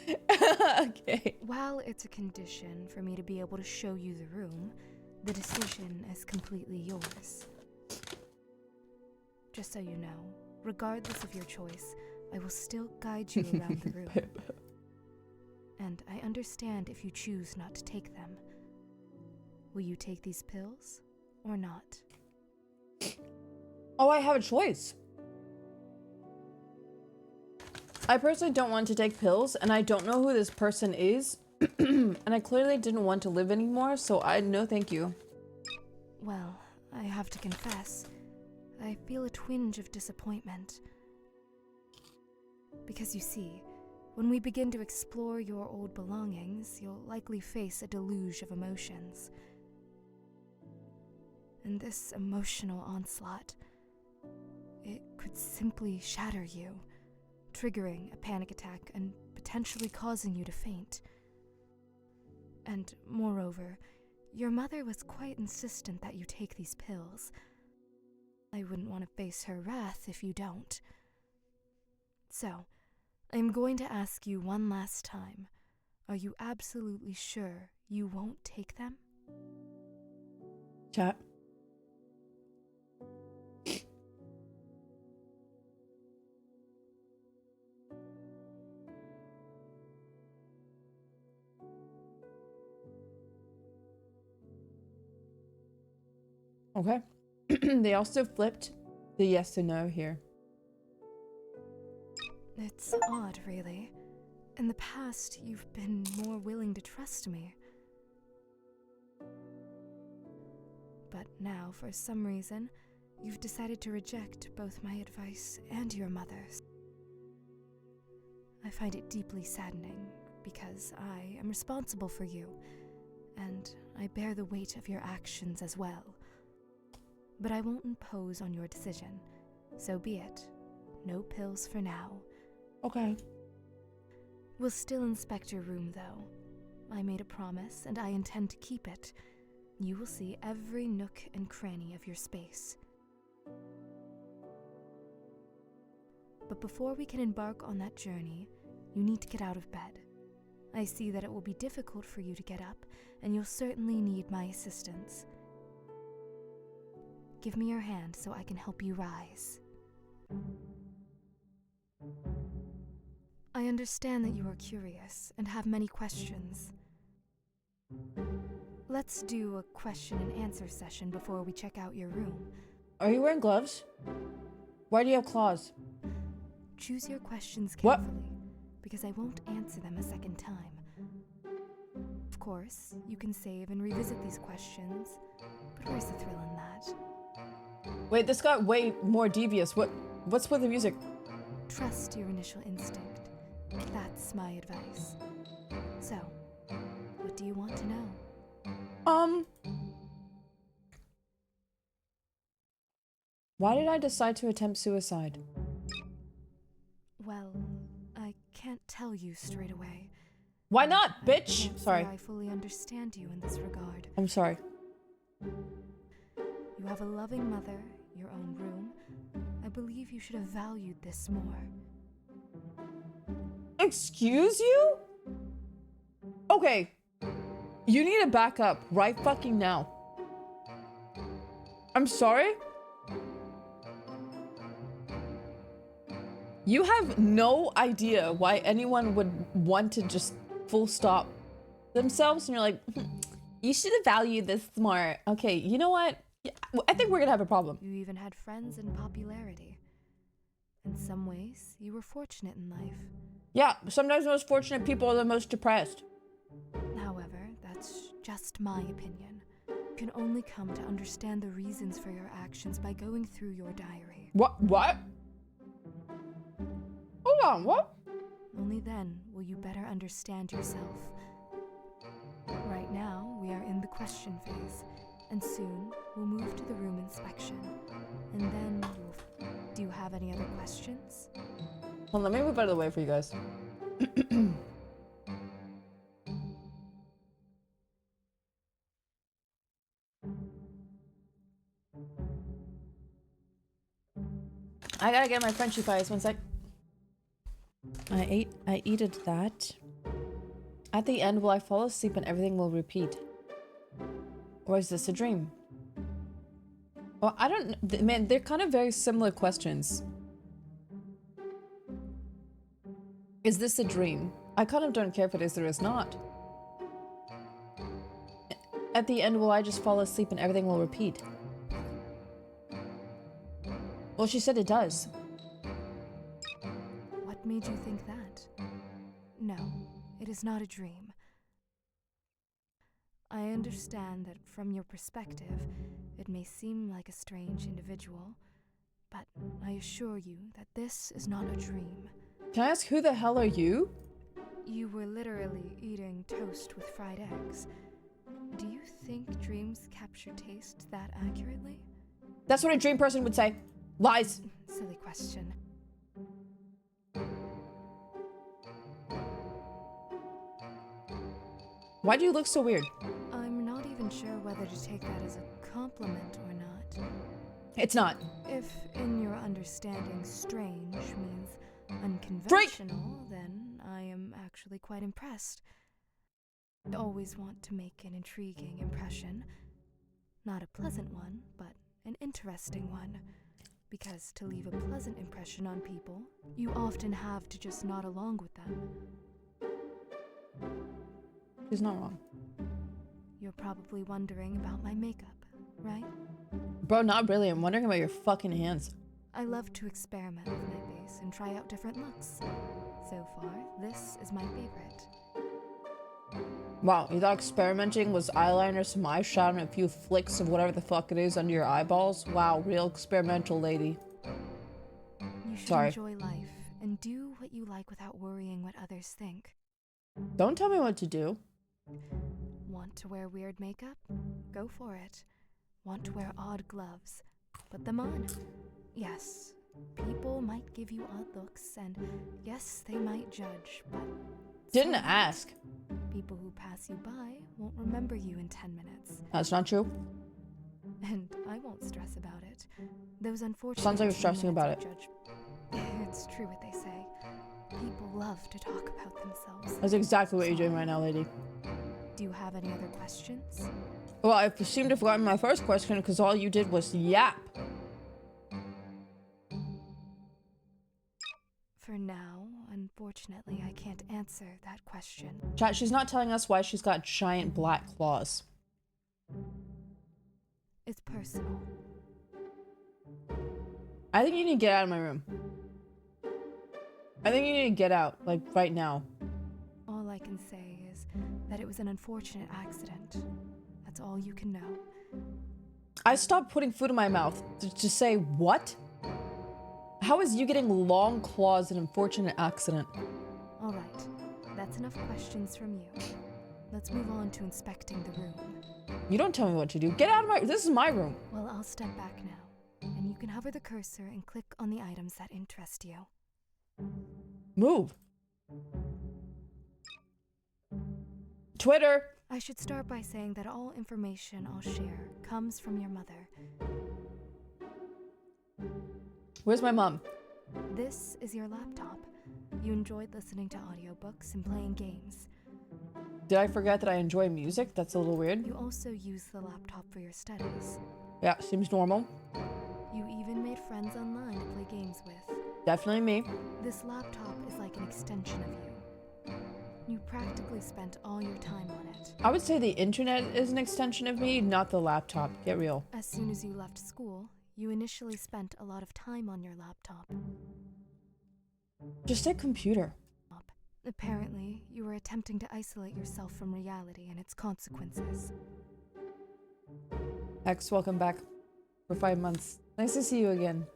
Okay. While it's a condition for me to be able to show you the room, the decision is completely yours. Just so you know, regardless of your choice, I will still guide you around the room. And I understand if you choose not to take them. Will you take these pills or not? Oh, I have a choice. I personally don't want to take pills, and I don't know who this person is. And I clearly didn't want to live anymore, so no thank you. Well, I have to confess, I feel a twinge of disappointment. Because you see, when we begin to explore your old belongings, you'll likely face a deluge of emotions. And this emotional onslaught, it could simply shatter you, triggering a panic attack and potentially causing you to faint. And moreover, your mother was quite insistent that you take these pills. I wouldn't want to face her wrath if you don't. So, I'm going to ask you one last time. Are you absolutely sure you won't take them? Chat. Okay. They also flipped the yes and no here. It's odd, really. In the past, you've been more willing to trust me. But now, for some reason, you've decided to reject both my advice and your mother's. I find it deeply saddening, because I am responsible for you, and I bear the weight of your actions as well. But I won't impose on your decision. So be it. No pills for now. Okay. We'll still inspect your room, though. I made a promise, and I intend to keep it. You will see every nook and cranny of your space. But before we can embark on that journey, you need to get out of bed. I see that it will be difficult for you to get up, and you'll certainly need my assistance. Give me your hand so I can help you rise. I understand that you are curious and have many questions. Let's do a question and answer session before we check out your room. Are you wearing gloves? Why do you have claws? Choose your questions carefully, because I won't answer them a second time. Of course, you can save and revisit these questions, but where's the thrill in that? Wait, this got way more devious. What's with the music? Trust your initial instinct. That's my advice. So, what do you want to know? Why did I decide to attempt suicide? Well, I can't tell you straight away. Why not, bitch? Can't Sorry. say I fully understand you in this regard. I'm sorry. You have a loving mother, your own room. I believe you should have valued this more. Excuse you? Okay. You need to back up right fucking now. I'm sorry? You have no idea why anyone would want to just full stop themselves, and you're like, you should have valued this more. Okay, you know what? I think we're gonna have a problem. You even had friends in popularity. In some ways, you were fortunate in life. Yeah, sometimes the most fortunate people are the most depressed. However, that's just my opinion. You can only come to understand the reasons for your actions by going through your diary. What? Hold on, what? Only then will you better understand yourself. Right now, we are in the question phase, and soon we'll move to the room inspection. And then do you have any other questions? Well, let me move out of the way for you guys. I gotta get my Frenchy fries, 1 sec. I eated that. At the end, will I fall asleep and everything will repeat? Or is this a dream? Well, I don't... Man, they're kind of very similar questions. Is this a dream? I kind of don't care if it is or is not. At the end, will I just fall asleep and everything will repeat? Well, she said it does. What made you think that? No, it is not a dream. I understand that from your perspective, it may seem like a strange individual, but I assure you that this is not a dream. Can I ask, who the hell are you? You were literally eating toast with fried eggs. Do you think dreams capture taste that accurately? That's what a dream person would say. Lies. Silly question. Why do you look so weird? I'm not even sure whether to take that as a compliment or not. It's not. If, in your understanding, strange means unconventional, then I am actually quite impressed. I always want to make an intriguing impression. Not a pleasant one, but an interesting one. Because to leave a pleasant impression on people, you often have to just nod along with them. She's not wrong. You're probably wondering about my makeup, right? Bro, not really. I'm wondering about your fucking hands. I love to experiment with my face and try out different looks. So far, this is my favorite. Wow, you thought experimenting was eyeliner, some eyeshadow, and a few flicks of whatever the fuck it is under your eyeballs? Wow, real experimental lady. You should enjoy life and do what you like without worrying what others think. Don't tell me what to do. Want to wear weird makeup? Go for it. Want to wear odd gloves? Put them on. Yes, people might give you odd looks, and yes, they might judge, but... Didn't ask. People who pass you by won't remember you in 10 minutes. That's not true. And I won't stress about it. Those unfortunate... Sounds like you're stressing about it. It's true what they say. People love to talk about themselves. That's exactly what you're doing right now, lady. Do you have any other questions? Well, I seem to have forgotten my first question because all you did was yap. For now, unfortunately, I can't answer that question. Chat, she's not telling us why she's got giant black claws. It's personal. I think you need to get out of my room. I think you need to get out, like, right now. All I can say is that it was an unfortunate accident. That's all you can know. I stopped putting food in my mouth to say what? How is you getting long claws an unfortunate accident? All right, that's enough questions from you. Let's move on to inspecting the room. You don't tell me what to do. Get out of my... This is my room. Well, I'll step back now, and you can hover the cursor and click on the items that interest you. Move. Twitter. I should start by saying that all information I'll share comes from your mother. Where's my mom? This is your laptop. You enjoyed listening to audiobooks and playing games. Did I forget that I enjoy music? That's a little weird. You also use the laptop for your studies. Yeah, seems normal. You even made friends online to play games with. Definitely me. This laptop is like an extension of you. You practically spent all your time on it. I would say the internet is an extension of me, not the laptop. Get real. As soon as you left school, you initially spent a lot of time on your laptop. Just a computer. Apparently, you were attempting to isolate yourself from reality and its consequences. X, welcome back. For 5 months. Nice to see you again.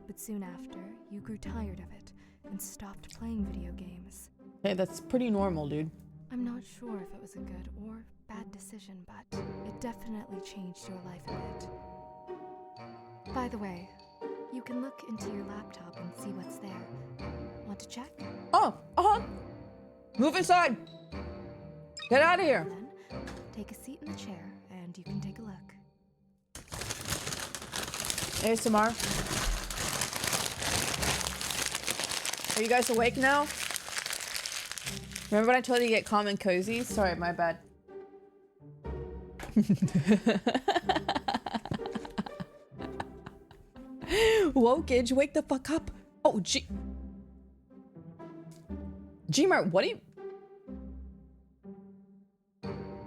But soon after, you grew tired of it and stopped playing video games. Hey, that's pretty normal, dude. I'm not sure if it was a good or bad decision, but it definitely changed your life a bit. By the way, you can look into your laptop and see what's there. Want to check? Oh, Move inside. Get out of here. Then, take a seat in the chair and you can take a look. ASMR. Are you guys awake now? Remember when I told you to get calm and cozy? Sorry, my bad. Wokage, wake the fuck up. Oh, Gmart, what do you...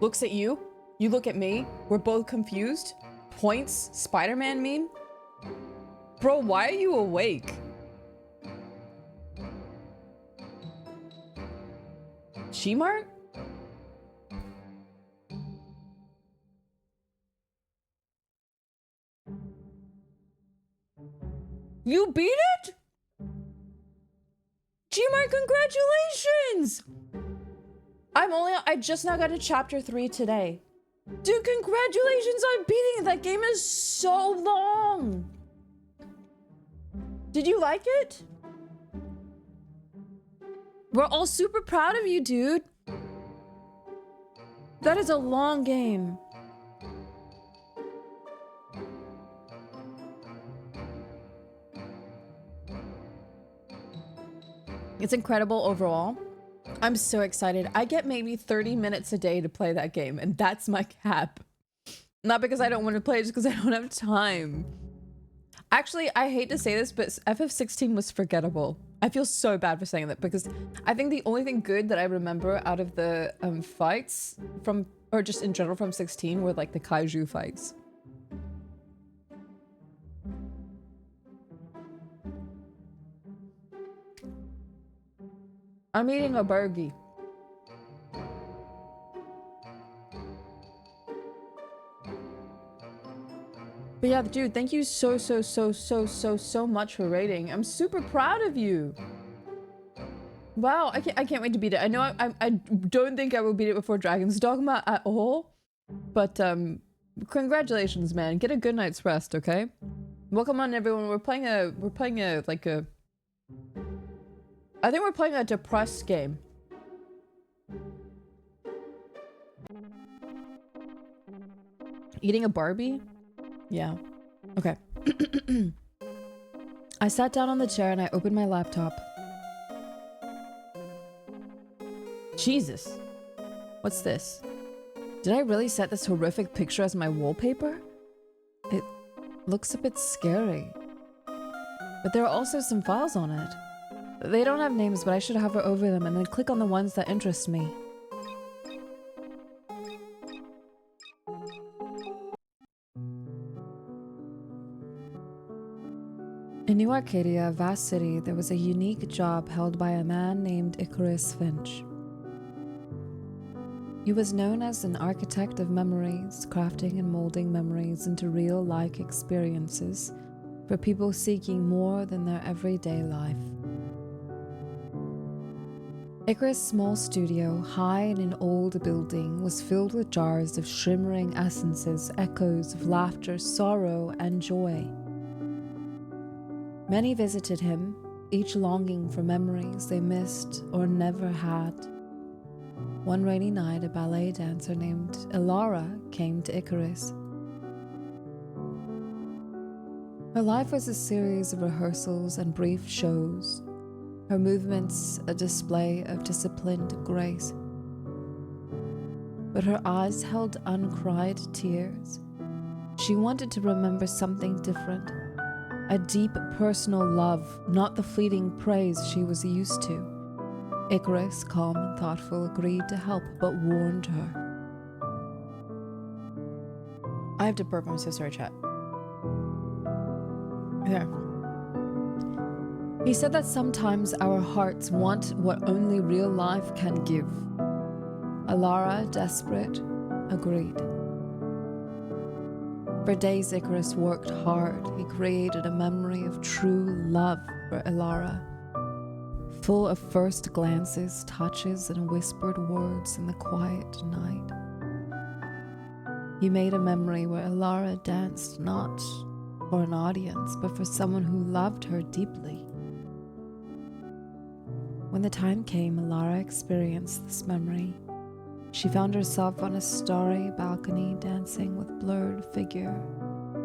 Looks at you. You look at me. We're both confused. Points. Spider-Man meme. Bro, why are you awake? Gmart? You beat it? Gmart, congratulations! I just now got to chapter 3 today. Dude, congratulations on beating it. That game is so long. Did you like it? We're all super proud of you, dude. That is a long game. It's incredible overall. I'm so excited. I get maybe 30 minutes a day to play that game, and that's my cap. Not because I don't want to play, just because I don't have time. Actually, I hate to say this, but FF16 was forgettable. I feel so bad for saying that, because I think the only thing good that I remember out of the fights from, or just in general from 16, were like the kaiju fights. I'm eating a burgie. But yeah, dude, thank you so much for rating. I'm super proud of you. Wow, I can't wait to beat it. I know I don't think I will beat it before Dragon's Dogma at all. But congratulations, man. Get a good night's rest, okay? Welcome on, everyone. We're playing a I think we're playing a depressed game. Eating a Barbie? Yeah. Okay. I sat down on the chair and I opened my laptop. Jesus. What's this? Did I really set this horrific picture as my wallpaper? It looks a bit scary. But there are also some files on it. They don't have names, but I should hover over them and then click on the ones that interest me. In New Arcadia, a vast city, there was a unique job held by a man named Icarus Finch. He was known as an architect of memories, crafting and molding memories into real-like experiences for people seeking more than their everyday life. Icarus' small studio, high in an old building, was filled with jars of shimmering essences, echoes of laughter, sorrow, and joy. Many visited him, each longing for memories they missed or never had. One rainy night, a ballet dancer named Ilara came to Icarus. Her life was a series of rehearsals and brief shows, her movements a display of disciplined grace. But her eyes held uncried tears. She wanted to remember something different, a deep personal love, not the fleeting praise she was used to. Icarus, calm and thoughtful, agreed to help, but warned her. I have to burp, I'm so sorry, chat. There. He said that sometimes our hearts want what only real life can give. Ilara, desperate, agreed. For days, Icarus worked hard. He created a memory of true love for Ilara, full of first glances, touches, and whispered words in the quiet night. He made a memory where Ilara danced not for an audience, but for someone who loved her deeply. When the time came, Ilara experienced this memory. She found herself on a starry balcony dancing with blurred figure,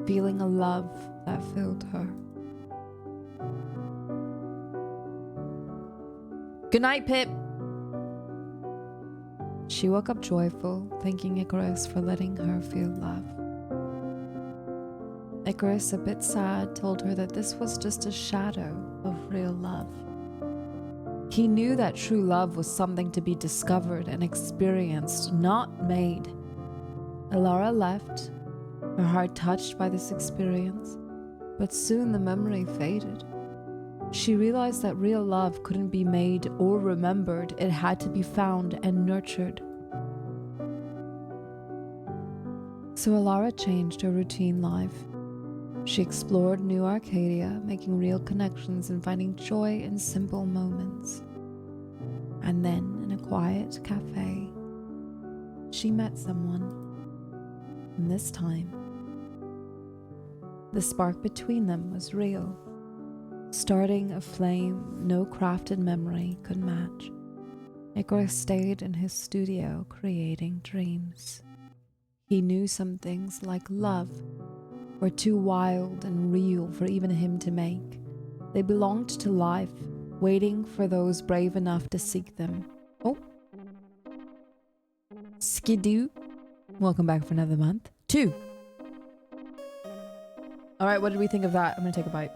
feeling a love that filled her. Good night, Pip! She woke up joyful, thanking Icarus for letting her feel love. Icarus, a bit sad, told her that this was just a shadow of real love. He knew that true love was something to be discovered and experienced, not made. Ilara left, her heart touched by this experience, but soon the memory faded. She realized that real love couldn't be made or remembered, it had to be found and nurtured. So Ilara changed her routine life. She explored New Arcadia, making real connections and finding joy in simple moments. And then, in a quiet cafe, she met someone. And this time, the spark between them was real, starting a flame no crafted memory could match. Icarus stayed in his studio creating dreams. He knew some things like love were too wild and real for even him to make. They belonged to life, waiting for those brave enough to seek them. Oh. Skidoo. Welcome back for another month. 2. Alright, what did we think of that? I'm gonna take a bite.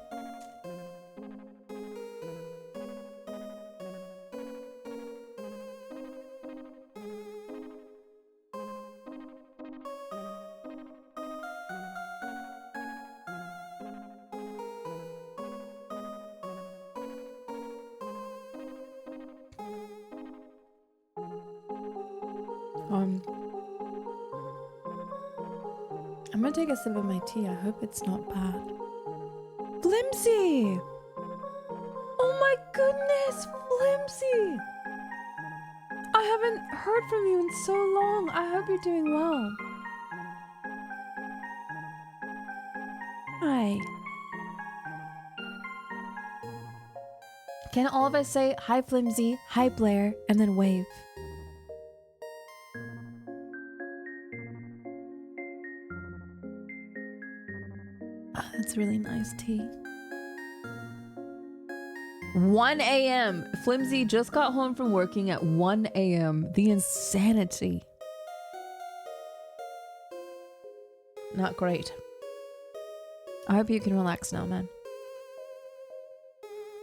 I'm gonna take a sip of my tea. I hope it's not bad. Flimsy! Oh my goodness, Flimsy! I haven't heard from you in so long. I hope you're doing well. Hi. Can all of us say hi Flimsy, hi Blair, and then wave? That's really nice tea. 1 a.m. Flimsy just got home from working at 1 a.m. The insanity. Not great. I hope you can relax now, man.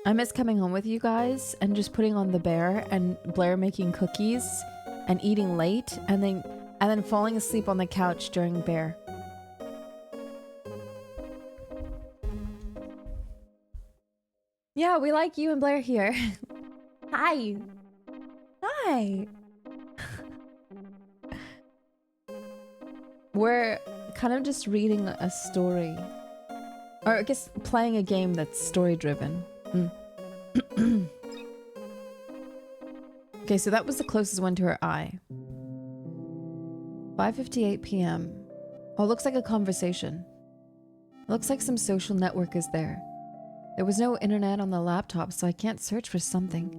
I miss coming home with you guys and just putting on the bear and Blair making cookies and eating late and then falling asleep on the couch during bear. Yeah, we like you and Blair here. Hi. Hi. We're kind of just reading a story. Or I guess playing a game that's story driven. Okay, so that was the closest one to her eye. 5:58 p.m. Oh, looks like a conversation. Looks like some social network is there. There was no internet on the laptop, so I can't search for something.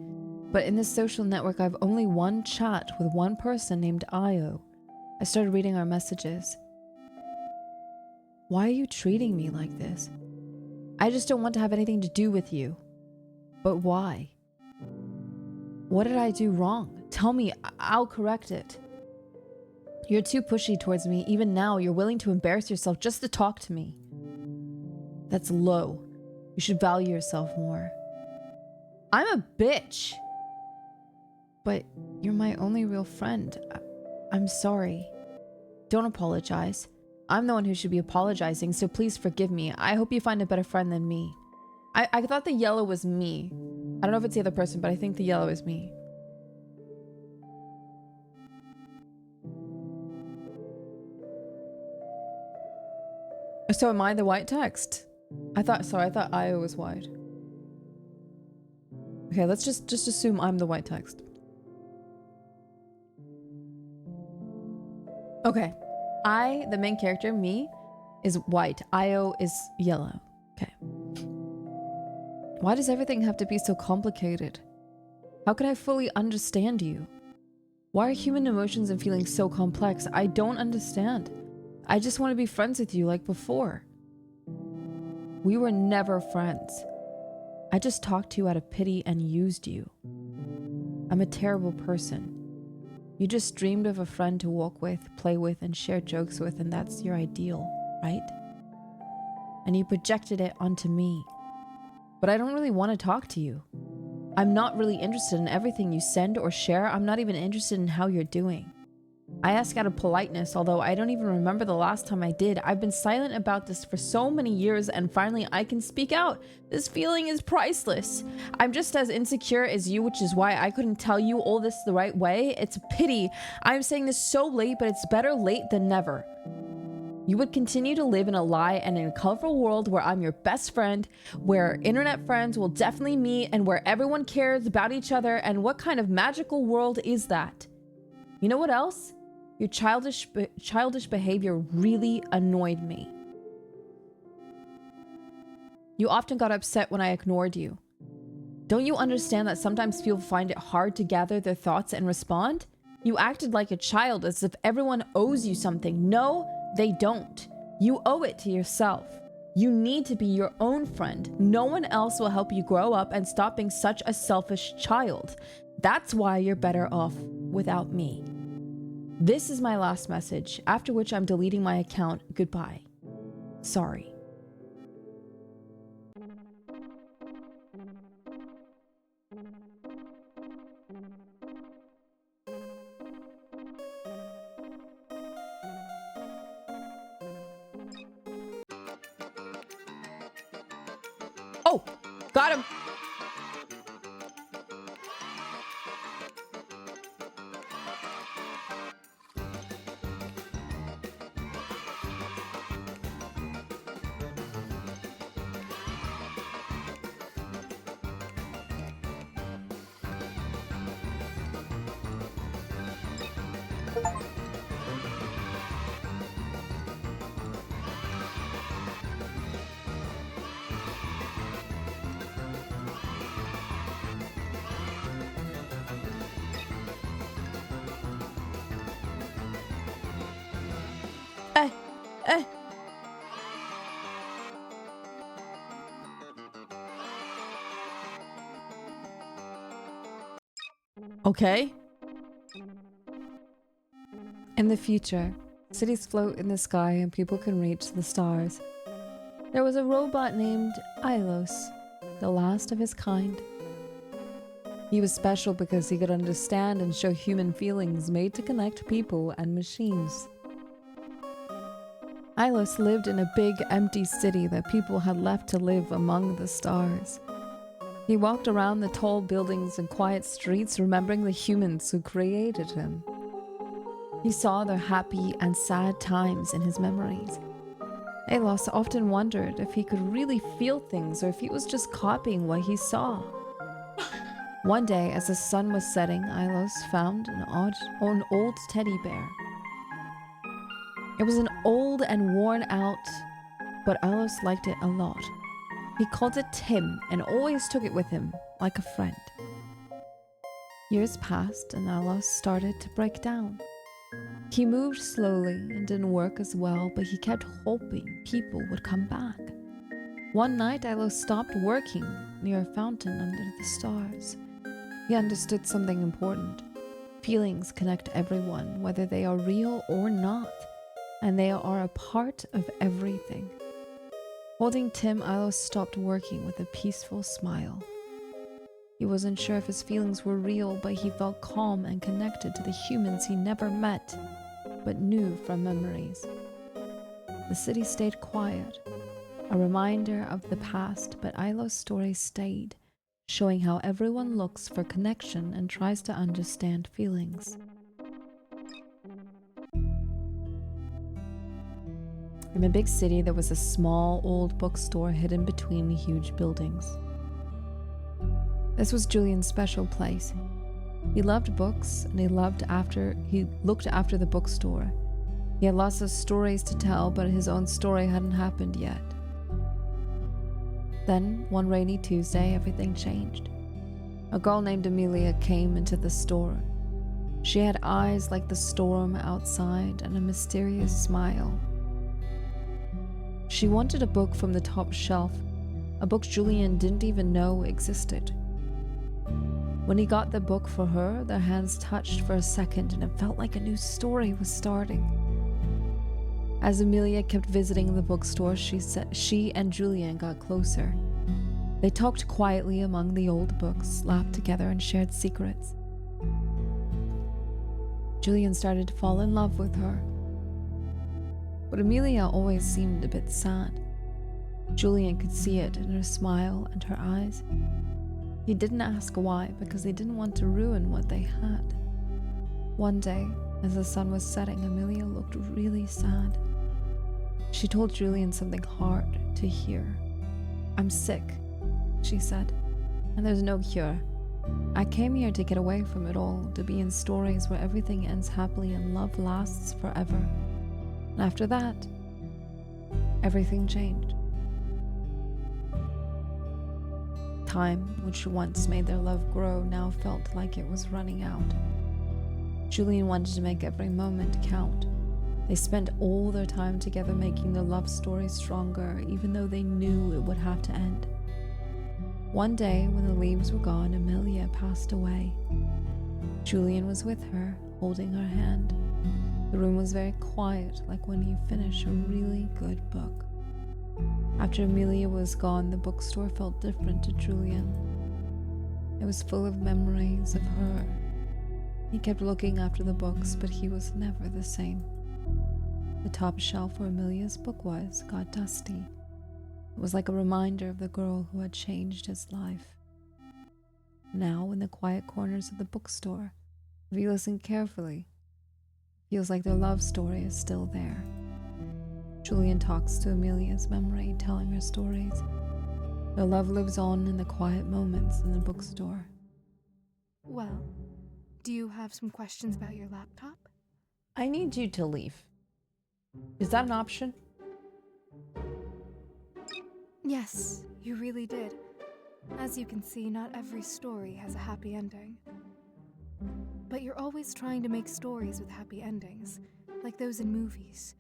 But in this social network, I've only one chat with one person named Io. I started reading our messages. Why are you treating me like this? I just don't want to have anything to do with you. But why? What did I do wrong? Tell me, I'll correct it. You're too pushy towards me. Even now, you're willing to embarrass yourself just to talk to me. That's low. You should value yourself more. I'm a bitch. But you're my only real friend. I'm sorry. Don't apologize. I'm the one who should be apologizing, so please forgive me. I hope you find a better friend than me. I thought the yellow was me. I don't know if it's the other person, but I think the yellow is me. So am I the white text? I thought Io was white. Okay, let's just assume I'm the white text. Okay. The main character, me, is white. Io is yellow. Okay. Why does everything have to be so complicated? How can I fully understand you? Why are human emotions and feelings so complex? I don't understand. I just want to be friends with you like before. We were never friends. I just talked to you out of pity and used you. I'm a terrible person. You just dreamed of a friend to walk with, play with, and share jokes with, and that's your ideal, right? And you projected it onto me. But I don't really want to talk to you. I'm not really interested in everything you send or share. I'm not even interested in how you're doing. I ask out of politeness, although I don't even remember the last time I did. I've been silent about this for so many years, and finally I can speak out. This feeling is priceless. I'm just as insecure as you, which is why I couldn't tell you all this the right way. It's a pity. I'm saying this so late, but it's better late than never. You would continue to live in a lie and in a colorful world where I'm your best friend, where internet friends will definitely meet, and where everyone cares about each other. And what kind of magical world is that? You know what else? Your childish behavior really annoyed me. You often got upset when I ignored you. Don't you understand that sometimes people find it hard to gather their thoughts and respond? You acted like a child, as if everyone owes you something. No, they don't. You owe it to yourself. You need to be your own friend. No one else will help you grow up and stop being such a selfish child. That's why you're better off without me. This is my last message, after which I'm deleting my account. Goodbye. Sorry. Oh, got him. Okay. In the future, cities float in the sky and people can reach the stars. There was a robot named Ilos, the last of his kind. He was special because he could understand and show human feelings made to connect people and machines. Ilos lived in a big, empty city that people had left to live among the stars. He walked around the tall buildings and quiet streets, remembering the humans who created him. He saw their happy and sad times in his memories. Ilos often wondered if he could really feel things or if he was just copying what he saw. One day, as the sun was setting, Ilos found an old teddy bear. It was an old and worn out, but Ilos liked it a lot. He called it Tim and always took it with him, like a friend. Years passed and Ilos started to break down. He moved slowly and didn't work as well, but he kept hoping people would come back. One night, Ilos stopped working near a fountain under the stars. He understood something important. Feelings connect everyone, whether they are real or not, and they are a part of everything. Holding Tim, Ilos stopped working with a peaceful smile. He wasn't sure if his feelings were real, but he felt calm and connected to the humans he never met, but knew from memories. The city stayed quiet, a reminder of the past, but Ilos' story stayed, showing how everyone looks for connection and tries to understand feelings. In a big city, there was a small old bookstore hidden between huge buildings. This was Julian's special place. He loved books, and he looked after the bookstore. He had lots of stories to tell, but his own story hadn't happened yet. Then, one rainy Tuesday, everything changed. A girl named Amelia came into the store. She had eyes like the storm outside and a mysterious smile. She wanted a book from the top shelf, a book Julian didn't even know existed. When he got the book for her, their hands touched for a second and it felt like a new story was starting. As Amelia kept visiting the bookstore, she and Julian got closer. They talked quietly among the old books, laughed together, and shared secrets. Julian started to fall in love with her. But Amelia always seemed a bit sad. Julian could see it in her smile and her eyes. He didn't ask why, because they didn't want to ruin what they had. One day, as the sun was setting, Amelia looked really sad. She told Julian something hard to hear. "I'm sick," she said, "and there's no cure. I came here to get away from it all, to be in stories where everything ends happily and love lasts forever. And after that, everything changed." Time, which once made their love grow, now felt like it was running out. Julian wanted to make every moment count. They spent all their time together making their love story stronger, even though they knew it would have to end. One day, when the leaves were gone, Amelia passed away. Julian was with her, holding her hand. The room was very quiet, like when you finish a really good book. After Amelia was gone, the bookstore felt different to Julian. It was full of memories of her. He kept looking after the books, but he was never the same. The top shelf where Amelia's book was got dusty. It was like a reminder of the girl who had changed his life. Now, in the quiet corners of the bookstore, if you listen carefully, it feels like their love story is still there. Julian talks to Amelia's memory, telling her stories. Their love lives on in the quiet moments in the bookstore. Well, do you have some questions about your laptop? I need you to leave. Is that an option? Yes, you really did. As you can see, not every story has a happy ending. But you're always trying to make stories with happy endings, like those in movies.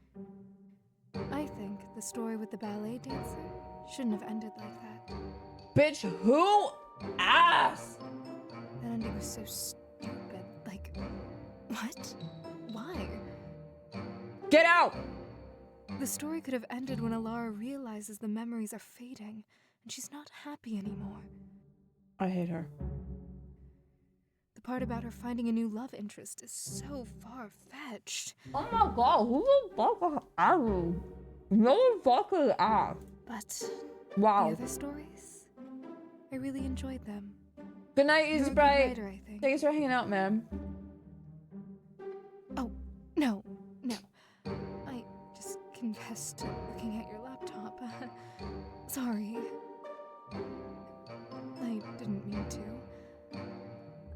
I think the story with the ballet dancer shouldn't have ended like that. Bitch, who asked? That ending was so stupid. Like, what? Why? Get out! The story could have ended when Alara realizes the memories are fading and she's not happy anymore. I hate her. The part about her finding a new love interest is so far-fetched. Oh my god, who the fuck are you? No one fucking asked. But wow. The other stories, I really enjoyed them. Good night, Easy Bright. I think. Thanks for hanging out, man. Oh, no. I just confessed to looking at your laptop. Sorry. I didn't mean to.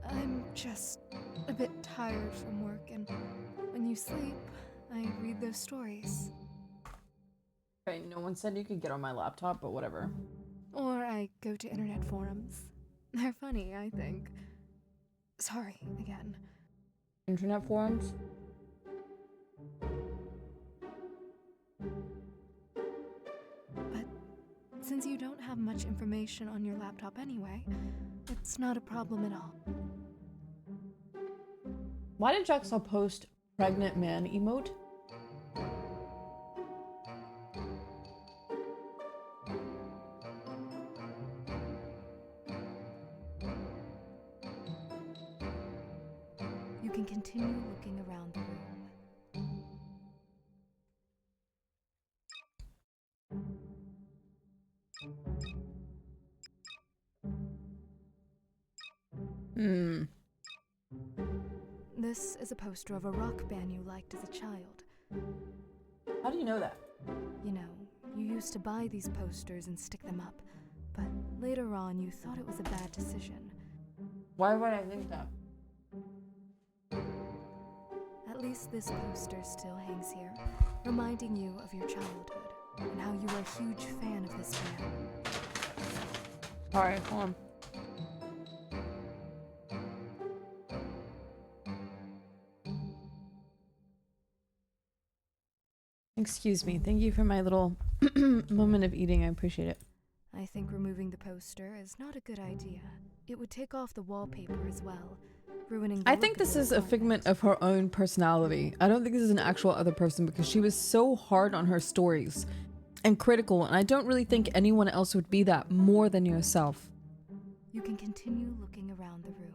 I'm just a bit tired from work, and when you sleep, I read those stories. Okay, no one said you could get on my laptop, but whatever. Or I go to internet forums. They're funny, I think. Sorry, again. Internet forums? But since you don't have much information on your laptop anyway, it's not a problem at all. Why did Jaxal post pregnant man emote? You can continue looking around the room. This is a poster of a rock band you liked as a child. How do you know that? You know, you used to buy these posters and stick them up, but later on you thought it was a bad decision. Why would I think that? At least this poster still hangs here, reminding you of your childhood and how you were a huge fan of this band. Alright, hold on. Excuse me. Thank you for my little moment of eating. I appreciate it. I think removing the poster is not a good idea. It would take off the wallpaper as well, ruining the I look think of this your is a apartment. figment of her own personality. I don't think this is an actual other person because she was so hard on her stories and critical, and I don't really think anyone else would be that more than yourself. You can continue looking around the room.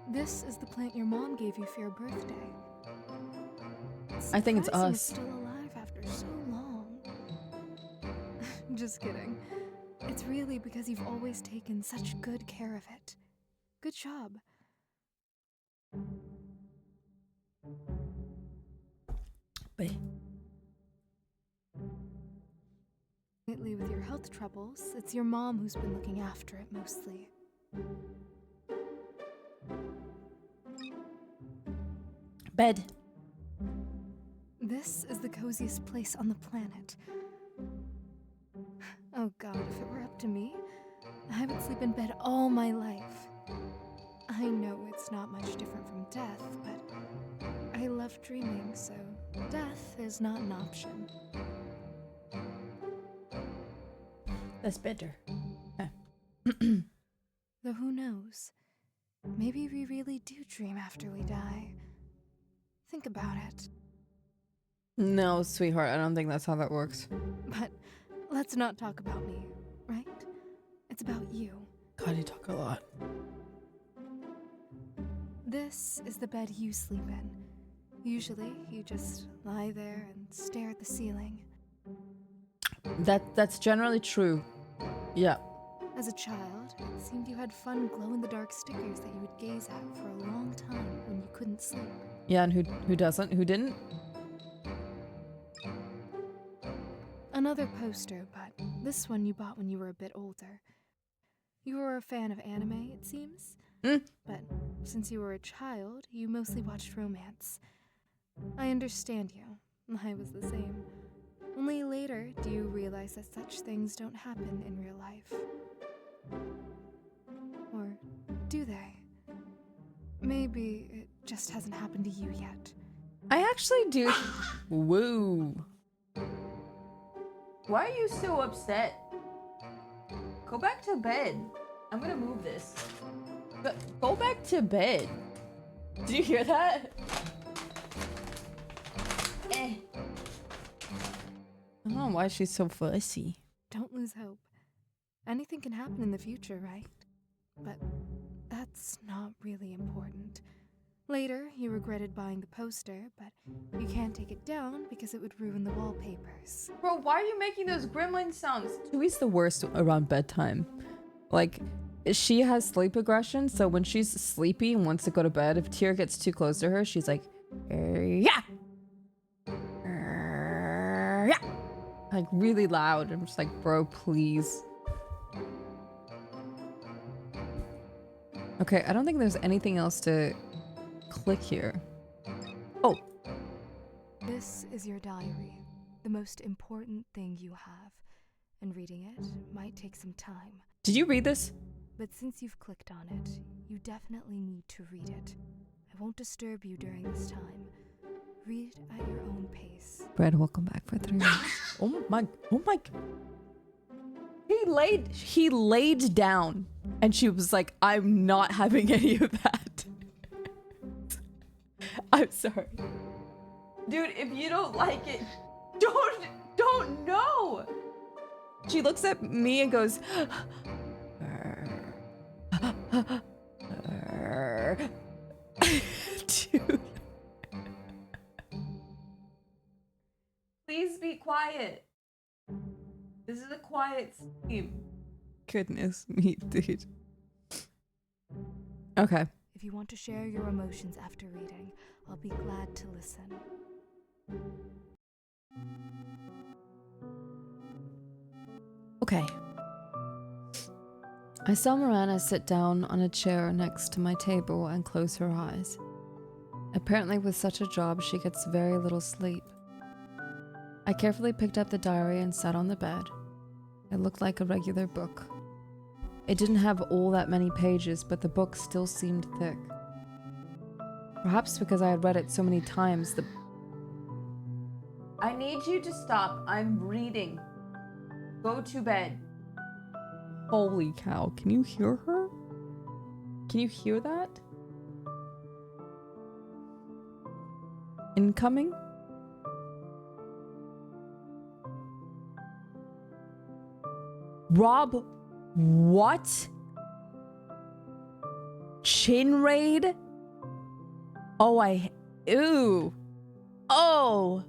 This is the plant your mom gave you for your birthday. I think it's Surprising us. It's still alive after so long. Just kidding. It's really because you've always taken such good care of it. Good job. Wait. Lately, with your health troubles, it's your mom who's been looking after it mostly. Bed. This is the coziest place on the planet. Oh god, if it were up to me, I would sleep in bed all my life. I know it's not much different from death, but I love dreaming, so death is not an option. That's better. Though who knows? Maybe we really do dream after we die. Think about it. No, sweetheart, I don't think that's how that works. But let's not talk about me, right? It's about you. God, you talk a lot. This is the bed you sleep in. Usually, you just lie there and stare at the ceiling. That's generally true. Yeah. As a child, it seemed you had fun glow-in-the-dark stickers that you would gaze at for a long time when you couldn't sleep. Yeah, and who doesn't? Who didn't? Another poster, but this one you bought when you were a bit older. You were a fan of anime, it seems? But since you were a child, you mostly watched romance. I understand you. I was the same. Only later do you realize that such things don't happen in real life. Or do they? Maybe it just hasn't happened to you yet. I actually do. Whoa. Why are you so upset? Go back to bed. I'm gonna move this. Go back to bed. Do you hear that? I don't know why she's so fussy. Don't lose hope. Anything can happen in the future, right? But that's not really important. Later, you regretted buying the poster, but you can't take it down because it would ruin the wallpapers. Bro, why are you making those gremlin sounds? Tui's the worst around bedtime. Like, she has sleep aggression, so when she's sleepy and wants to go to bed, if Tyr gets too close to her, she's like, yeah! Yeah! Like, really loud. I'm just like, bro, please. Okay, I don't think there's anything else to click here. Oh. This is your diary, the most important thing you have, and reading it might take some time. Did you read this? But since you've clicked on it, you definitely need to read it. I won't disturb you during this time. Read at your own pace. Brad, welcome back for 3 months. Oh my. He laid down and she was like, I'm not having any of that. I'm sorry. Dude, if you don't like it, don't know. She looks at me and goes, dude. Please be quiet. This is a quiet stream. Goodness me, dude. Okay. If you want to share your emotions after reading, I'll be glad to listen. Okay. I saw Miranda sit down on a chair next to my table and close her eyes. Apparently with such a job, she gets very little sleep. I carefully picked up the diary and sat on the bed. It looked like a regular book. It didn't have all that many pages, but the book still seemed thick. Perhaps because I had read it so many times, I need you to stop. I'm reading. Go to bed. Holy cow, can you hear her? Can you hear that? Incoming? Rob, what? Chin raid? Oh, ew. Oh.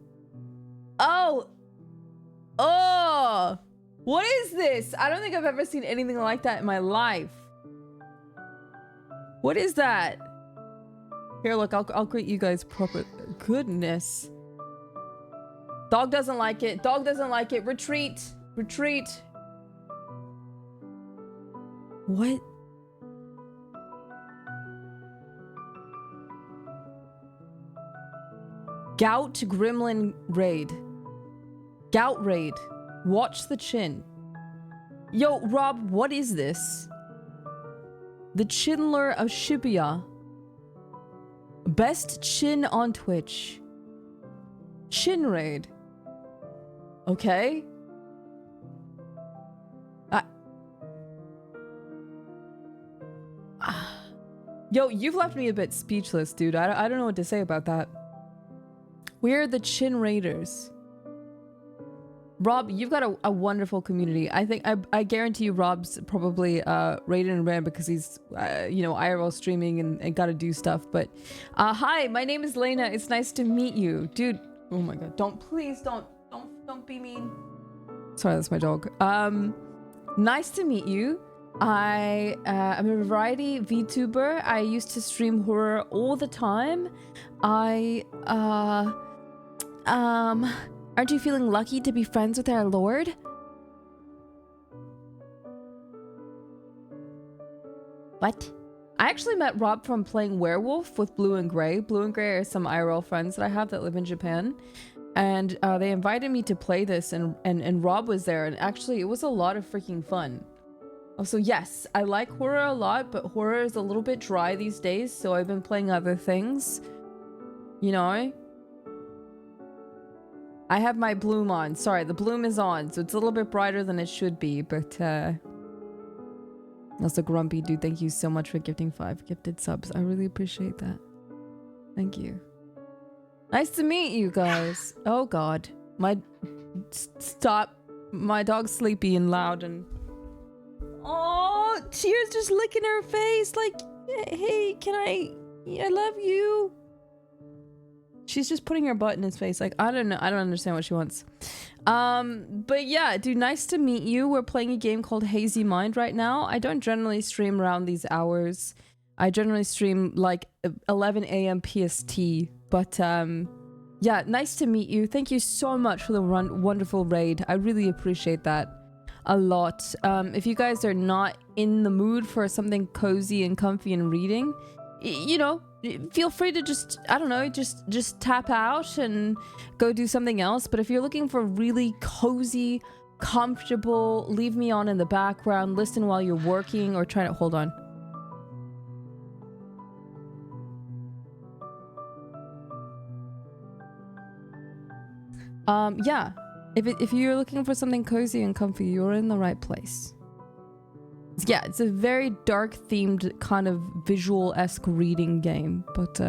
What is this? I don't think I've ever seen anything like that in my life. What is that? Here, look, I'll greet you guys proper. Goodness. Dog doesn't like it. Dog doesn't like it. Retreat. Retreat. What? Gout Gremlin Raid. Gout Raid. Watch the chin. Yo, Rob, what is this? The Chinler of Shibuya. Best chin on Twitch. Chin Raid. Okay. Yo, you've left me a bit speechless, dude. I don't know what to say about that. We're the Chin Raiders. Rob, you've got a wonderful community. I think I guarantee you Rob's probably raided and ran because he's you know, IRL streaming and gotta do stuff. But hi, my name is Layna. It's nice to meet you. Dude, oh my god, don't be mean. Sorry, that's my dog. Nice to meet you. I'm a variety VTuber. I used to stream horror all the time. Aren't you feeling lucky to be friends with our Lord? What? I actually met Rob from playing Werewolf with Blue and Gray. Blue and Gray are some IRL friends that I have that live in Japan. And they invited me to play this and Rob was there. And actually, it was a lot of freaking fun. Also, yes, I like horror a lot, but horror is a little bit dry these days. So I've been playing other things. You know? I have my bloom on. Sorry, the bloom is on, so it's a little bit brighter than it should be, but also Grumpy, dude, thank you so much for gifting 5 gifted subs. I really appreciate that. Thank you. Nice to meet you guys. Oh god. Stop. My dog's sleepy and loud and... Oh, Tears just licking her face like, hey, can I love you. She's just putting her butt in his face. Like, I don't know. I don't understand what she wants. But yeah, dude, nice to meet you. We're playing a game called Hazy Mind right now. I don't generally stream around these hours. I generally stream like 11 a.m. PST. But yeah, nice to meet you. Thank you so much for the wonderful raid. I really appreciate that. a lot. If you guys are not in the mood for something cozy and comfy and reading, you know, feel free to just, I don't know, just tap out and go do something else. But if you're looking for really cozy, comfortable, leave me on in the background, listen while you're working or trying to hold on. Yeah, if you're looking for something cozy and comfy, you're in the right place. Yeah, it's a very dark themed kind of visual-esque reading game, but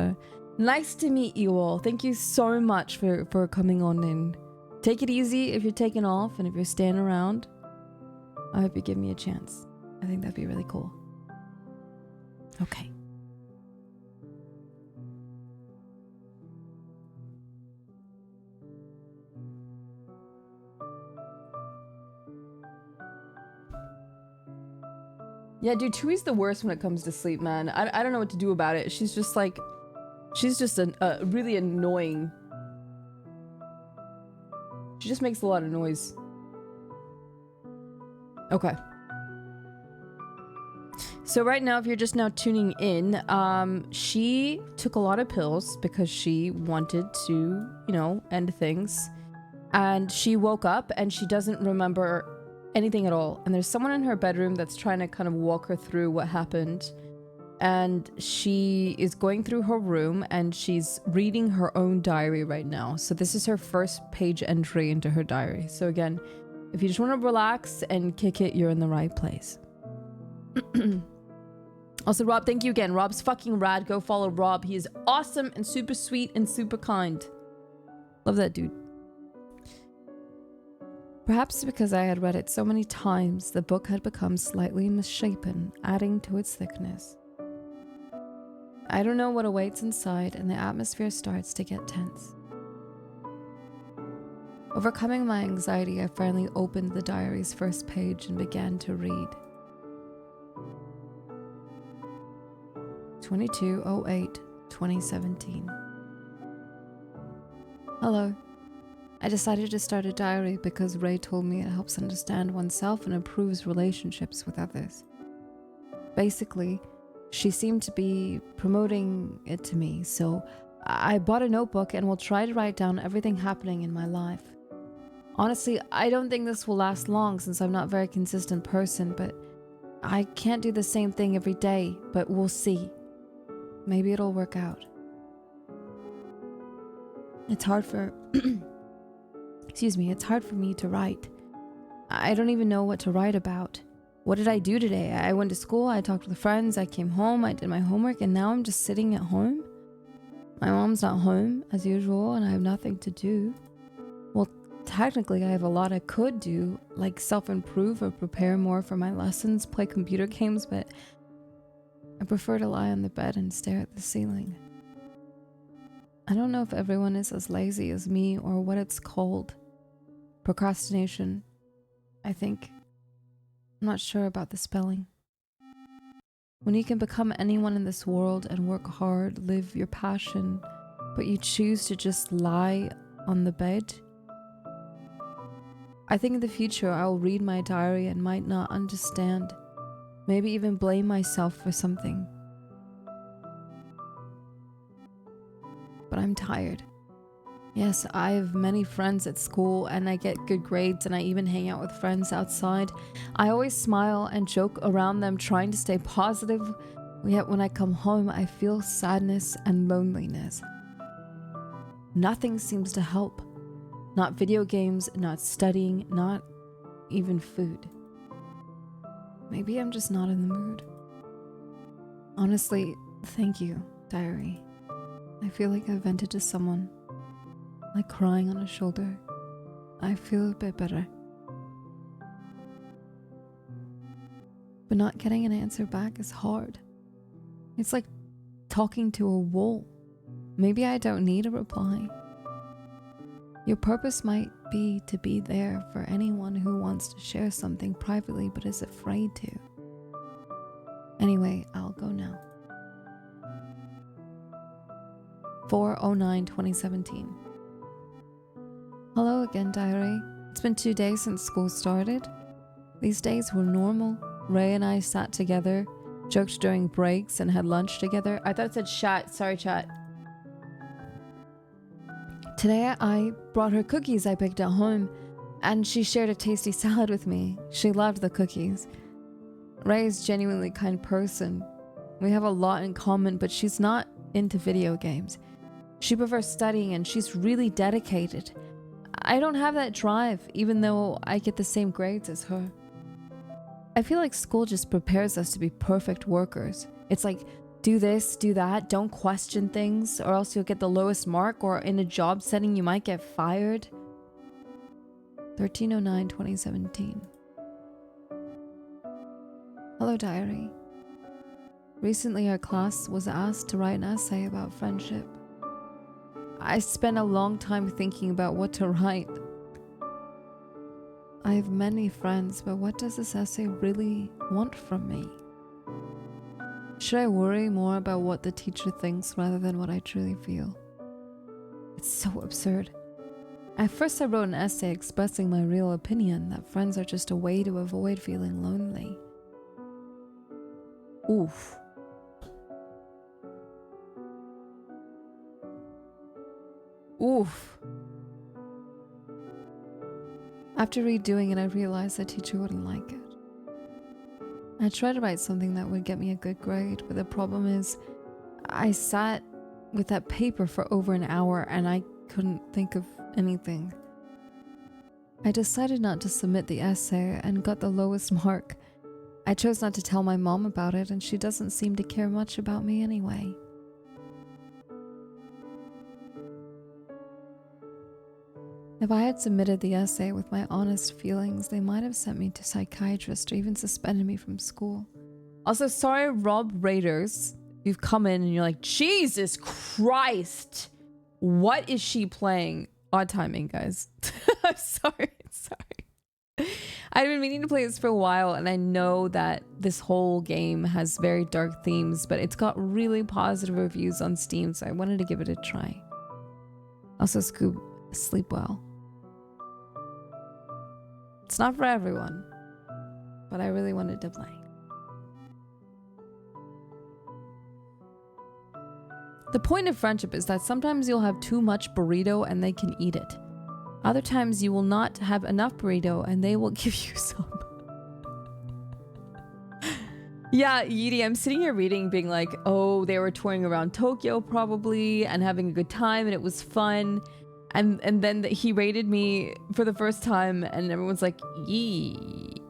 nice to meet you all. Thank you so much for coming on in. Take it easy if you're taking off, and if you're staying around, I hope you give me a chance. I think that'd be really cool. Okay. Yeah, dude, Tui's the worst when it comes to sleep, man. I don't know what to do about it. She's just like, she's just really annoying. She just makes a lot of noise. Okay. So right now, if you're just now tuning in, she took a lot of pills because she wanted to, you know, end things. And she woke up and she doesn't remember anything at all. And there's someone in her bedroom that's trying to kind of walk her through what happened. And she is going through her room and she's reading her own diary right now. So this is her first page entry into her diary. So again, if you just want to relax and kick it, you're in the right place. Also, Rob, thank you again. Rob's fucking rad. Go follow Rob. He is awesome and super sweet and super kind. Love that dude. Perhaps because I had read it so many times, the book had become slightly misshapen, adding to its thickness. I don't know what awaits inside, and the atmosphere starts to get tense. Overcoming my anxiety, I finally opened the diary's first page and began to read. 22/08/2017. Hello. I decided to start a diary because Ray told me it helps understand oneself and improves relationships with others. Basically, she seemed to be promoting it to me, so I bought a notebook and will try to write down everything happening in my life. Honestly, I don't think this will last long since I'm not a very consistent person, but I can't do the same thing every day, but we'll see. Maybe it'll work out. It's hard for... it's hard for me to write. I don't even know what to write about. What did I do today? I went to school, I talked with friends, I came home, I did my homework, and now I'm just sitting at home? My mom's not home, as usual, and I have nothing to do. Well, technically, I have a lot I could do, like self-improve or prepare more for my lessons, play computer games, but I prefer to lie on the bed and stare at the ceiling. I don't know if everyone is as lazy as me or what it's called. Procrastination, I think. I'm not sure about the spelling. When you can become anyone in this world and work hard, live your passion, but you choose to just lie on the bed. I think in the future I will read my diary and might not understand, maybe even blame myself for something. But I'm tired. Yes, I have many friends at school and I get good grades and I even hang out with friends outside. I always smile and joke around them trying to stay positive, yet when I come home I feel sadness and loneliness. Nothing seems to help. Not video games, not studying, not even food. Maybe I'm just not in the mood. Honestly, thank you, diary. I feel like I vented to someone. Like crying on a shoulder. I feel a bit better. But not getting an answer back is hard. It's like talking to a wall. Maybe I don't need a reply. Your purpose might be to be there for anyone who wants to share something privately but is afraid to. Anyway, I'll go now. 4/09/2017. Hello again, diary. It's been 2 days since school started. These days were normal. Ray and I sat together, joked during breaks, and had lunch together. I thought it said chat. Sorry, chat. Today I brought her cookies I picked at home, and she shared a tasty salad with me. She loved the cookies. Ray is a genuinely kind person. We have a lot in common, but she's not into video games. She prefers studying, and she's really dedicated. I don't have that drive, even though I get the same grades as her. I feel like school just prepares us to be perfect workers. It's like, do this, do that, don't question things, or else you'll get the lowest mark, or in a job setting you might get fired. 13/09/2017. Hello, diary. Recently, our class was asked to write an essay about friendship. I spent a long time thinking about what to write. I have many friends, but what does this essay really want from me? Should I worry more about what the teacher thinks rather than what I truly feel? It's so absurd. At first, I wrote an essay expressing my real opinion that friends are just a way to avoid feeling lonely. Oof. Oof. After redoing it, I realized the teacher wouldn't like it. I tried to write something that would get me a good grade, but the problem is, I sat with that paper for over an hour and I couldn't think of anything. I decided not to submit the essay and got the lowest mark. I chose not to tell my mom about it, and she doesn't seem to care much about me anyway. If I had submitted the essay with my honest feelings, they might have sent me to psychiatrist or even suspended me from school. Also, sorry, Rob Raiders, you've come in and you're like, Jesus Christ, what is she playing? Odd timing, guys. I'm sorry. I've been meaning to play this for a while, and I know that this whole game has very dark themes, but it's got really positive reviews on Steam, so I wanted to give it a try. Also, Scoob, sleep well. It's not for everyone, but I really wanted to play. The point of friendship is that sometimes you'll have too much burrito and they can eat it. Other times you will not have enough burrito and they will give you some. Yeah, Yeety, I'm sitting here reading, being like, oh, they were touring around Tokyo probably and having a good time and it was fun. And then he rated me for the first time and everyone's like, yee.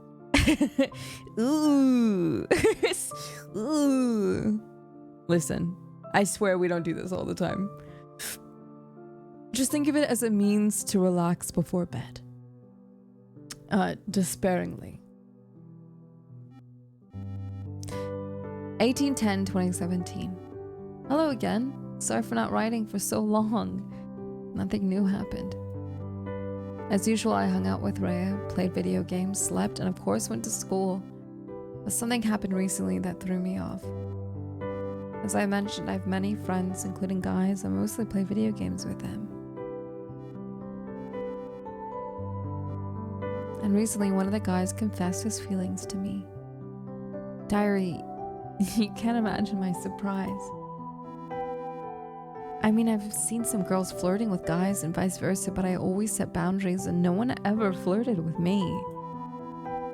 Ooh. Ooh. Listen, I swear we don't do this all the time. Just think of it as a means to relax before bed. Despairingly. 18/10/2017. Hello again. Sorry for not writing for so long. Nothing new happened. As usual, I hung out with Rhea, played video games, slept, and of course went to school. But something happened recently that threw me off. As I mentioned, I have many friends, including guys. I mostly play video games with them. And recently, one of the guys confessed his feelings to me. Diary, you can't imagine my surprise. I mean, I've seen some girls flirting with guys and vice versa, but I always set boundaries and no one ever flirted with me.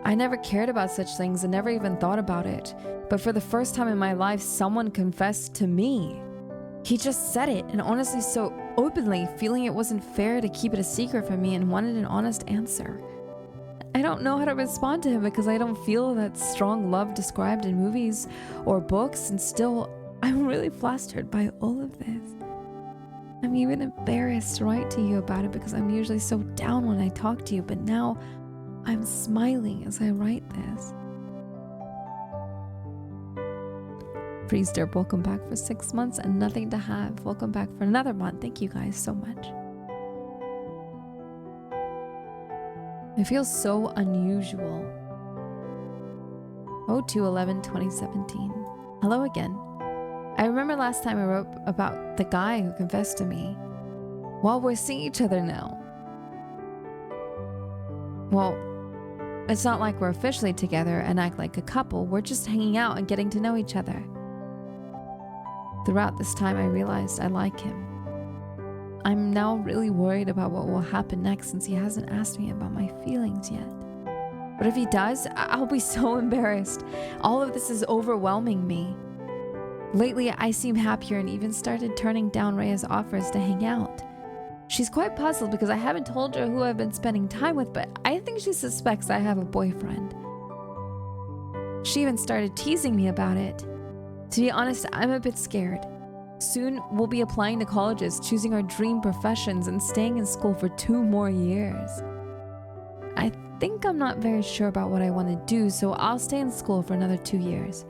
I never cared about such things and never even thought about it. But for the first time in my life, someone confessed to me. He just said it, and honestly so openly, feeling it wasn't fair to keep it a secret from me and wanted an honest answer. I don't know how to respond to him because I don't feel that strong love described in movies or books, and still, I'm really flustered by all of this. I'm even embarrassed to write to you about it because I'm usually so down when I talk to you, but now I'm smiling as I write this. Freeze Derp, welcome back for 6 months and nothing to have. Welcome back for another month. Thank you guys so much. It feels so unusual. 02/11/2017. Hello again. I remember last time I wrote about the guy who confessed to me. Well, we're seeing each other now. Well, It's not like we're officially together and act like a couple. We're just hanging out and getting to know each other. Throughout this time, I realized I like him. I'm now really worried about what will happen next since he hasn't asked me about my feelings yet. But if he does, I'll be so embarrassed. All of this is overwhelming me. Lately, I seem happier and even started turning down Rhea's offers to hang out. She's quite puzzled because I haven't told her who I've been spending time with, but I think she suspects I have a boyfriend. She even started teasing me about it. To be honest, I'm a bit scared. Soon, we'll be applying to colleges, choosing our dream professions, and staying in school for 2 more years. I think I'm not very sure about what I want to do, so I'll stay in school for another 2 years.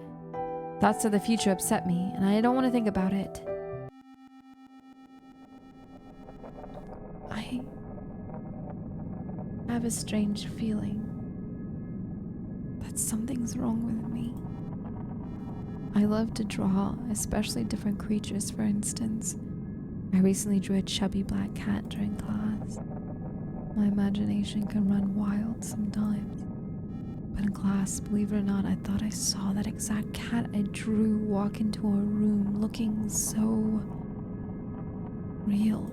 Thoughts of the future upset me, and I don't want to think about it. I have a strange feeling that something's wrong with me. I love to draw, especially different creatures, for instance. I recently drew a chubby black cat during class. My imagination can run wild sometimes. But in class, believe it or not, I thought I saw that exact cat I drew walk into a room looking so real.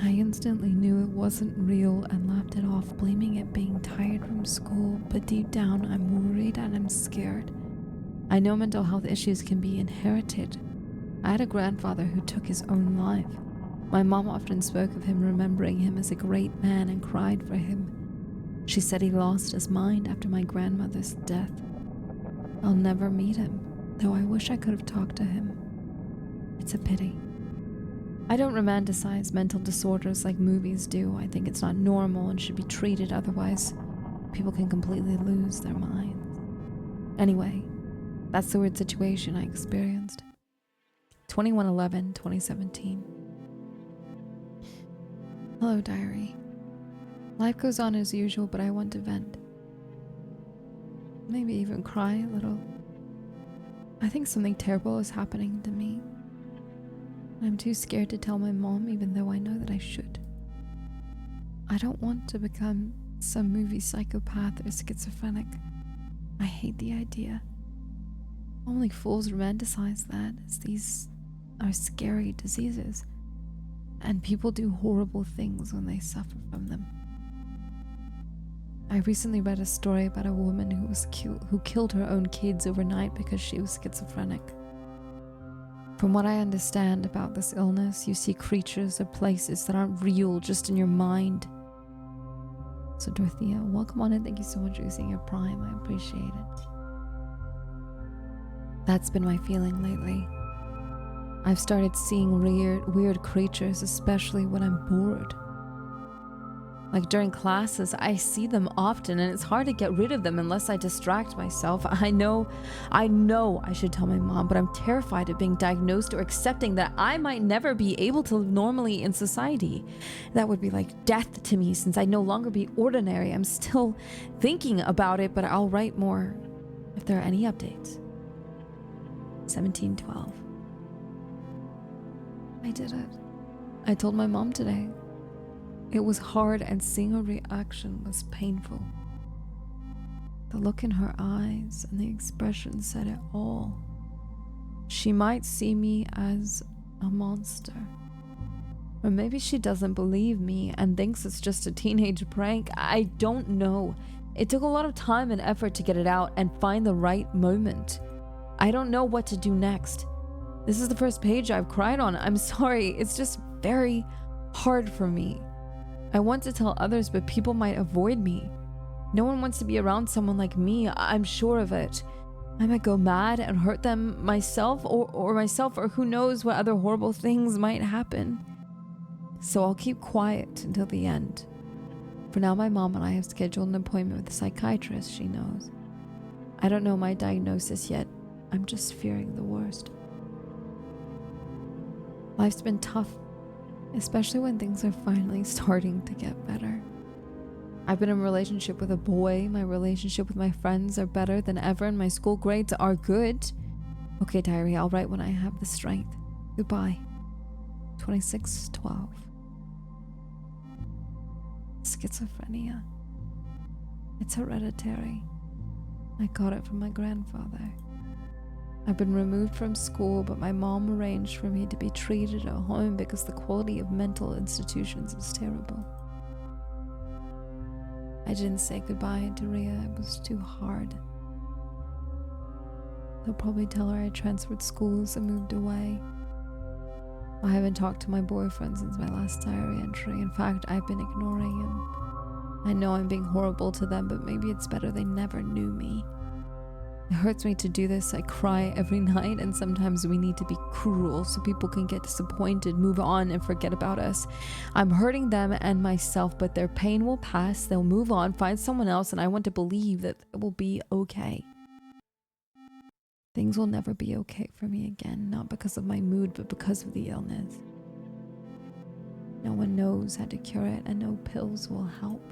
I instantly knew it wasn't real and laughed it off, blaming it being tired from school, but deep down I'm worried and I'm scared. I know mental health issues can be inherited. I had a grandfather who took his own life. My mom often spoke of him, remembering him as a great man, and cried for him. She said he lost his mind after my grandmother's death. I'll never meet him, though I wish I could have talked to him. It's a pity. I don't romanticize mental disorders like movies do. I think it's not normal and should be treated, otherwise people can completely lose their minds. Anyway, that's the weird situation I experienced. 21/11/2017. Hello, diary. Life goes on as usual, but I want to vent. Maybe even cry a little. I think something terrible is happening to me. I'm too scared to tell my mom, even though I know that I should. I don't want to become some movie psychopath or schizophrenic. I hate the idea. Only fools romanticize that, as these are scary diseases, and people do horrible things when they suffer from them. I recently read a story about a woman who killed her own kids overnight because she was schizophrenic. From what I understand about this illness, you see creatures or places that aren't real, just in your mind. So Dorothea, welcome on in. Thank you so much for using your Prime. I appreciate it. That's been my feeling lately. I've started seeing weird creatures, especially when I'm bored. Like during classes, I see them often, and it's hard to get rid of them unless I distract myself. I know I should tell my mom, but I'm terrified of being diagnosed or accepting that I might never be able to live normally in society. That would be like death to me, since I'd no longer be ordinary. I'm still thinking about it, but I'll write more if there are any updates. 17/12. I did it. I told my mom today. It was hard, and seeing her reaction was painful. The look in her eyes and the expression said it all. She might see me as a monster. Or maybe she doesn't believe me and thinks it's just a teenage prank. I don't know. It took a lot of time and effort to get it out and find the right moment. I don't know what to do next. This is the first page I've cried on. I'm sorry. It's just very hard for me. I want to tell others, but people might avoid me. No one wants to be around someone like me. I'm sure of it. I might go mad and hurt them myself, or who knows what other horrible things might happen. So I'll keep quiet until the end. For now, my mom and I have scheduled an appointment with a psychiatrist she knows. I don't know my diagnosis yet. I'm just fearing the worst. Life's been tough, especially when things are finally starting to get better. I've been in a relationship with a boy. My relationship with my friends are better than ever, and my school grades are good. Okay, diary, I'll write when I have the strength. Goodbye. 26/12. schizophrenia. It's hereditary. I got it from my grandfather. I've been removed from school, but my mom arranged for me to be treated at home because the quality of mental institutions is terrible. I didn't say goodbye to Rhea, it was too hard. They'll probably tell her I transferred schools and moved away. I haven't talked to my boyfriend since my last diary entry. In fact, I've been ignoring him. I know I'm being horrible to them, but maybe it's better they never knew me. It hurts me to do this. I cry every night, and sometimes we need to be cruel so people can get disappointed, move on, and forget about us. I'm hurting them and myself, but their pain will pass. They'll move on, find someone else, and I want to believe that it will be okay. Things will never be okay for me again, not because of my mood, but because of the illness. No one knows how to cure it, and no pills will help.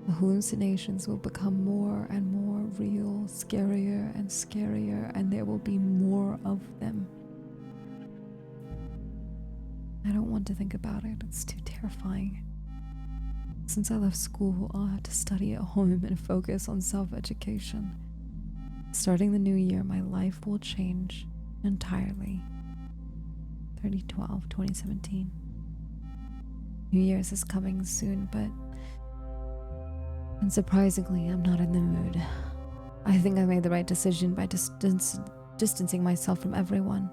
The hallucinations will become more and more real, scarier and scarier, and there will be more of them. I don't want to think about it, it's too terrifying. Since I left school, I'll have to study at home and focus on self-education. Starting the new year, my life will change entirely. 30/12/2017. New Year's is coming soon, but unsurprisingly, I'm not in the mood. I think I made the right decision by distancing myself from everyone.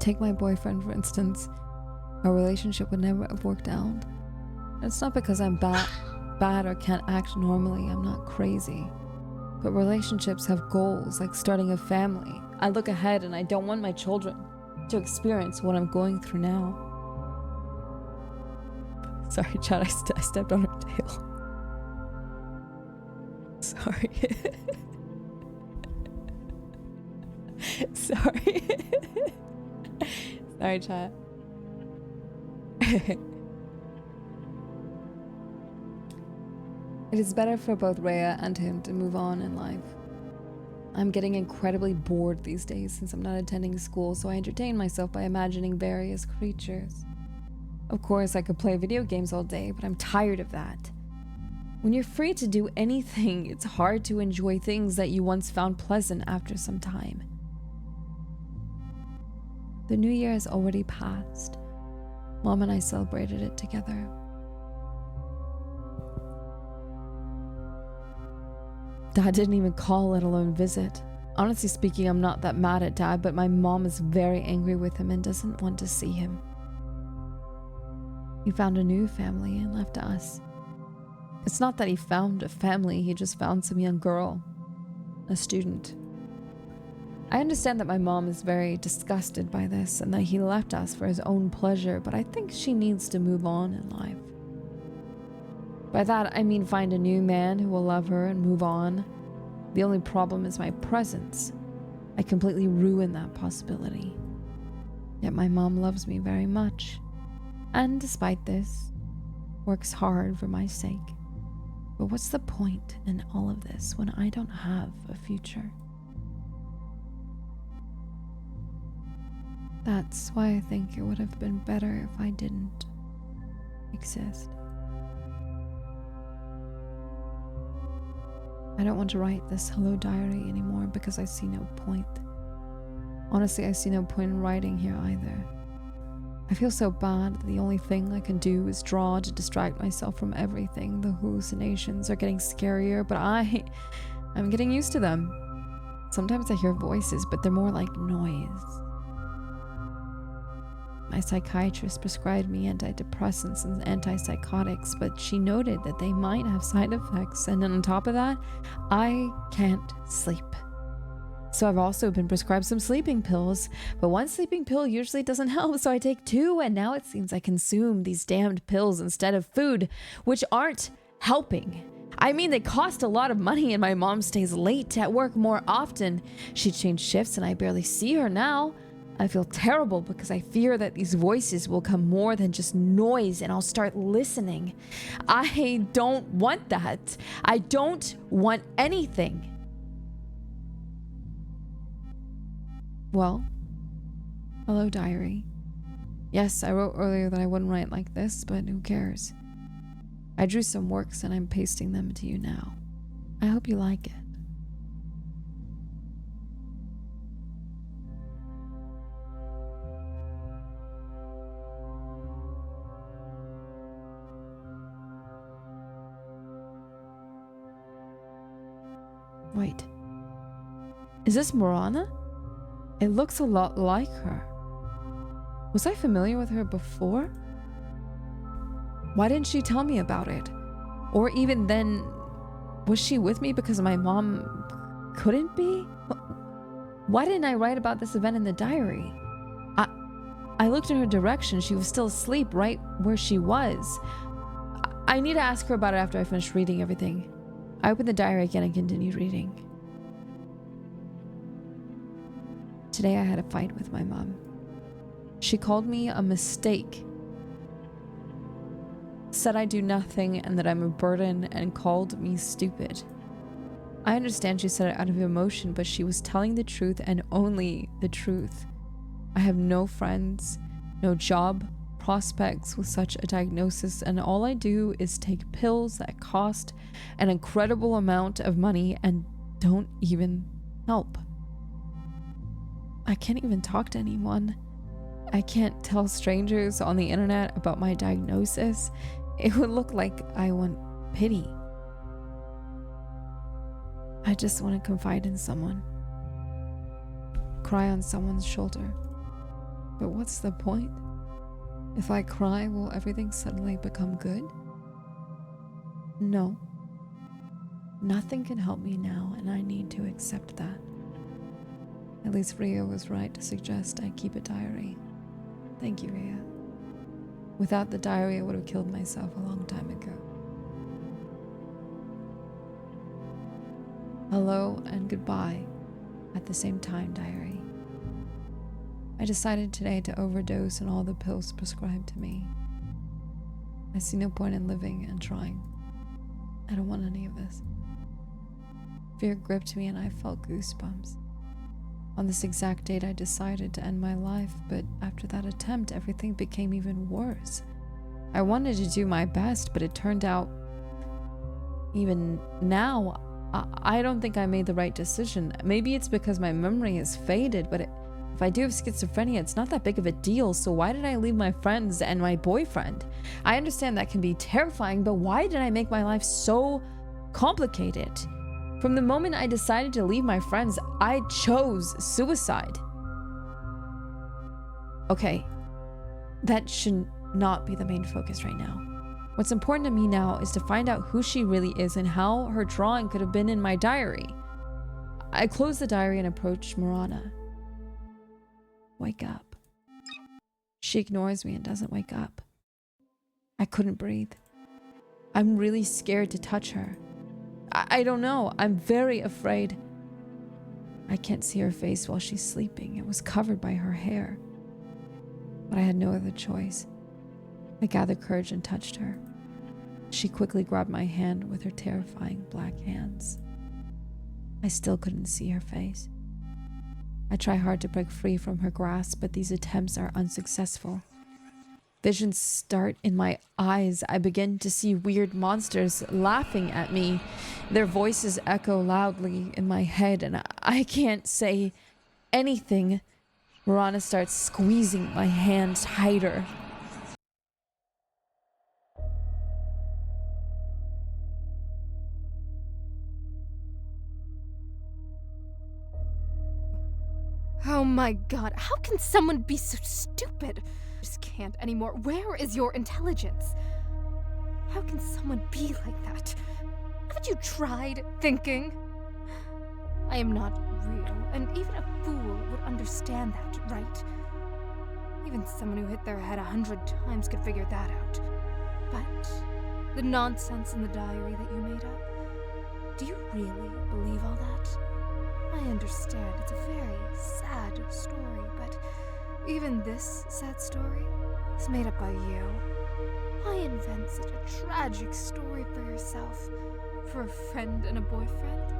Take my boyfriend, for instance. Our relationship would never have worked out. It's not because I'm bad or can't act normally. I'm not crazy. But relationships have goals, like starting a family. I look ahead and I don't want my children to experience what I'm going through now. Sorry, Chad, I stepped on her tail. Sorry. Sorry. Sorry, Chad. It is better for both Rhea and him to move on in life. I'm getting incredibly bored these days since I'm not attending school, so I entertain myself by imagining various creatures. Of course, I could play video games all day, but I'm tired of that. When you're free to do anything, it's hard to enjoy things that you once found pleasant after some time. The new year has already passed. Mom and I celebrated it together. Dad didn't even call, let alone visit. Honestly speaking, I'm not that mad at Dad, but my mom is very angry with him and doesn't want to see him. He found a new family and left us. It's not that he found a family, he just found some young girl, a student. I understand that my mom is very disgusted by this and that he left us for his own pleasure, but I think she needs to move on in life. By that, I mean find a new man who will love her and move on. The only problem is my presence. I completely ruin that possibility. Yet my mom loves me very much, and despite this, works hard for my sake. But what's the point in all of this when I don't have a future? That's why I think it would have been better if I didn't exist. I don't want to write this hello diary anymore because I see no point. Honestly, I see no point in writing here either. I feel so bad that the only thing I can do is draw to distract myself from everything. The hallucinations are getting scarier, but I'm getting used to them. Sometimes I hear voices, but they're more like noise. My psychiatrist prescribed me antidepressants and antipsychotics, but she noted that they might have side effects, and on top of that, I can't sleep. So I've also been prescribed some sleeping pills, but one sleeping pill usually doesn't help, so I take two, and now it seems I consume these damned pills instead of food, which aren't helping. I mean, they cost a lot of money, and my mom stays late at work more often. She changed shifts, and I barely see her now. I feel terrible because I fear that these voices will come more than just noise and I'll start listening. I don't want that. I don't want anything. Well, hello, diary. Yes, I wrote earlier that I wouldn't write like this, but who cares? I drew some works and I'm pasting them to you now. I hope you like it. Wait. Is this Marana? It looks a lot like her. Was I familiar with her before? Why didn't she tell me about it? Or even then, was she with me because my mom couldn't be? Why didn't I write about this event in the diary? I looked in her direction. She was still asleep right where she was. I need to ask her about it after I finish reading everything. I opened the diary again and continued reading. Today I had a fight with my mom. She called me a mistake, said I do nothing and that I'm a burden, and called me stupid. I understand she said it out of emotion, but she was telling the truth and only the truth. I have no friends, no job prospects with such a diagnosis, and all I do is take pills that cost an incredible amount of money and don't even help. I can't even talk to anyone. I can't tell strangers on the internet about my diagnosis. It would look like I want pity. I just want to confide in someone. Cry on someone's shoulder. But what's the point? If I cry, will everything suddenly become good? No. Nothing can help me now, and I need to accept that. At least Ria was right to suggest I keep a diary. Thank you, Ria. Without the diary, I would have killed myself a long time ago. Hello and goodbye at the same time, diary. I decided today to overdose on all the pills prescribed to me. I see no point in living and trying. I don't want any of this. Fear gripped me and I felt goosebumps. On this exact date, I decided to end my life, but after that attempt, everything became even worse. I wanted to do my best, but it turned out, even now, I don't think I made the right decision. Maybe it's because my memory has faded, but if I do have schizophrenia, it's not that big of a deal, so why did I leave my friends and my boyfriend? I understand that can be terrifying, but why did I make my life so complicated? From the moment I decided to leave my friends, I chose suicide. Okay, that should not be the main focus right now. What's important to me now is to find out who she really is and how her drawing could have been in my diary. I closed the diary and approached Marana. Wake up. She ignores me and doesn't wake up. I couldn't breathe. I'm really scared to touch her. I don't know. I'm very afraid. I can't see her face while she's sleeping. It was covered by her hair. But I had no other choice. I gathered courage and touched her. She quickly grabbed my hand with her terrifying black hands. I still couldn't see her face. I try hard to break free from her grasp, but these attempts are unsuccessful. Visions start in my eyes. I begin to see weird monsters laughing at me. Their voices echo loudly in my head, and I can't say anything. Marana starts squeezing my hand tighter. Oh my god, how can someone be so stupid? I just can't anymore. Where is your intelligence? How can someone be like that? Haven't you tried thinking? I am not real, and even a fool would understand that, right? Even someone who hit their head 100 times could figure that out. But the nonsense in the diary that you made up, do you really believe all that? I understand it's a very sad story, but even this sad story is made up by you. Why invent such a tragic story for yourself? For a friend and a boyfriend?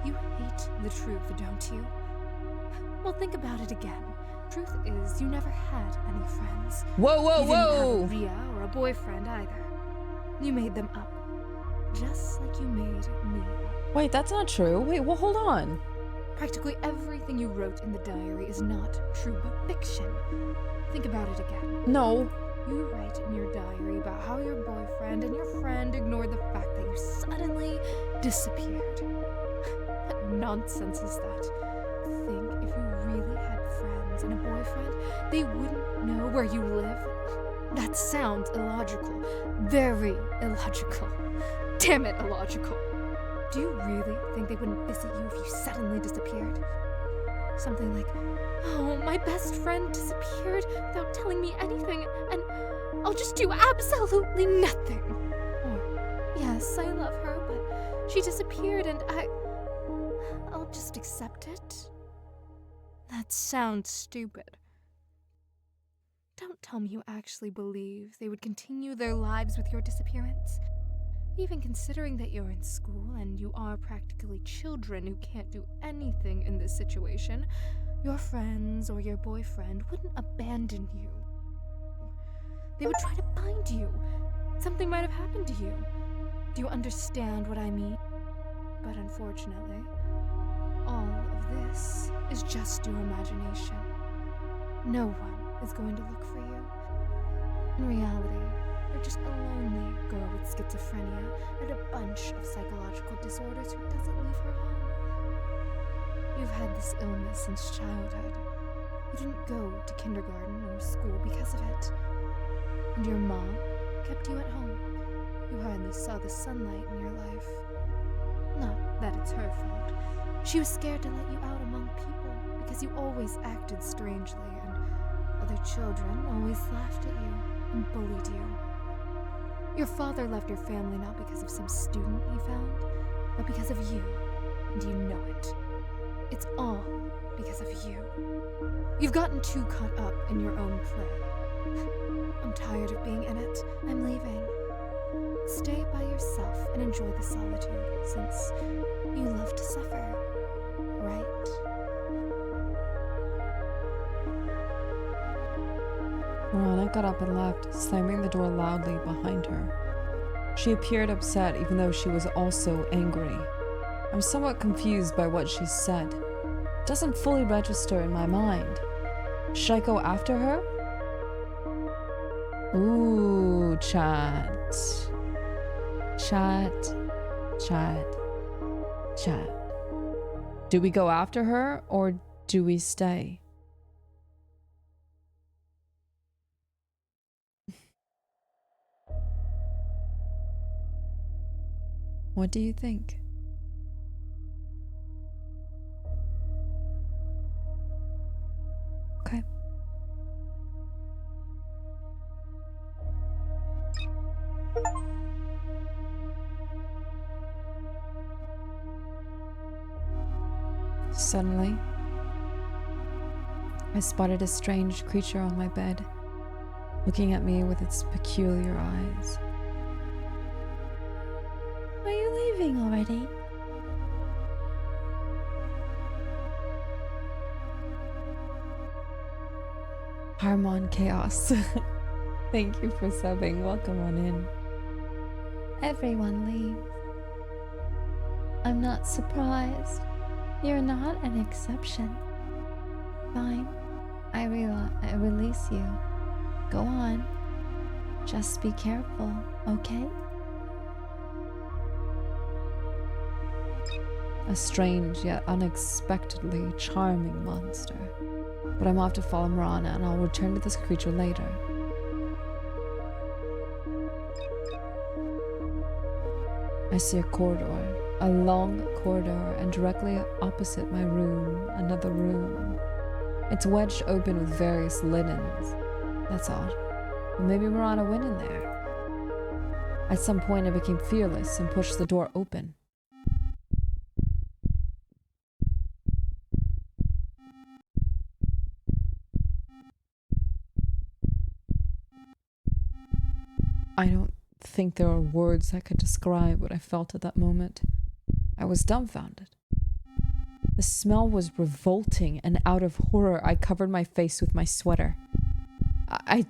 You hate the truth, don't you? Well, think about it again. Truth is, you never had any friends. Whoa, whoa, you whoa! didn't have a Ria or a boyfriend either. You made them up. Just like you made me up. Wait, that's not true. Wait, well, hold on. Practically everything you wrote in the diary is not true, but fiction. Think about it again. No. You write in your diary about how your boyfriend and your friend ignored the fact that you suddenly disappeared. What nonsense is that? Think if you really had friends and a boyfriend, they wouldn't know where you live? That sounds illogical. Very illogical. Damn it, illogical. Do you really think they wouldn't visit you if you suddenly disappeared? Something like, oh, my best friend disappeared without telling me anything, and I'll just do absolutely nothing. Or, yes, I love her, but she disappeared and I'll just accept it. That sounds stupid. Don't tell me you actually believe they would continue their lives with your disappearance. Even considering that you're in school and you are practically children who can't do anything in this situation, your friends or your boyfriend wouldn't abandon you. They would try to find you. Something might have happened to you. Do you understand what I mean? But unfortunately, all of this is just your imagination. No one is going to look for you. In reality, you're just a lonely girl with schizophrenia and a bunch of psychological disorders who doesn't leave her home. You've had this illness since childhood. You didn't go to kindergarten or school because of it. And your mom kept you at home. You hardly saw the sunlight in your life. Not that it's her fault. She was scared to let you out among people because you always acted strangely and other children always laughed at you and bullied you. Your father left your family not because of some student he found, but because of you, and you know it. It's all because of you. You've gotten too caught up in your own play. I'm tired of being in it. I'm leaving. Stay by yourself and enjoy the solitude, since you love to suffer, right? Mirana got up and left, slamming the door loudly behind her. She appeared upset even though she was also angry. I'm somewhat confused by what she said. It doesn't fully register in my mind. Should I go after her? Ooh, chat. Chat. Chat. Chat. Do we go after her or do we stay? What do you think? Okay. Suddenly, I spotted a strange creature on my bed, looking at me with its peculiar eyes. Are you leaving already? Harmon Chaos. Thank you for subbing. Welcome on in. Everyone leaves. I'm not surprised. You're not an exception. Fine. I release you. Go on. Just be careful, okay? A strange yet unexpectedly charming monster. But I'm off to follow Mirana and I'll return to this creature later. I see a corridor. A long corridor, and directly opposite my room, another room. It's wedged open with various linens. That's odd. But maybe Mirana went in there. At some point I became fearless and pushed the door open. I don't think there are words that could describe what I felt at that moment. I was dumbfounded. The smell was revolting, and out of horror, I covered my face with my sweater. I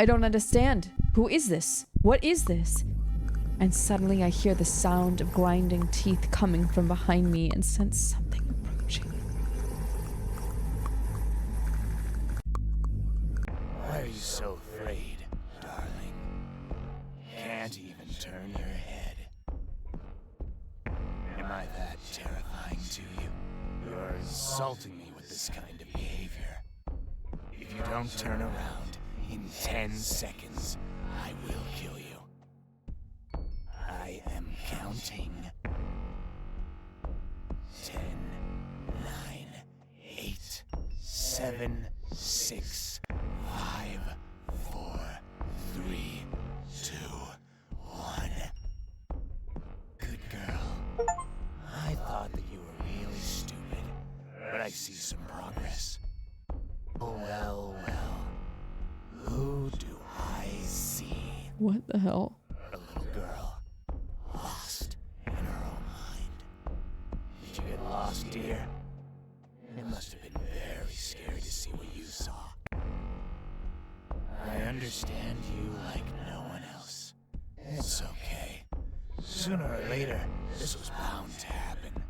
don't understand. Who is this? What is this? And suddenly I hear the sound of grinding teeth coming from behind me and sense something approaching. Why are you so afraid, darling? Can't even turn your head. Am I that terrifying to you? You're insulting me with this kind of behavior. If you don't turn around in 10 seconds, I will kill you. I am counting. 10, 9, 8, 7, 6, 5, 4, 3, 2, 1. Good girl. I thought that you were really stupid, but I see some progress. Well, well. Who do I see? What the hell? A little girl. Lost in her own mind. Did you get lost, dear? It must have been very scary to see what you saw. I understand you like no one else. It's okay. Sooner or later, this was bound to happen.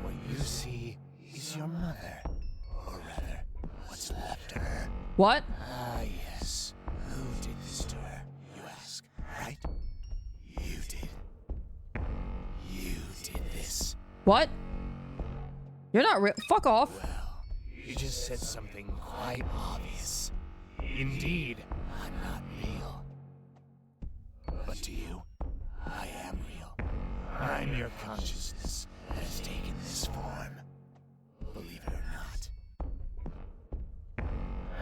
What you see is your mother. Or rather, what's left of her. What? Ah, yes. Who did this to her, you ask, right? You did. You did this. What? You're not real. Fuck off. Well, you just said something quite obvious. Indeed, I'm not real. But to you, I am real. I'm your consciousness that has taken this form. Believe it or not.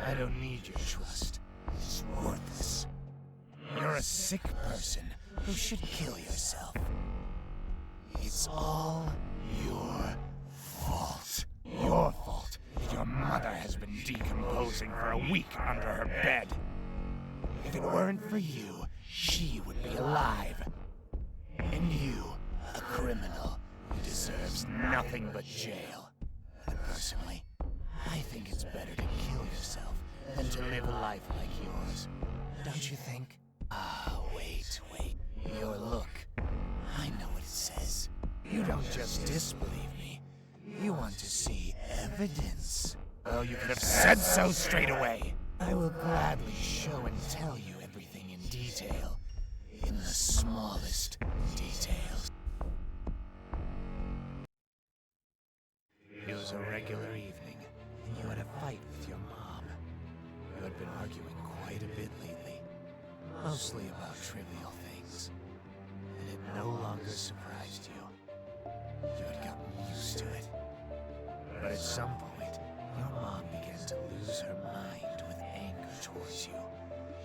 I don't need your trust. It's worthless. You're a sick person who should kill yourself. It's all your fault. Your fault that your mother has been decomposing for a week under her bed. If it weren't for you, she would be alive. And you, a criminal who deserves nothing but jail. But personally, I think it's better to kill yourself than to live a life like yours. Don't you think? Ah, wait. Your look. I know what it says. You don't just disbelieve me. You want to see evidence. Well, you could have said so straight away. I will gladly show and tell you everything in detail. In the smallest details. It was a regular evening, and you had a fight with your mom. You had been arguing quite a bit lately, mostly about trivial things, and it no longer surprised you. You had gotten used to it. But at some point, your mom began to lose her mind with anger towards you.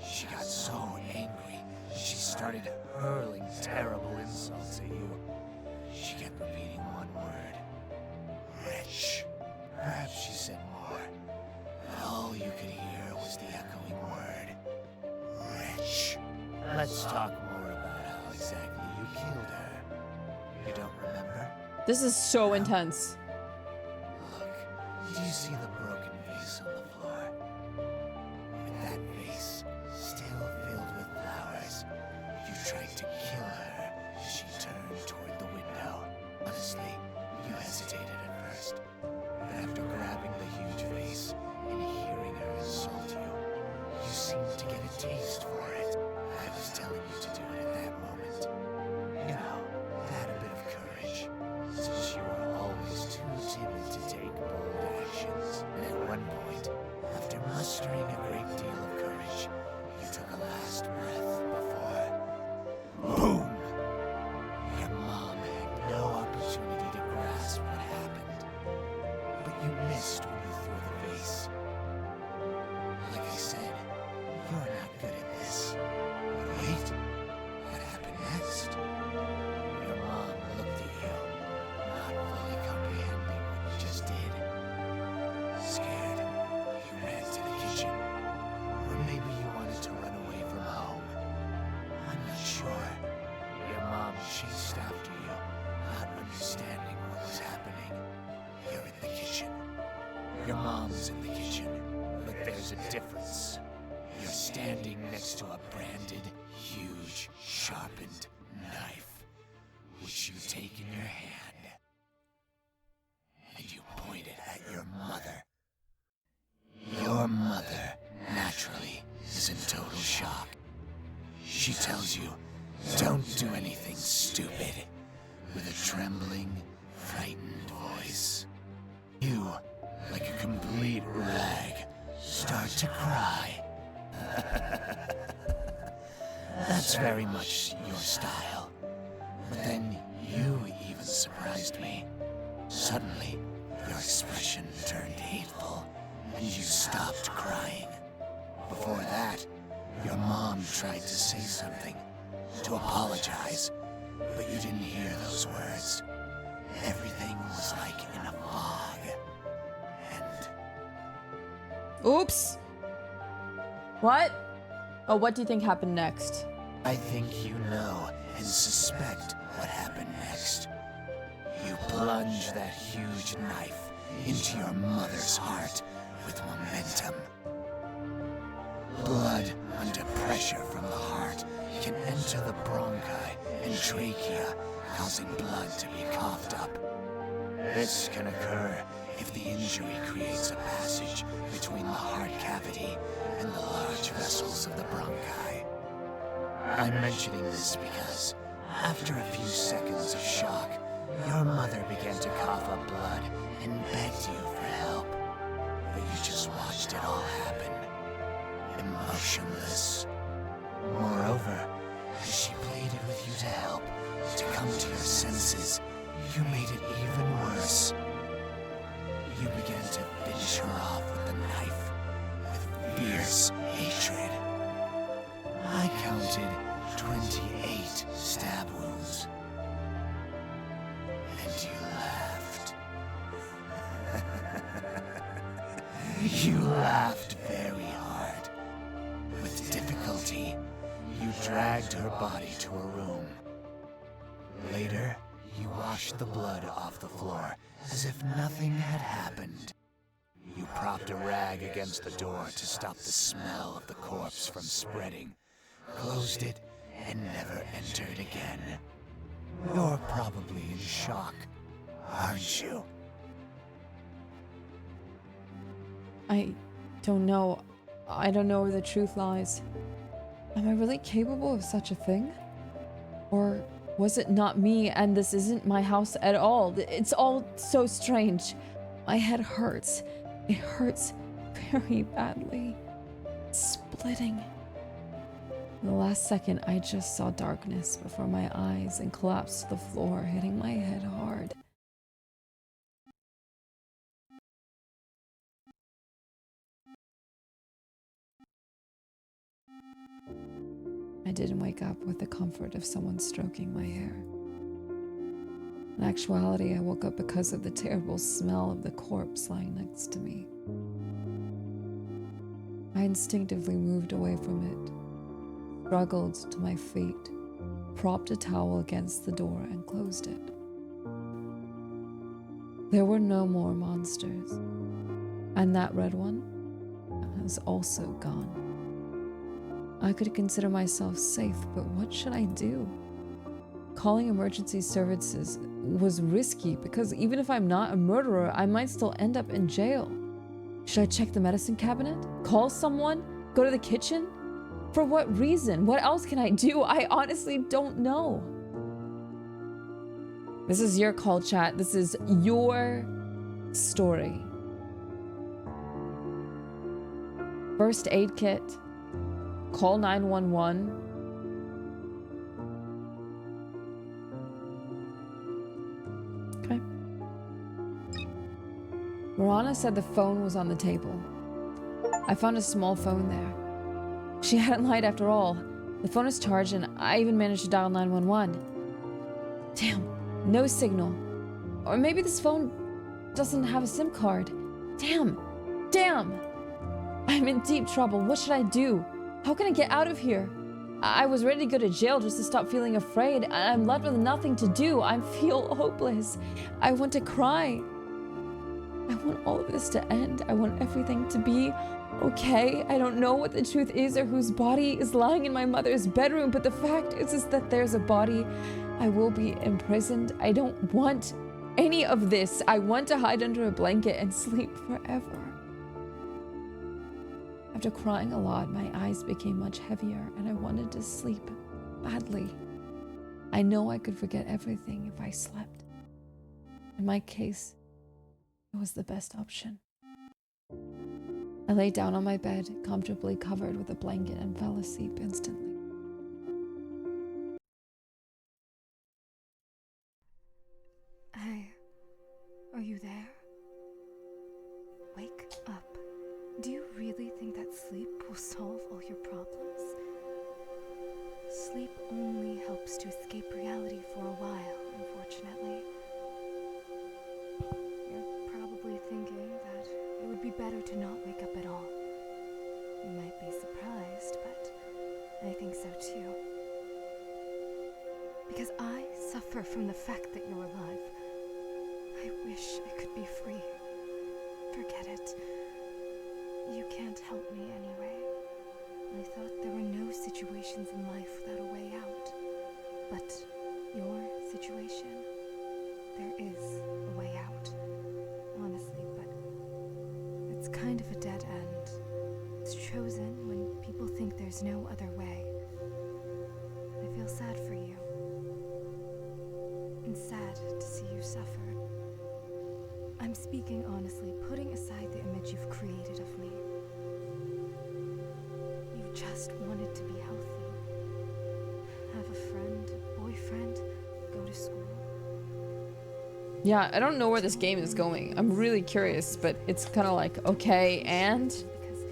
She got so angry, she started hurling terrible insults at you. She kept repeating one word. Wretch. Perhaps she said more, but all you could hear was the echoing word. Wretch. Let's talk more about how exactly you killed her. You don't remember? This is so intense. Look, do you see the broken vase on the floor? With that vase still filled with flowers, you tried to kill her as she turned toward the window. Honestly, you hesitated at first, but after grabbing the huge vase and hearing her insult you, you seemed to get a taste for it. I was telling you to do it at that moment. You know, had a bit of courage, since you were always too timid to take bold actions. And at one point, after mustering a great deal of courage, you took a last breath before... Boom! Your mom had no opportunity to grasp what happened, but you missed when you threw the vase. Like I said, you're not good at this. But wait, what happened next? Your mom looked at you, not fully comprehending what you just did. Scared, you ran to the kitchen. Or maybe you wanted to run away from home. I'm not sure. Your mom chased after you, not understanding what was happening. Your mom's in the kitchen, but there's a difference. You're standing next to a branded, huge, sharpened knife, which you take in your hand, and you point it at your mother. Your mother, naturally, is in total shock. She tells you, don't do anything stupid, with a trembling, frightened voice. You, like a complete rag, start to cry. That's very much your style. But then you even surprised me. Suddenly, your expression turned hateful, and you stopped crying. Before that, your mom tried to say something, to apologize, but you didn't hear those words. Everything was like in a fog. And... Oops! What? Oh, what do you think happened next? I think you know and suspect what happened next. You plunge that huge knife into your mother's heart with momentum. Blood under pressure from the heart can enter the bronchi and trachea, causing blood to be coughed up. This can occur if the injury creates a passage between the heart cavity and the large vessels of the bronchi. I'm mentioning this because, after a few seconds of shock, your mother began to cough up blood and begged you for help. But you just watched it all happen, emotionless. Moreover, as she pleaded with you to help, to come to your senses, you made it even worse. You began to finish her off with the knife, with fierce hatred. I counted 28 stab wounds. And you laughed. You laughed very hard. With difficulty, you dragged her body to a room. Later, you washed the blood off the floor as if nothing had happened. You propped a rag against the door to stop the smell of the corpse from spreading, closed it, and never entered again. You're probably in shock, aren't you? I don't know. I don't know where the truth lies. Am I really capable of such a thing? Or was it not me and this isn't my house at all? It's all so strange. My head hurts. It hurts very badly. It's splitting. In the last second, I just saw darkness before my eyes and collapsed to the floor, hitting my head hard. I didn't wake up with the comfort of someone stroking my hair. In actuality, I woke up because of the terrible smell of the corpse lying next to me. I instinctively moved away from it, struggled to my feet, propped a towel against the door, and closed it. There were no more monsters, and that red one has also gone. I could consider myself safe, but what should I do? Calling emergency services was risky because even if I'm not a murderer, I might still end up in jail. Should I check the medicine cabinet? Call someone? Go to the kitchen? For what reason? What else can I do? I honestly don't know. This is your call, chat. This is your story. First aid kit. Call 911. Okay. Marana said the phone was on the table. I found a small phone there. She hadn't lied after all. The phone is charged and I even managed to dial 911. Damn, no signal. Or maybe this phone doesn't have a SIM card. Damn. I'm in deep trouble. What should I do? How can I get out of here? I was ready to go to jail just to stop feeling afraid. I'm left with nothing to do. I feel hopeless. I want to cry. I want all of this to end. I want everything to be okay. I don't know what the truth is or whose body is lying in my mother's bedroom, but the fact is that there's a body. I will be imprisoned. I don't want any of this. I want to hide under a blanket and sleep forever. After crying a lot, my eyes became much heavier and I wanted to sleep badly. I know I could forget everything if I slept. In my case, it was the best option. I lay down on my bed, comfortably covered with a blanket, and fell asleep instantly. Hey, are you there? Wake up. Do you really think that sleep will solve all your problems? Sleep only helps to escape reality for a while, unfortunately. You're probably thinking that it would be better to not wake up at all. You might be surprised, but I think so too. Because I suffer from the fact that you're alive. I wish I could be free. Forget it. You can't help me anyway. I thought there were no situations in life without a way out. But your situation, there is a way out. Honestly, but it's kind of a dead end. It's chosen when people think there's no other way. I feel sad for you. And sad to see you suffer. I'm speaking honestly, putting aside the image you've created of me. You just wanted to be healthy. Have a friend, a boyfriend, go to school. Yeah, I don't know where this game is going. I'm really curious, but it's kind of like, okay, and? Because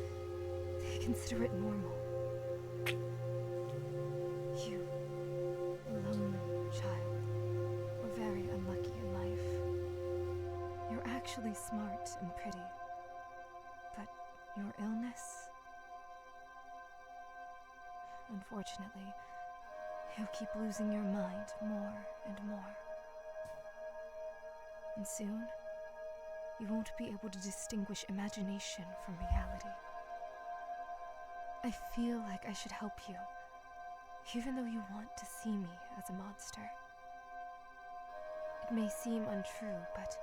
they consider it normal. You, a lonely child, were very unlucky in life. You're actually smart and pretty. But your illness? Unfortunately, you'll keep losing your mind more and more. And soon, you won't be able to distinguish imagination from reality. I feel like I should help you, even though you want to see me as a monster. It may seem untrue, but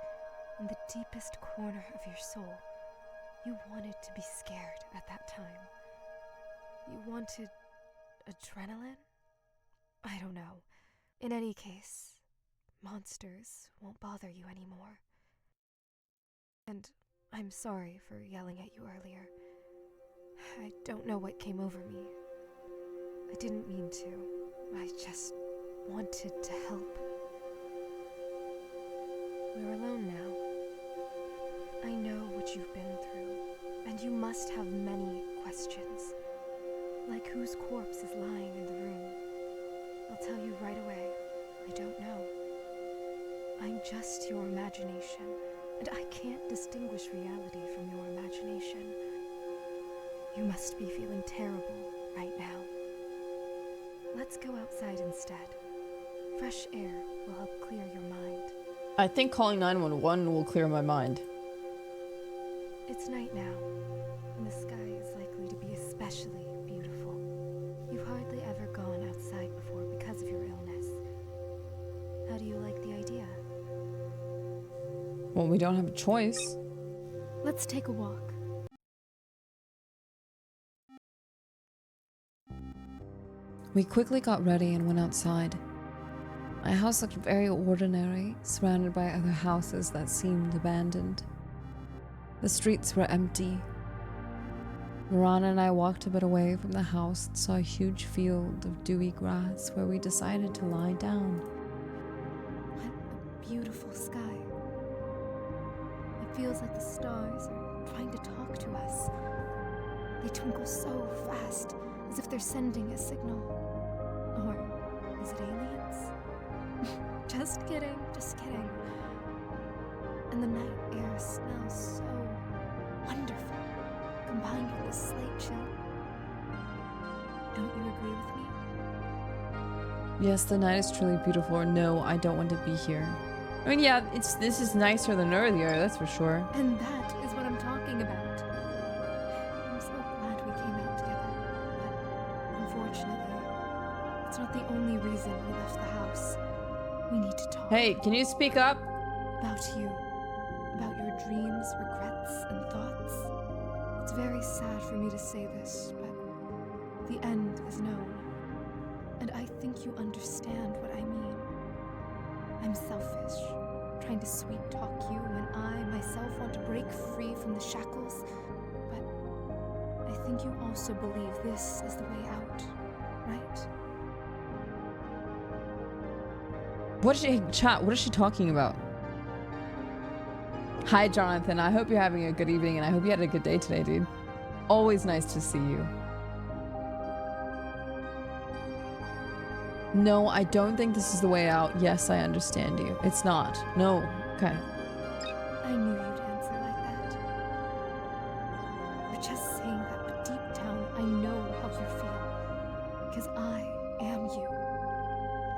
in the deepest corner of your soul, you wanted to be scared at that time. You wanted adrenaline? I don't know. In any case, monsters won't bother you anymore. And I'm sorry for yelling at you earlier. I don't know what came over me. I didn't mean to. I just wanted to help. We're alone now. I know what you've been through, and you must have many questions. Like whose corpse is lying in the room. I'll tell you right away, I don't know. I'm just your imagination, and I can't distinguish reality from your imagination. You must be feeling terrible right now. Let's go outside instead. Fresh air will help clear your mind. I think calling 911 will clear my mind. It's night now, and the sky is likely to be especially beautiful. You've hardly ever gone outside before because of your illness. How do you like the idea? Well, we don't have a choice. Let's take a walk. We quickly got ready and went outside. My house looked very ordinary, surrounded by other houses that seemed abandoned. The streets were empty. Marana and I walked a bit away from the house and saw a huge field of dewy grass where we decided to lie down. What a beautiful sky. It feels like the stars are trying to talk to us. They twinkle so fast, as if they're sending a signal. Or is it aliens? Just kidding, just kidding. And the night air smells so wonderful, combined with the slight chill. Don't you agree with me? Yes, the night is truly beautiful, or no, I don't want to be here. I mean, yeah, this is nicer than earlier, that's for sure. And that is what I'm talking about. I'm so glad we came out together. But unfortunately, it's not the only reason we left the house. We need to talk. Hey, can you speak up? About you. About your dreams, regrets, and thoughts. It's very sad for me to say this, but the end is known. And I think you understand what I mean. I'm selfish, trying to sweet-talk you when I, myself, want to break free from the shackles. But I think you also believe this is the way out, right? What is she, chat, what is she talking about? Hi, Jonathan. I hope you're having a good evening, and I hope you had a good day today, dude. Always nice to see you. No, I don't think this is the way out. Yes, I understand you. It's not. No. Okay. I knew you'd answer like that. You're just saying that, but deep down, I know how you feel. Because I am you.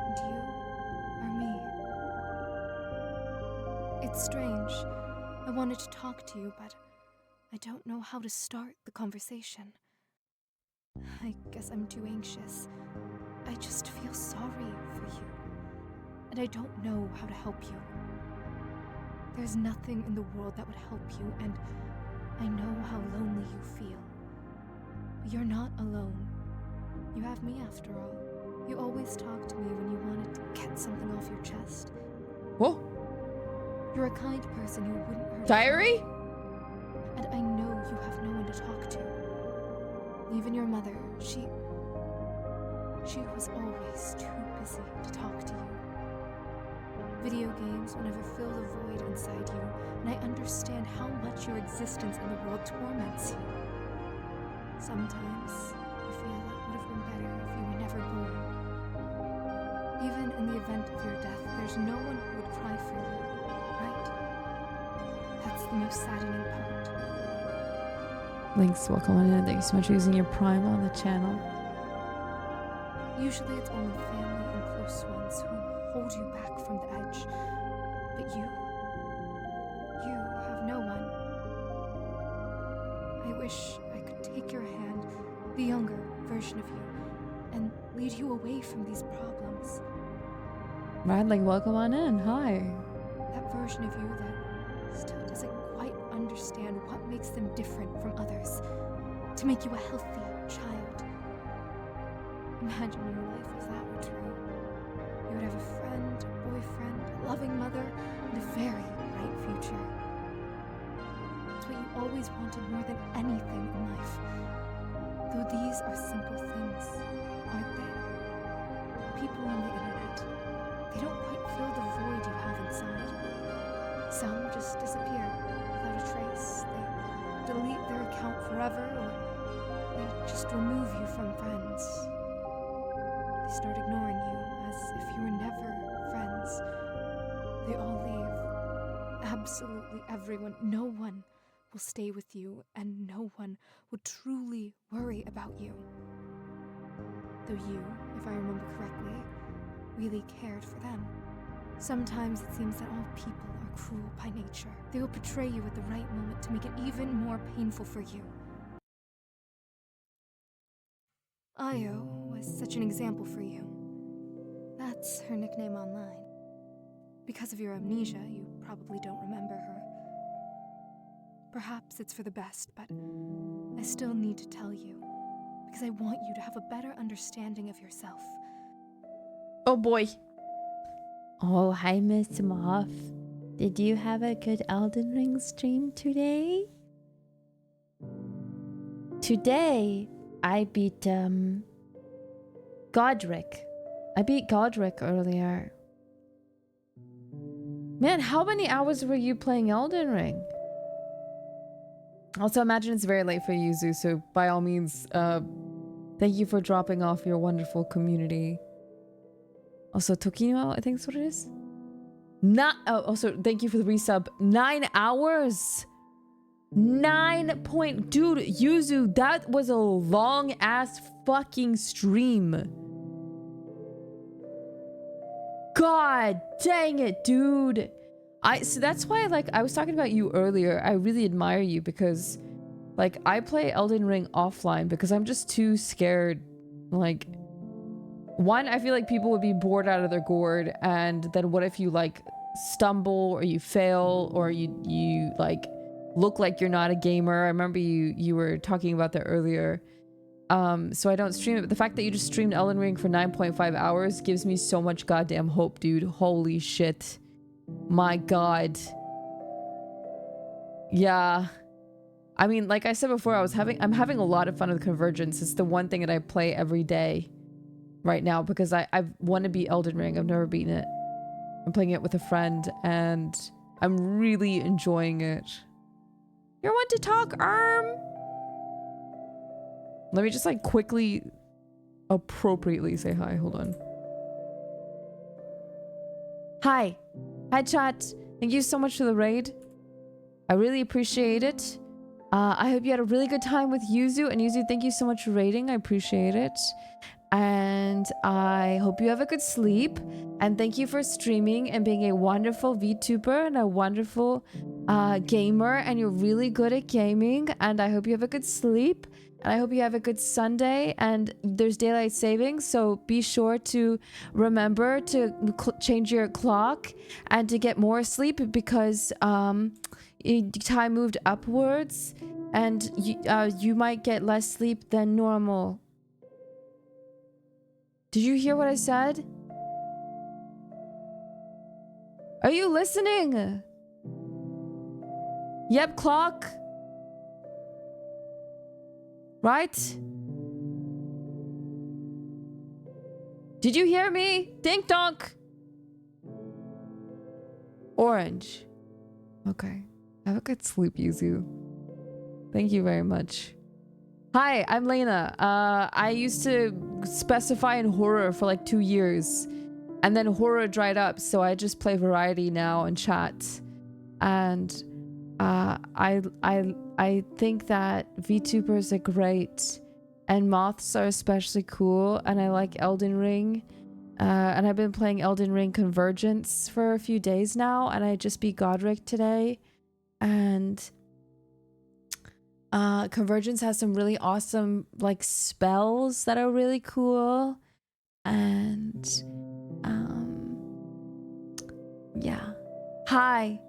And you are me. It's strange. I wanted to talk to you, but I don't know how to start the conversation. I guess I'm too anxious. I just feel sorry for you, and I don't know how to help you. There's nothing in the world that would help you, and I know how lonely you feel. But you're not alone. You have me after all. You always talk to me when you wanted to get something off your chest. What? You're a kind person who wouldn't hurt Diary? you. And I know you have no one to talk to. Even your mother, she was always too busy to talk to you. Video games will never fill the void inside you, and I understand how much your existence in the world torments you. Sometimes you feel it would have been better if you were never born. Even in the event of your death, there's no one who would cry for you, right? That's the most saddening part. Links, welcome on in. Thank you so much for using your Prime on the channel. Usually it's only family and close ones who hold you back from the edge. But you have no one. I wish I could take your hand, the younger version of you, and lead you away from these problems. Radling, welcome on in. Hi. That version of you that still doesn't quite understand what makes them different from others. To make you a healthy child. Imagine your life if that were true. You would have a friend, a boyfriend, a loving mother, and a very bright future. It's what you always wanted more than anything in life. Though these are simple things, aren't they? People on the internet, they don't quite fill the void you have inside. Some just disappear without a trace. They delete their account forever, or they just remove you from friends. They start ignoring you as if you were never friends. They all leave. Absolutely everyone. No one will stay with you, and no one will truly worry about you. Though you, if I remember correctly, really cared for them. Sometimes it seems that all people are cruel by nature. They will betray you at the right moment to make it even more painful for you. Io was such an example for you. That's her nickname online. Because of your amnesia, you probably don't remember her. Perhaps it's for the best, but I still need to tell you, because I want you to have a better understanding of yourself. Oh boy. Oh, hi, Miss Moth. Did you have a good Elden Ring stream today? Today, I beat, Godric. I beat Godric earlier. Man, how many hours were you playing Elden Ring? Also, imagine it's very late for you, Zu, so by all means, thank you for dropping off your wonderful community. Also, Tokino, I think is what it is. Also, thank you for the resub. 9 hours. 9 point... Dude, Yuzu, that was a long-ass fucking stream. God dang it, dude. So that's why, like, I was talking about you earlier. I really admire you because, like, I play Elden Ring offline because I'm just too scared. Like, one, I feel like people would be bored out of their gourd, and then what if you, like, stumble or you fail or you like look like you're not a gamer. I remember you were talking about that earlier. So I don't stream it, but the fact that you just streamed Elden Ring for 9.5 hours gives me so much goddamn hope, dude. Holy shit. My god. Yeah. I mean, like I said before, I'm having a lot of fun with Convergence. It's the one thing that I play every day right now because I want to beat Elden Ring. I've never beaten it. I'm playing it with a friend and I'm really enjoying it. You're one to talk, Let me just like quickly appropriately say hi. Hold on. Hi. Hi, chat. Thank you so much for the raid. I really appreciate it. I hope you had a really good time with Yuzu. And Yuzu, thank you so much for raiding. I appreciate it. And I hope you have a good sleep. And thank you for streaming and being a wonderful VTuber and a wonderful gamer. And you're really good at gaming. And I hope you have a good sleep. And I hope you have a good Sunday. And there's daylight savings, so be sure to remember to change your clock and to get more sleep because time moved upwards and you might get less sleep than normal. Did you hear what I said? Are you listening? Yep, clock. Right? Did you hear me? Dink donk. Orange. Okay. Have a good sleep, Yuzu. Thank you very much. Hi, I'm Layna. I used to specify in horror for like 2 years. And then horror dried up, so I just play variety now and chat. And I think that VTubers are great and moths are especially cool, and I like Elden Ring. And I've been playing Elden Ring Convergence for a few days now, and I just beat Godric today. And Convergence has some really awesome like spells that are really cool. And yeah. Hi.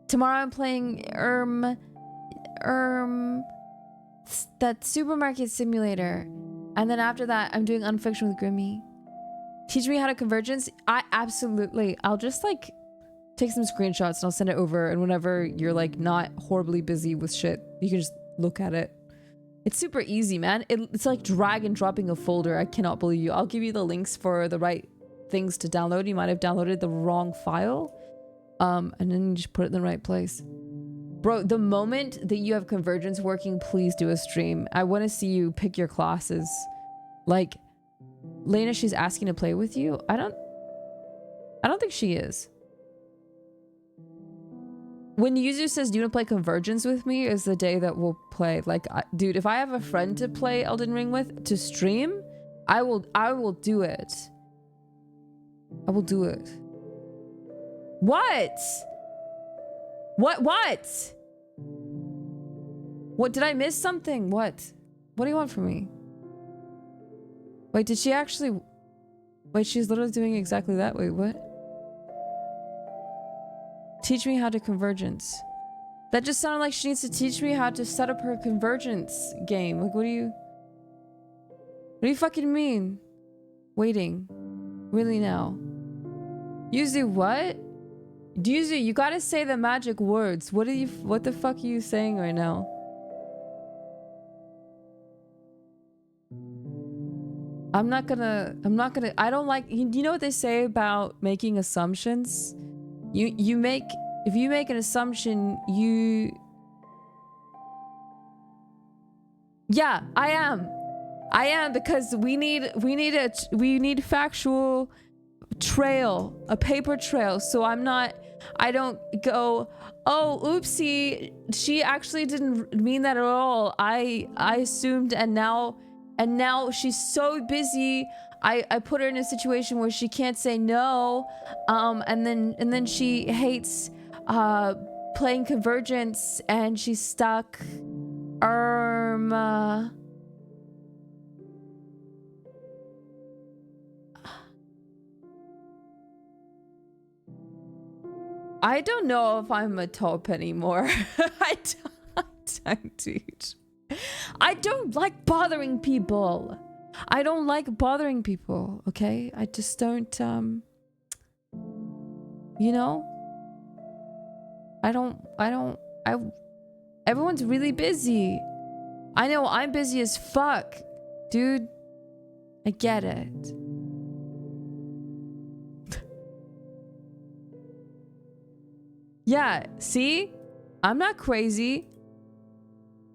Tomorrow I'm playing that supermarket simulator. And then after that I'm doing Unfiction with Grimmy. Teach me how to Convergence? I'll just like take some screenshots and I'll send it over, and whenever you're like not horribly busy with shit, you can just look at it. It's super easy, man. It's like drag and dropping a folder. I cannot believe you. I'll give you the links for the right things to download. You might have downloaded the wrong file. And then you just put it in the right place. Bro, the moment that you have Convergence working, please do a stream. I want to see you pick your classes. Like, Layna, she's asking to play with you. I don't think she is. When Yuzu says, do you want to play Convergence with me, is the day that we'll play. Like, dude, if I have a friend to play Elden Ring with, to stream, I will do it. I will do it. What? What, did I miss something? What do you want from me? Wait, did she actually... Wait, she's literally doing exactly that. Wait, what? Teach me how to Convergence. That just sounded like she needs to teach me how to set up her Convergence game. Like, what do you fucking mean? Waiting. Really now? Yuzu, what? Yuzu, you gotta say the magic words. What the fuck are you saying right now? I don't like, you know what they say about making assumptions? If you make an assumption, yeah, I am because we need factual trail, a paper trail. So I don't go, oh, oopsie, she actually didn't mean that at all. I assumed, and now she's so busy. I put her in a situation where she can't say no, and then she hates playing Convergence and she's stuck. I don't know if I'm a top anymore. I don't, dude. I don't like bothering people. I don't like bothering people, okay? I just don't, you know? Everyone's really busy. I know I'm busy as fuck, dude. I get it. Yeah, see? I'm not crazy.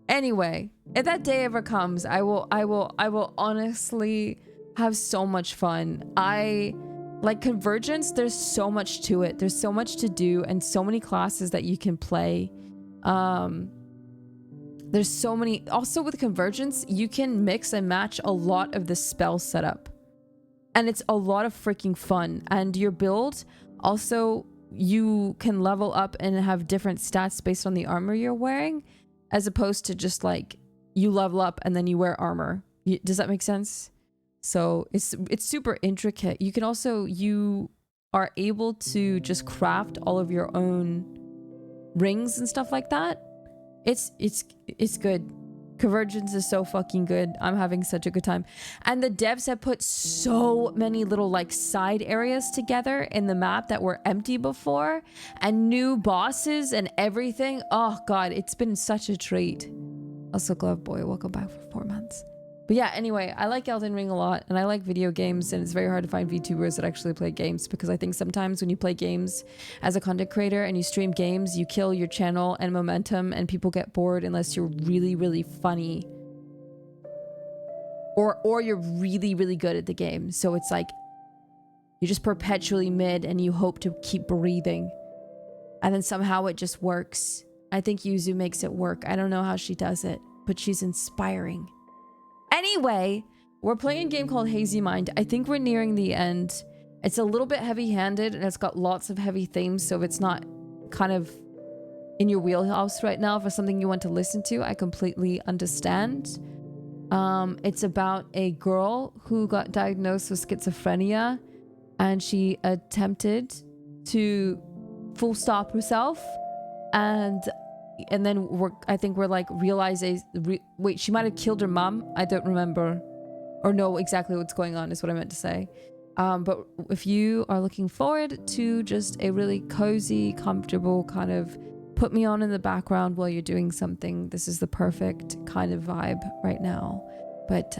Anyway, if that day ever comes, I will honestly have so much fun. Like Convergence, there's so much to it. There's so much to do and so many classes that you can play. There's so many. Also with Convergence, you can mix and match a lot of the spell setup. And it's a lot of freaking fun. And your build, also, you can level up and have different stats based on the armor you're wearing, as opposed to just like you level up and then you wear armor. Does that make sense? So it's super intricate. You can also, you are able to just craft all of your own rings and stuff like that. It's good. Convergence is so fucking good. I'm having such a good time. And the devs have put so many little like side areas together in the map that were empty before, and new bosses and everything. Oh god, it's been such a treat. Also, Glove Boy, welcome back for 4 months. But yeah, anyway, I like Elden Ring a lot, and I like video games, and it's very hard to find VTubers that actually play games, because I think sometimes when you play games as a content creator and you stream games, you kill your channel and momentum, and people get bored unless you're really, really funny. Or you're really, really good at the game. So it's like, you're just perpetually mid, and you hope to keep breathing. And then somehow it just works. I think Yuzu makes it work. I don't know how she does it, but she's inspiring. Anyway, we're playing a game called Hazy Mind. I think we're nearing the end. It's a little bit heavy-handed and it's got lots of heavy themes, so if it's not kind of in your wheelhouse right now for something you want to listen to, I completely understand. It's about a girl who got diagnosed with schizophrenia, and she attempted to full stop herself, and then I think we're like realizing, wait, she might have killed her mom. I don't remember or know exactly what's going on is what I meant to say. But if you are looking forward to just a really cozy, comfortable kind of put me on in the background while you're doing something, this is the perfect kind of vibe right now. But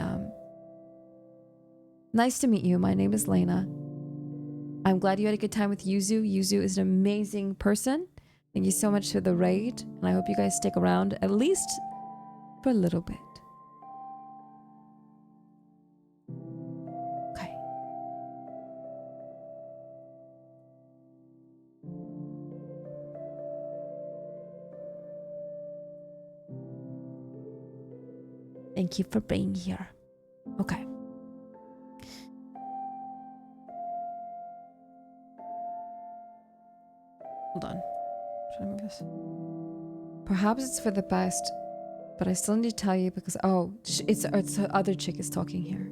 nice to meet you. My name is Layna. I'm glad you had a good time with Yuzu. Yuzu is an amazing person. Thank you so much for the raid, and I hope you guys stick around at least for a little bit. Okay. Thank you for being here. Okay. Hold on. Should I move this? Perhaps it's for the best, but I still need to tell you because, oh, it's the other chick is talking here.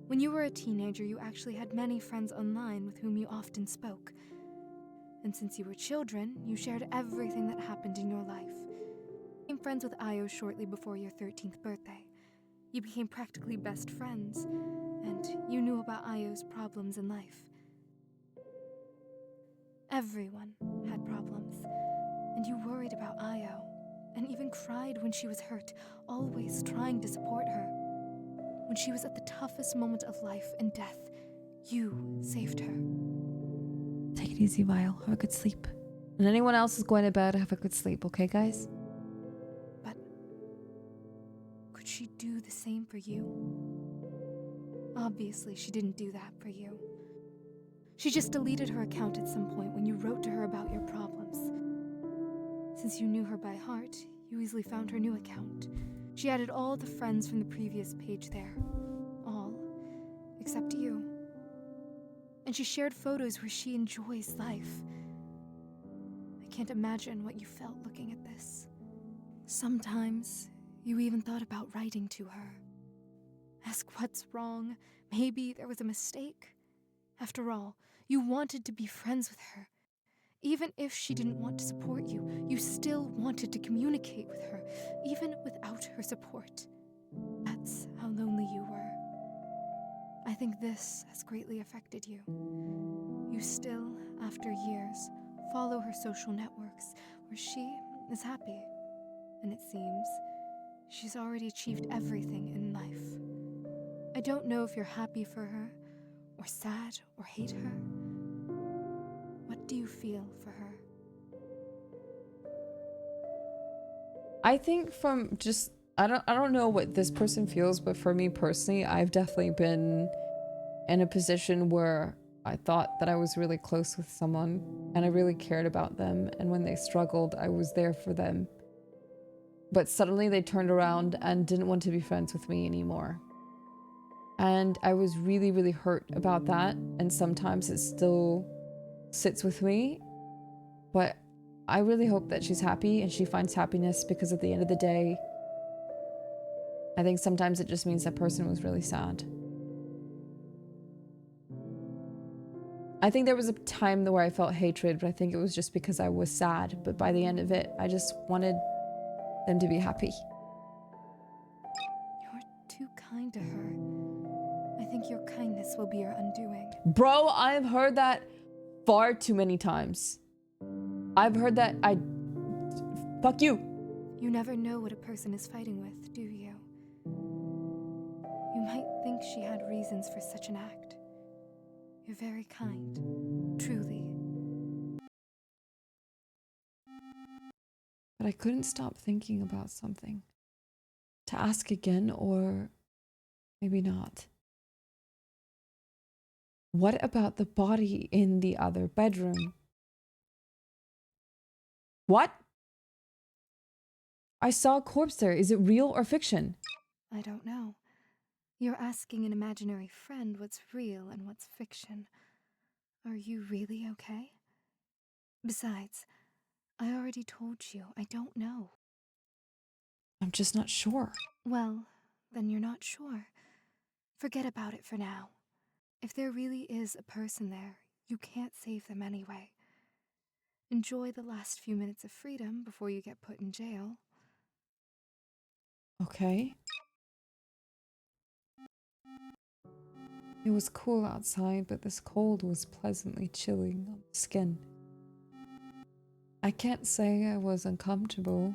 When you were a teenager, you actually had many friends online with whom you often spoke. And since you were children, you shared everything that happened in your life. You became friends with Io shortly before your 13th birthday. You became practically best friends, and you knew about Io's problems in life. Everyone had problems, and you worried about Io, and even cried when she was hurt, always trying to support her. When she was at the toughest moment of life and death, you saved her. Take it easy, Vile. Have a good sleep. And anyone else is going to bed, have a good sleep, okay, guys? But could she do the same for you? Obviously, she didn't do that for you. She just deleted her account at some point when you wrote to her about your problems. Since you knew her by heart, you easily found her new account. She added all the friends from the previous page there. All, except you. And she shared photos where she enjoys life. can't imagine what you felt looking at this. Sometimes, you even thought about writing to her. Ask what's wrong. Maybe there was a mistake. After all, you wanted to be friends with her. Even if she didn't want to support you, you still wanted to communicate with her, even without her support. That's how lonely you were. I think this has greatly affected you. You still, after years, follow her social networks, where she is happy. And it seems she's already achieved everything in life. I don't know if you're happy for her, or sad, or hate her. What do you feel for her? I think from just I don't know what this person feels, but for me personally, I've definitely been in a position where I thought that I was really close with someone and I really cared about them, and when they struggled, I was there for them. But suddenly they turned around and didn't want to be friends with me anymore. And I was really, really hurt about that, and sometimes it still sits with me. But I really hope that she's happy and she finds happiness, because at the end of the day, I think sometimes it just means that person was really sad. I think there was a time where I felt hatred, but I think it was just because I was sad. But by the end of it, I just wanted them to be happy. You're too kind to her. I think your kindness will be your undoing. Bro, I've heard that far too many times. I've heard that fuck you. You never know what a person is fighting with, do you? You might think she had reasons for such an act. You're very kind, truly. But I couldn't stop thinking about something. To ask again, or maybe not. What about the body in the other bedroom? What? I saw a corpse there. Is it real or fiction? I don't know. You're asking an imaginary friend what's real and what's fiction. Are you really okay? Besides, I already told you, I don't know. I'm just not sure. Well, then you're not sure. Forget about it for now. If there really is a person there, you can't save them anyway. Enjoy the last few minutes of freedom before you get put in jail. Okay. It was cool outside, but this cold was pleasantly chilling on the skin. I can't say I was uncomfortable.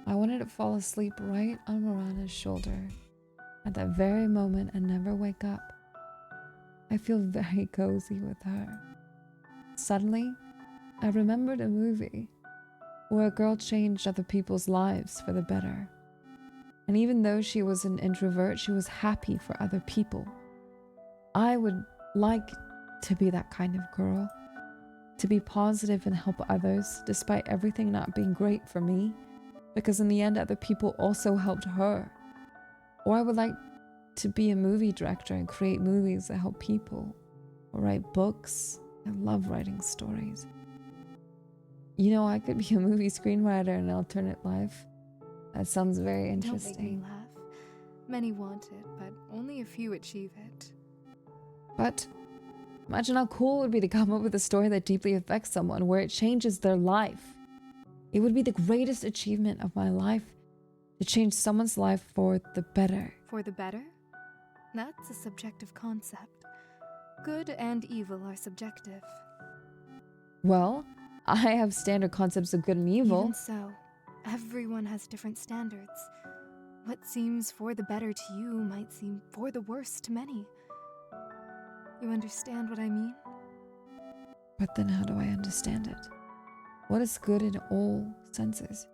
I wanted to fall asleep right on Mirana's shoulder at that very moment and never wake up. I feel very cozy with her. Suddenly, I remembered a movie where a girl changed other people's lives for the better. And even though she was an introvert, she was happy for other people. I would like to be that kind of girl. To be positive and help others despite everything not being great for me. Because in the end, other people also helped her. Or I would like to be a movie director and create movies that help people. Or write books. I love writing stories. You know, I could be a movie screenwriter in an alternate life. That sounds very interesting. Don't make me laugh. Many want it, but only a few achieve it. But imagine how cool it would be to come up with a story that deeply affects someone, where it changes their life. It would be the greatest achievement of my life, to change someone's life for the better. For the better? That's a subjective concept. Good and evil are subjective. Well, I have standard concepts of good and evil. Even so, everyone has different standards. What seems for the better to you might seem for the worse to many. You understand what I mean? But then how do I understand it? What is good in all senses?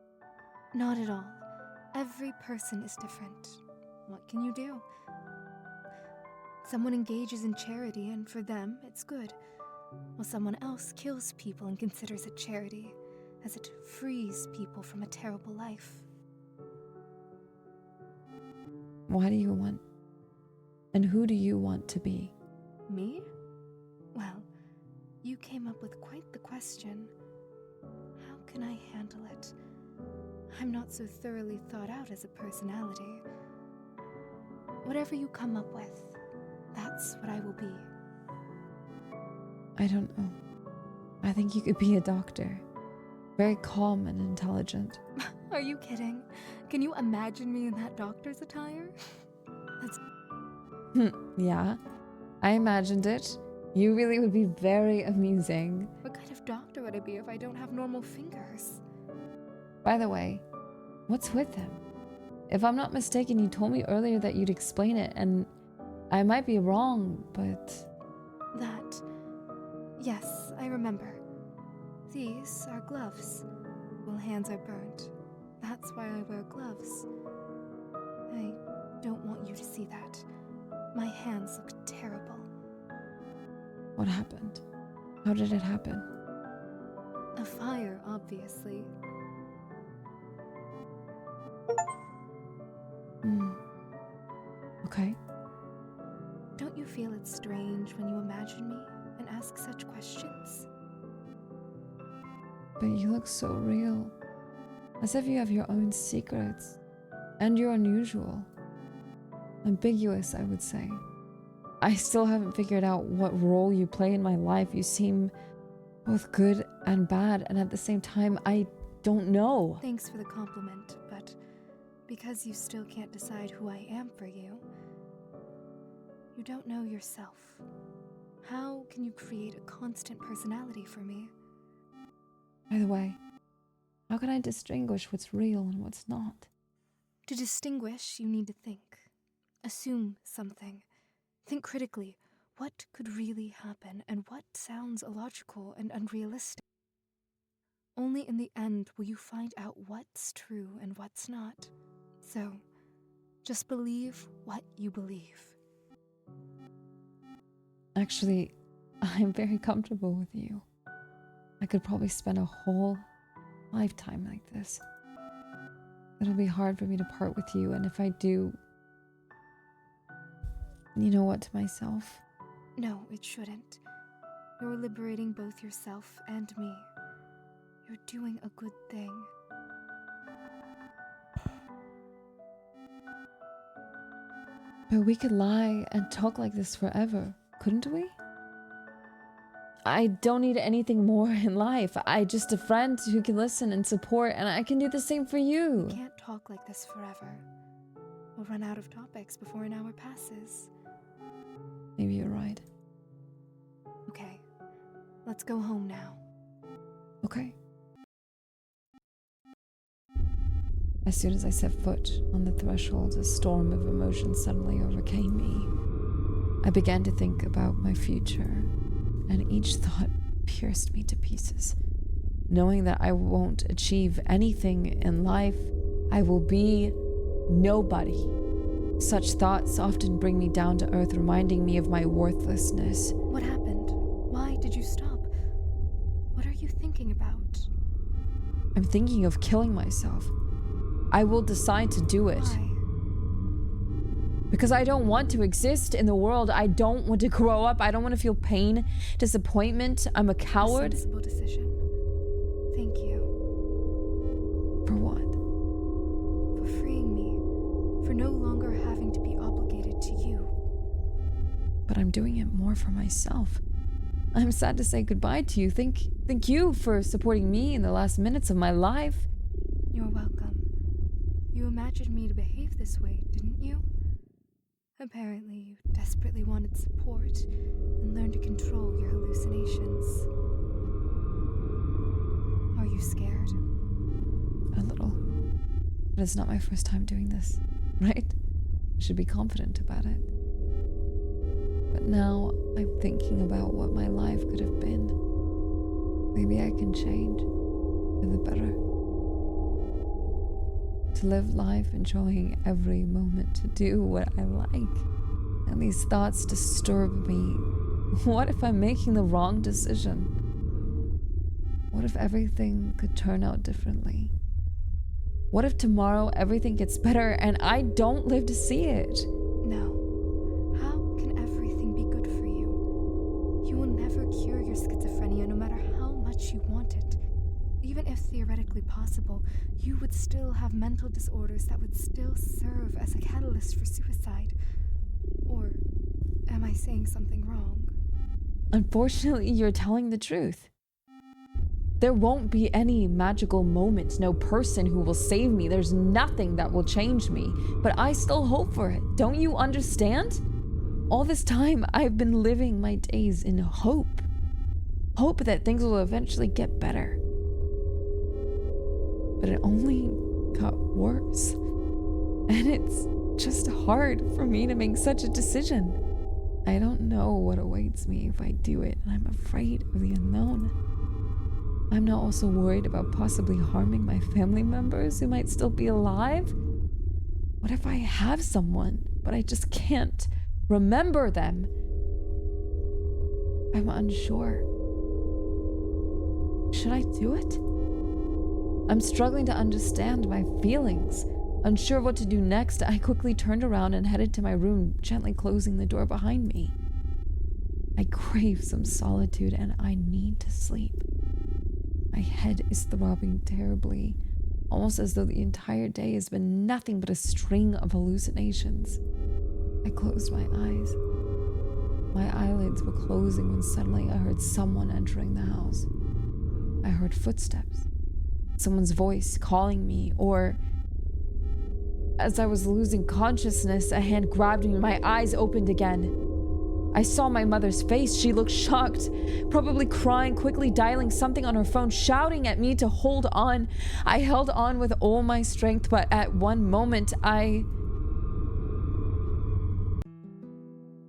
Not at all. Every person is different. What can you do? Someone engages in charity, and for them, it's good. While someone else kills people and considers it charity, as it frees people from a terrible life. Why do you want? And who do you want to be? Me? Well, you came up with quite the question. can I handle it? I'm not so thoroughly thought out as a personality. Whatever you come up with, that's what I will be. I don't know. I think you could be a doctor. Very calm and intelligent. Are you kidding? Can you imagine me in that doctor's attire? That's... Yeah, I imagined it. You really would be very amusing. What kind of doctor would I be if I don't have normal fingers? By the way, what's with him? If I'm not mistaken, you told me earlier that you'd explain it, and I might be wrong, but... That... Yes, I remember. These are gloves. Well, hands are burnt. That's why I wear gloves. I don't want you to see that. My hands look terrible. What happened? How did it happen? A fire, obviously. Okay. Don't you feel it's strange when you imagine me and ask such questions? But you look so real. As if you have your own secrets. And you're unusual. Ambiguous, I would say. I still haven't figured out what role you play in my life. You seem both good and bad, and at the same time, I don't know. Thanks for the compliment, but because you still can't decide who I am for you, you don't know yourself. How can you create a constant personality for me? By the way, how can I distinguish what's real and what's not? To distinguish, you need to think. Assume something. Think critically. What could really happen and what sounds illogical and unrealistic? Only in the end will you find out what's true and what's not. So, just believe what you believe. Actually, I'm very comfortable with you. I could probably spend a whole lifetime like this. It'll be hard for me to part with you, and if I do, you know what, to myself? No, it shouldn't. You're liberating both yourself and me. You're doing a good thing. But we could lie and talk like this forever, couldn't we? I don't need anything more in life. I just a friend who can listen and support, and I can do the same for you. We can't talk like this forever. We'll run out of topics before an hour passes. Maybe you're right. Okay, let's go home now. Okay. As soon as I set foot on the threshold, a storm of emotion suddenly overcame me. I began to think about my future, and each thought pierced me to pieces. Knowing that I won't achieve anything in life, I will be nobody. Such thoughts often bring me down to earth, reminding me of my worthlessness. What happened? Why did you stop? What are you thinking about? I'm thinking of killing myself. I will decide to do it. Why? Because I don't want to exist in the world. I don't want to grow up. I don't want to feel pain, disappointment. I'm a coward. A sensible decision. Thank you. For what? For freeing me. For no longer having to be obligated to you. But I'm doing it more for myself. I'm sad to say goodbye to you. Thank you for supporting me in the last minutes of my life. You're welcome. You imagined me to behave this way, didn't you? Apparently, you desperately wanted support and learned to control your hallucinations. Are you scared? A little. But it's not my first time doing this, right? I should be confident about it. But now I'm thinking about what my life could have been. Maybe I can change for the better. To live life enjoying every moment, to do what I like. And these thoughts disturb me. What if I'm making the wrong decision? What if everything could turn out differently? What if tomorrow everything gets better and I don't live to see it? No. How can everything be good for you? You will never cure your schizophrenia no matter how much you want it. even if theoretically possible, you would still have mental disorders that would still serve as a catalyst for suicide. Or am I saying something wrong? Unfortunately, you're telling the truth. There won't be any magical moment, no person who will save me. There's nothing that will change me, but I still hope for it. Don't you understand? All this time, I've been living my days in hope. Hope that things will eventually get better. But it only got worse. And it's just hard for me to make such a decision. I don't know what awaits me if I do it, and I'm afraid of the unknown. I'm now also worried about possibly harming my family members who might still be alive. What if I have someone, but I just can't remember them? I'm unsure. Should I do it? I'm struggling to understand my feelings. Unsure what to do next, I quickly turned around and headed to my room, gently closing the door behind me. I crave some solitude and I need to sleep. My head is throbbing terribly, almost as though the entire day has been nothing but a string of hallucinations. I closed my eyes. My eyelids were closing when suddenly I heard someone entering the house. I heard footsteps, someone's voice calling me, or as I was losing consciousness, a hand grabbed me and my eyes opened again. I saw my mother's face. She looked shocked, probably crying, quickly dialing something on her phone, shouting at me to hold on. I held on with all my strength, but at one moment,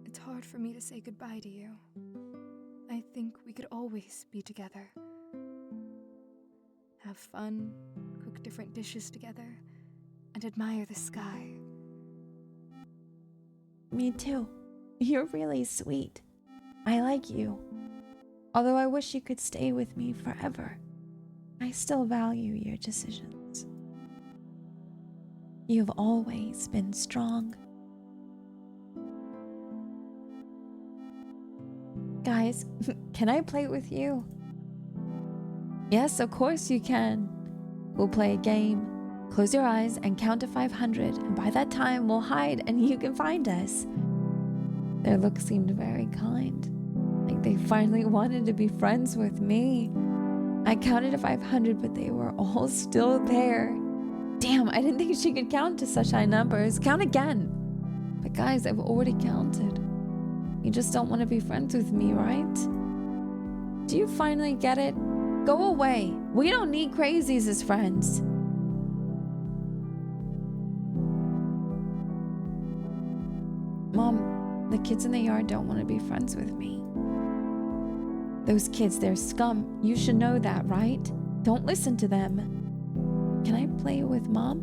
It's hard for me to say goodbye to you. I think we could always be together. Have fun, cook different dishes together, and admire the sky. Me too. You're really sweet. I like you. Although I wish you could stay with me forever, I still value your decisions. You've always been strong. Guys, can I play with you? Yes, of course you can. We'll play a game. Close your eyes and count to 500, and by that time we'll hide and you can find us. Their look seemed very kind, like they finally wanted to be friends with me. I counted to 500, but they were all still there. Damn, I didn't think she could count to such high numbers. Count again. But guys, I've already counted. You just don't want to be friends with me, right? Do you finally get it? Go away. We don't need crazies as friends. Mom, the kids in the yard don't want to be friends with me. Those kids, they're scum. You should know that, right? Don't listen to them. Can I play with Mom?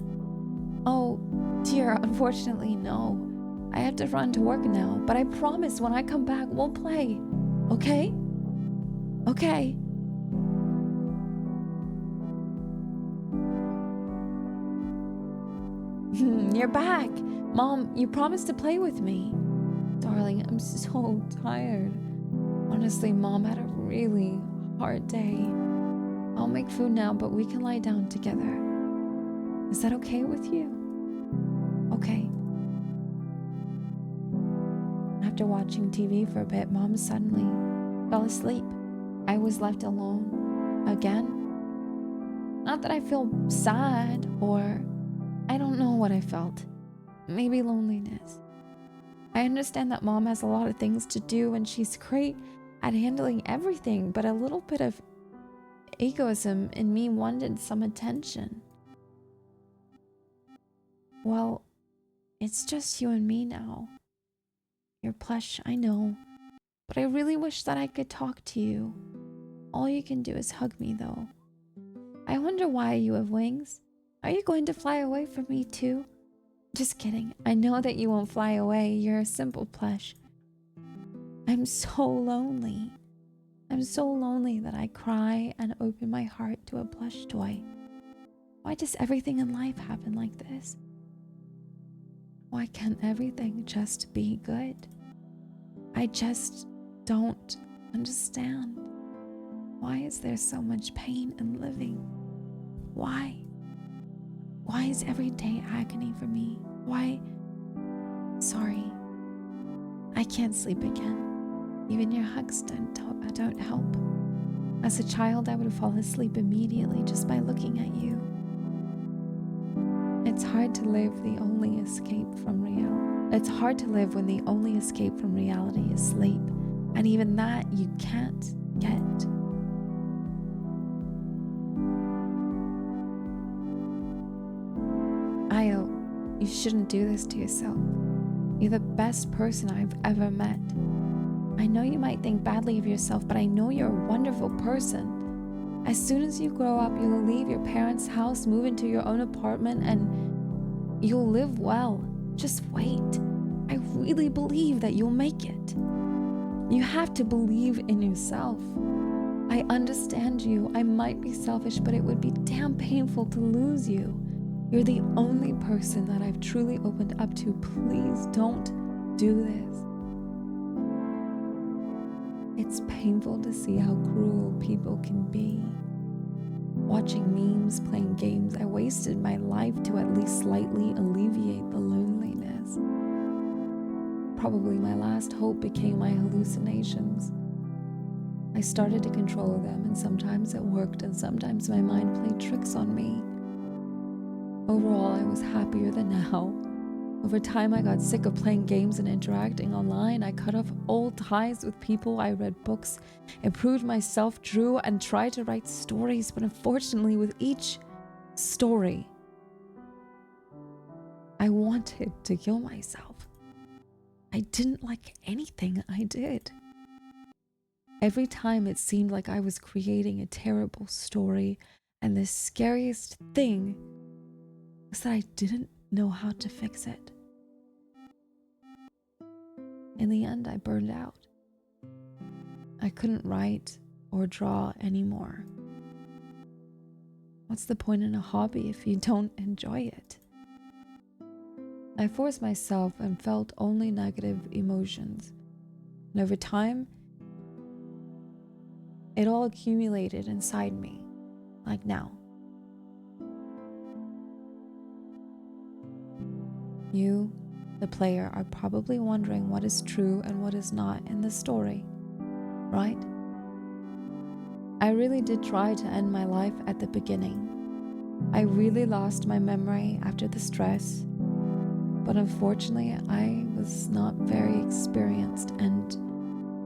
Oh, dear, unfortunately, no. I have to run to work now, but I promise when I come back, we'll play. Okay? Okay. You're back. Mom, you promised to play with me. Darling, I'm so tired. Honestly, Mom had a really hard day. I'll make food now, but we can lie down together. Is that okay with you? Okay. After watching TV for a bit, Mom suddenly fell asleep. I was left alone again. Not that I feel sad or I don't know what I felt. Maybe loneliness. I understand that Mom has a lot of things to do and she's great at handling everything, but a little bit of egoism in me wanted some attention. Well, it's just you and me now. You're plush, I know, but I really wish that I could talk to you. All you can do is hug me, though. I wonder why you have wings. Are you going to fly away from me, too? Just kidding. I know that you won't fly away. You're a simple plush. I'm so lonely. I'm so lonely that I cry and open my heart to a plush toy. Why does everything in life happen like this? Why can't everything just be good? I just don't understand. Why is there so much pain in living? Why? Why is every day agony for me? Why? Sorry, I can't sleep again. Even your hugs don't help. As a child, I would fall asleep immediately just by looking at you. It's hard to live the only escape from reality. It's hard to live when the only escape from reality is sleep, and even that you can't get. Io, you shouldn't do this to yourself. You're the best person I've ever met. I know you might think badly of yourself, but I know you're a wonderful person. As soon as you grow up, you'll leave your parents' house, move into your own apartment, and you'll live well. Just wait. I really believe that you'll make it. You have to believe in yourself. I understand you. I might be selfish, but it would be damn painful to lose you. You're the only person that I've truly opened up to. Please don't do this. It's painful to see how cruel people can be. Watching memes, playing games, I wasted my life to at least slightly alleviate the loneliness. Probably my last hope became my hallucinations. I started to control them, and sometimes it worked, and sometimes my mind played tricks on me. Overall, I was happier than now. Over time, I got sick of playing games and interacting online. I cut off all ties with people. I read books, improved myself, drew, and tried to write stories. But unfortunately, with each story, I wanted to kill myself. I didn't like anything I did. Every time it seemed like I was creating a terrible story, and the scariest thing was that I didn't know how to fix it. In the end, I burned out. I couldn't write or draw anymore. What's the point in a hobby if you don't enjoy it? I forced myself and felt only negative emotions. And over time, it all accumulated inside me, like now. You, the player, are probably wondering what is true and what is not in the story, right? I really did try to end my life at the beginning. I really lost my memory after the stress, but unfortunately, I was not very experienced, and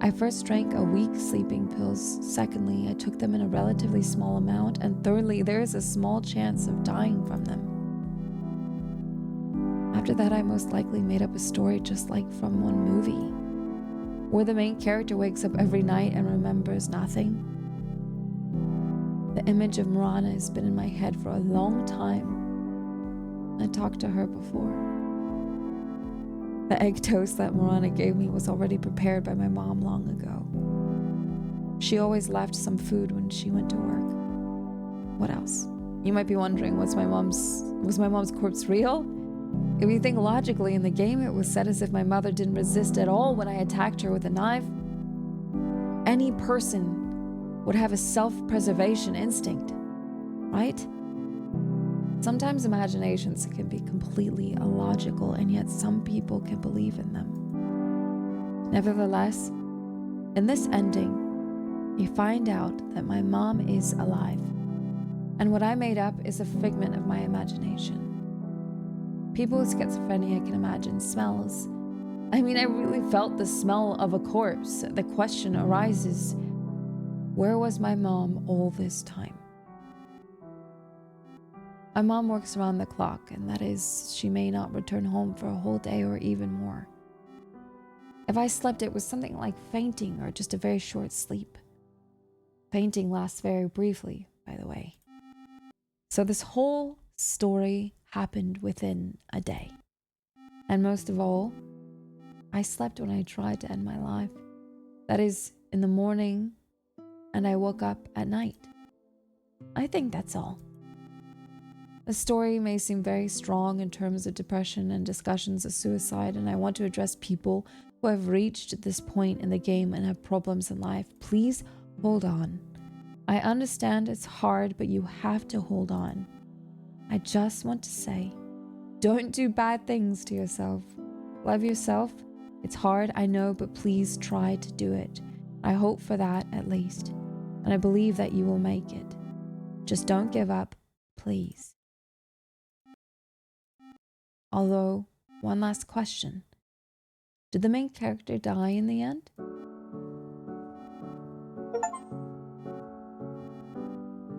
I first drank a week sleeping pills. Secondly, I took them in a relatively small amount, and thirdly, there is a small chance of dying from them. After that, I most likely made up a story just like from one movie, where the main character wakes up every night and remembers nothing. The image of Marana has been in my head for a long time. I talked to her before. The egg toast that Marana gave me was already prepared by my mom long ago. She always left some food when she went to work. What else? You might be wondering, was my mom's corpse real? If you think logically, in the game it was said as if my mother didn't resist at all when I attacked her with a knife. Any person would have a self-preservation instinct, right? Sometimes imaginations can be completely illogical, and yet some people can believe in them. Nevertheless, in this ending, you find out that my mom is alive, and what I made up is a figment of my imagination. People with schizophrenia can imagine smells. I mean, I really felt the smell of a corpse. The question arises, where was my mom all this time? My mom works around the clock, and that is, she may not return home for a whole day or even more. If I slept, it was something like fainting or just a very short sleep. Fainting lasts very briefly, by the way. So this whole story happened within a day. And most of all, I slept when I tried to end my life. That is, in the morning, and I woke up at night. I think that's all. The story may seem very strong in terms of depression and discussions of suicide, and I want to address people who have reached this point in the game and have problems in life. Please hold on. I understand it's hard, but you have to hold on. I just want to say, don't do bad things to yourself. Love yourself. It's hard, I know, but please try to do it. I hope for that, at least. And I believe that you will make it. Just don't give up, please. Although, one last question. Did the main character die in the end?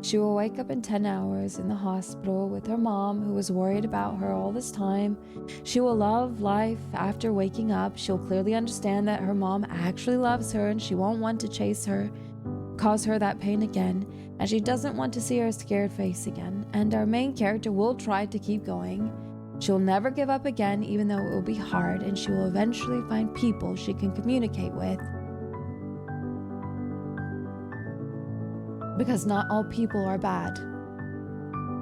She will wake up in 10 hours in the hospital with her mom, who was worried about her all this time. She will love life after waking up. She'll clearly understand that her mom actually loves her and she won't want to chase her, cause her that pain again, and she doesn't want to see her scared face again. And our main character will try to keep going. She'll never give up again, even though it will be hard, and she will eventually find people she can communicate with. Because not all people are bad,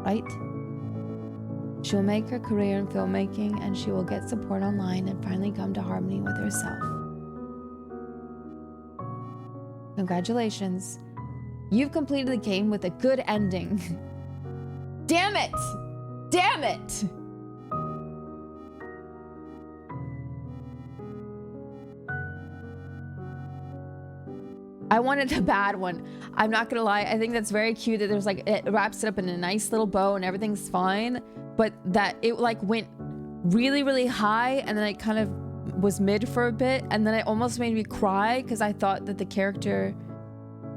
right? She'll make her career in filmmaking, and she will get support online and finally come to harmony with herself. Congratulations. You've completed the game with a good ending. Damn it! Damn it! I wanted a bad one. I'm not gonna lie. I think that's very cute that there's like, it wraps it up in a nice little bow and everything's fine. But that it like went really, really high and then it kind of was mid for a bit. And then it almost made me cry because I thought that the character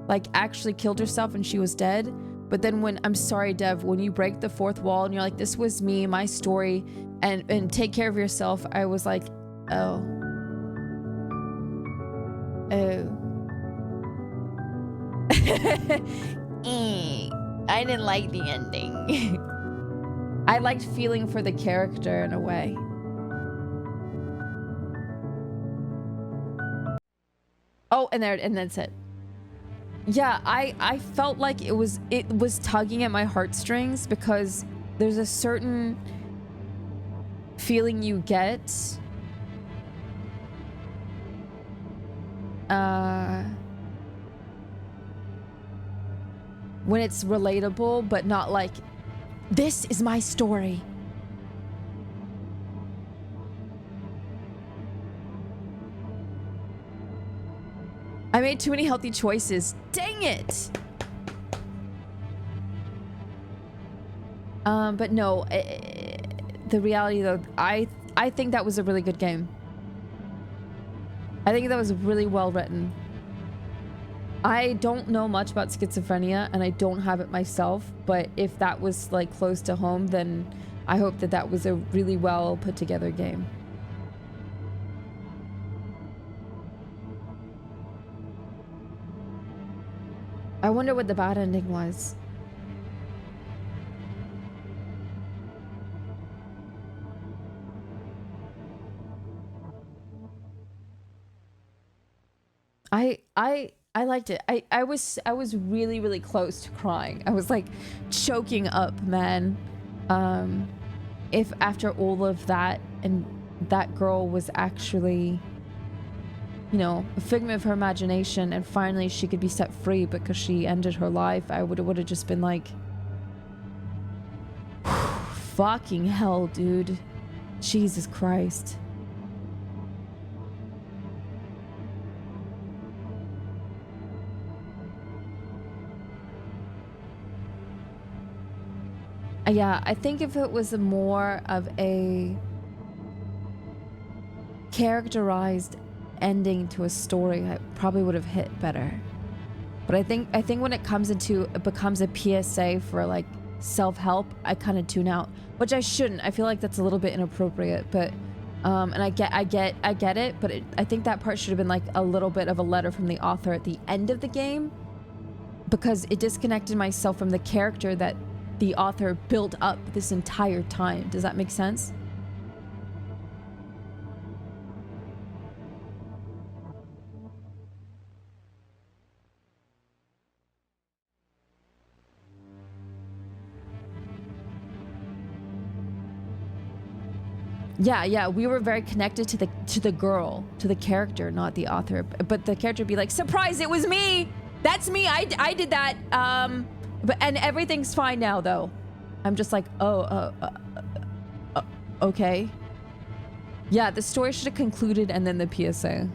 like actually killed herself and she was dead. But then when, I'm sorry, Dev, when you break the fourth wall and you're like, this was me, my story, and take care of yourself, I was like, oh. Oh. I didn't like the ending. I liked feeling for the character in a way. Oh, and that's it. Yeah, I felt like it was tugging at my heartstrings because there's a certain feeling you get when it's relatable, but not like, this is my story. I made too many healthy choices. Dang it! But no, the reality though, I think that was a really good game. I think that was really well written. I don't know much about schizophrenia and I don't have it myself, but if that was like close to home, then I hope that that was a really well put together game. I wonder what the bad ending was. I liked it. I was really, really close to crying. I was like choking up, man. If after all of that and that girl was actually, you know, a figment of her imagination and finally she could be set free because she ended her life, I would have just been like, fucking hell, dude. Jesus Christ. Yeah, I think if it was more of a characterized ending to a story, I probably would have hit better. But I think when it becomes a PSA for like self-help, I kind of tune out, which I shouldn't. I feel like that's a little bit inappropriate, but and I get it, but I think that part should have been like a little bit of a letter from the author at the end of the game, because it disconnected myself from the character that the author built up this entire time. Does that make sense? Yeah, we were very connected to the girl, to the character, not the author. But the character would be like, surprise, it was me! That's me. I did that. And everything's fine now, though. I'm just like, okay. Yeah, the story should have concluded and then the PSA.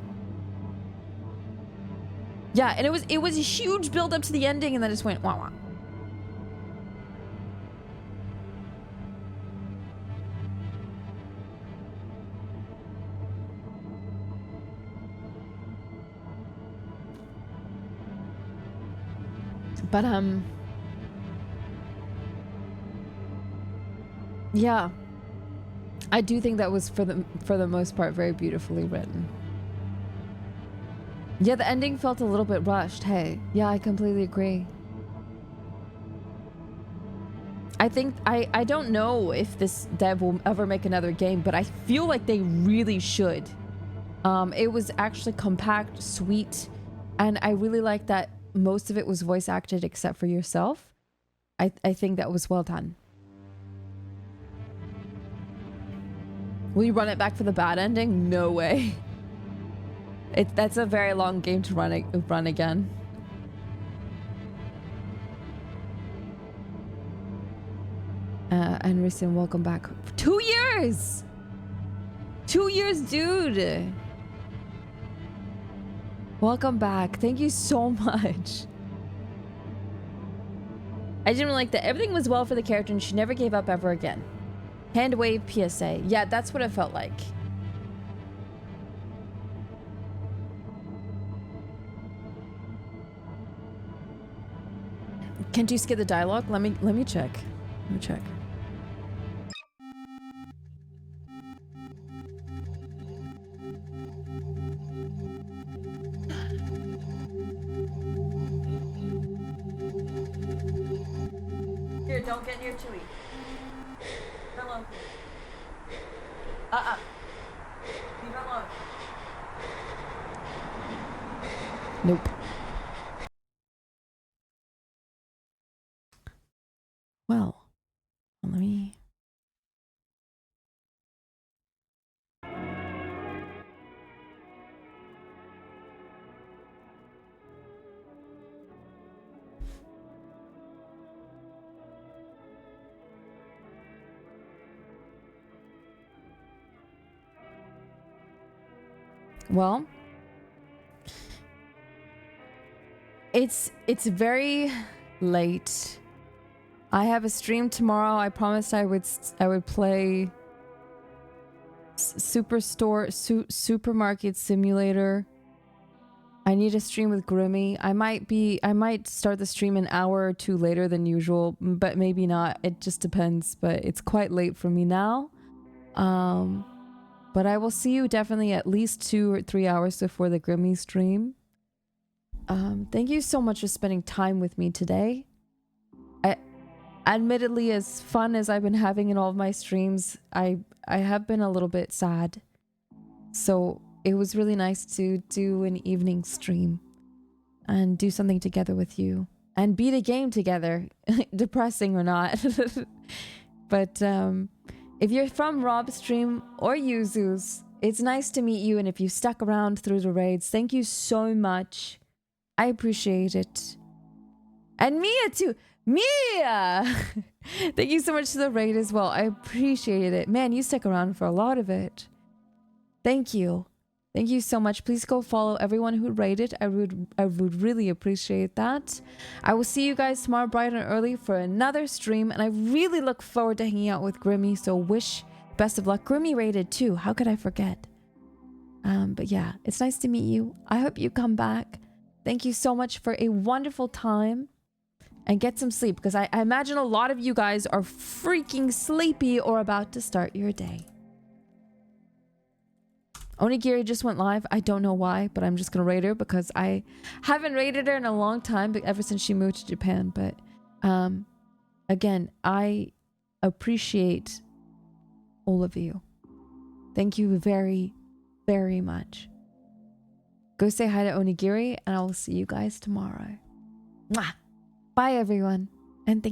Yeah, and it was a huge build up to the ending and then it just went wah wah. But yeah. I do think that was for the most part very beautifully written. Yeah, the ending felt a little bit rushed. Hey, yeah, I completely agree. I think I don't know if this dev will ever make another game, but I feel like they really should. It was actually compact, sweet, and I really like that most of it was voice acted except for yourself. I think that was well done. Will you run it back for the bad ending? No way. That's a very long game to run again. And Rissin, welcome back. 2 years! 2 years, dude! Welcome back. Thank you so much. I didn't like that. Everything was well for the character and she never gave up ever again. Hand wave PSA. Yeah, that's what it felt like. Can't you skip the dialogue? Let me check. Let me check. Here, don't get near Chewie. Hello. Leave her alone. Nope. Well, let me... Well, it's very late. I have a stream tomorrow. I promised I would play Supermarket Simulator. I need a stream with Grimmy. I might start the stream an hour or two later than usual, but maybe not. It just depends, but it's quite late for me now. But I will see you definitely at least 2 or 3 hours before the Grimmy stream. Thank you so much for spending time with me today. Admittedly, as fun as I've been having in all of my streams, I have been a little bit sad. So it was really nice to do an evening stream and do something together with you and beat a game together, depressing or not. But if you're from Rob's stream or Yuzu's, it's nice to meet you. And if you stuck around through the raids, thank you so much. I appreciate it. And Mia too. Mia! Thank you so much for the raid as well. I appreciate it. Man, you stuck around for a lot of it. Thank you. Thank you so much. Please go follow everyone who raided. I would really appreciate that. I will see you guys tomorrow bright and early for another stream. And I really look forward to hanging out with Grimmy. So wish best of luck. Grimmy raided too. How could I forget? But yeah, it's nice to meet you. I hope you come back. Thank you so much for a wonderful time. And get some sleep, because I imagine a lot of you guys are freaking sleepy or about to start your day. Onigiri just went live. I don't know why, but I'm just going to rate her because I haven't rated her in a long time, but ever since she moved to Japan. But again, I appreciate all of you. Thank you very, very much. Go say hi to Onigiri, and I will see you guys tomorrow. Mwah! Bye, everyone, and thank you.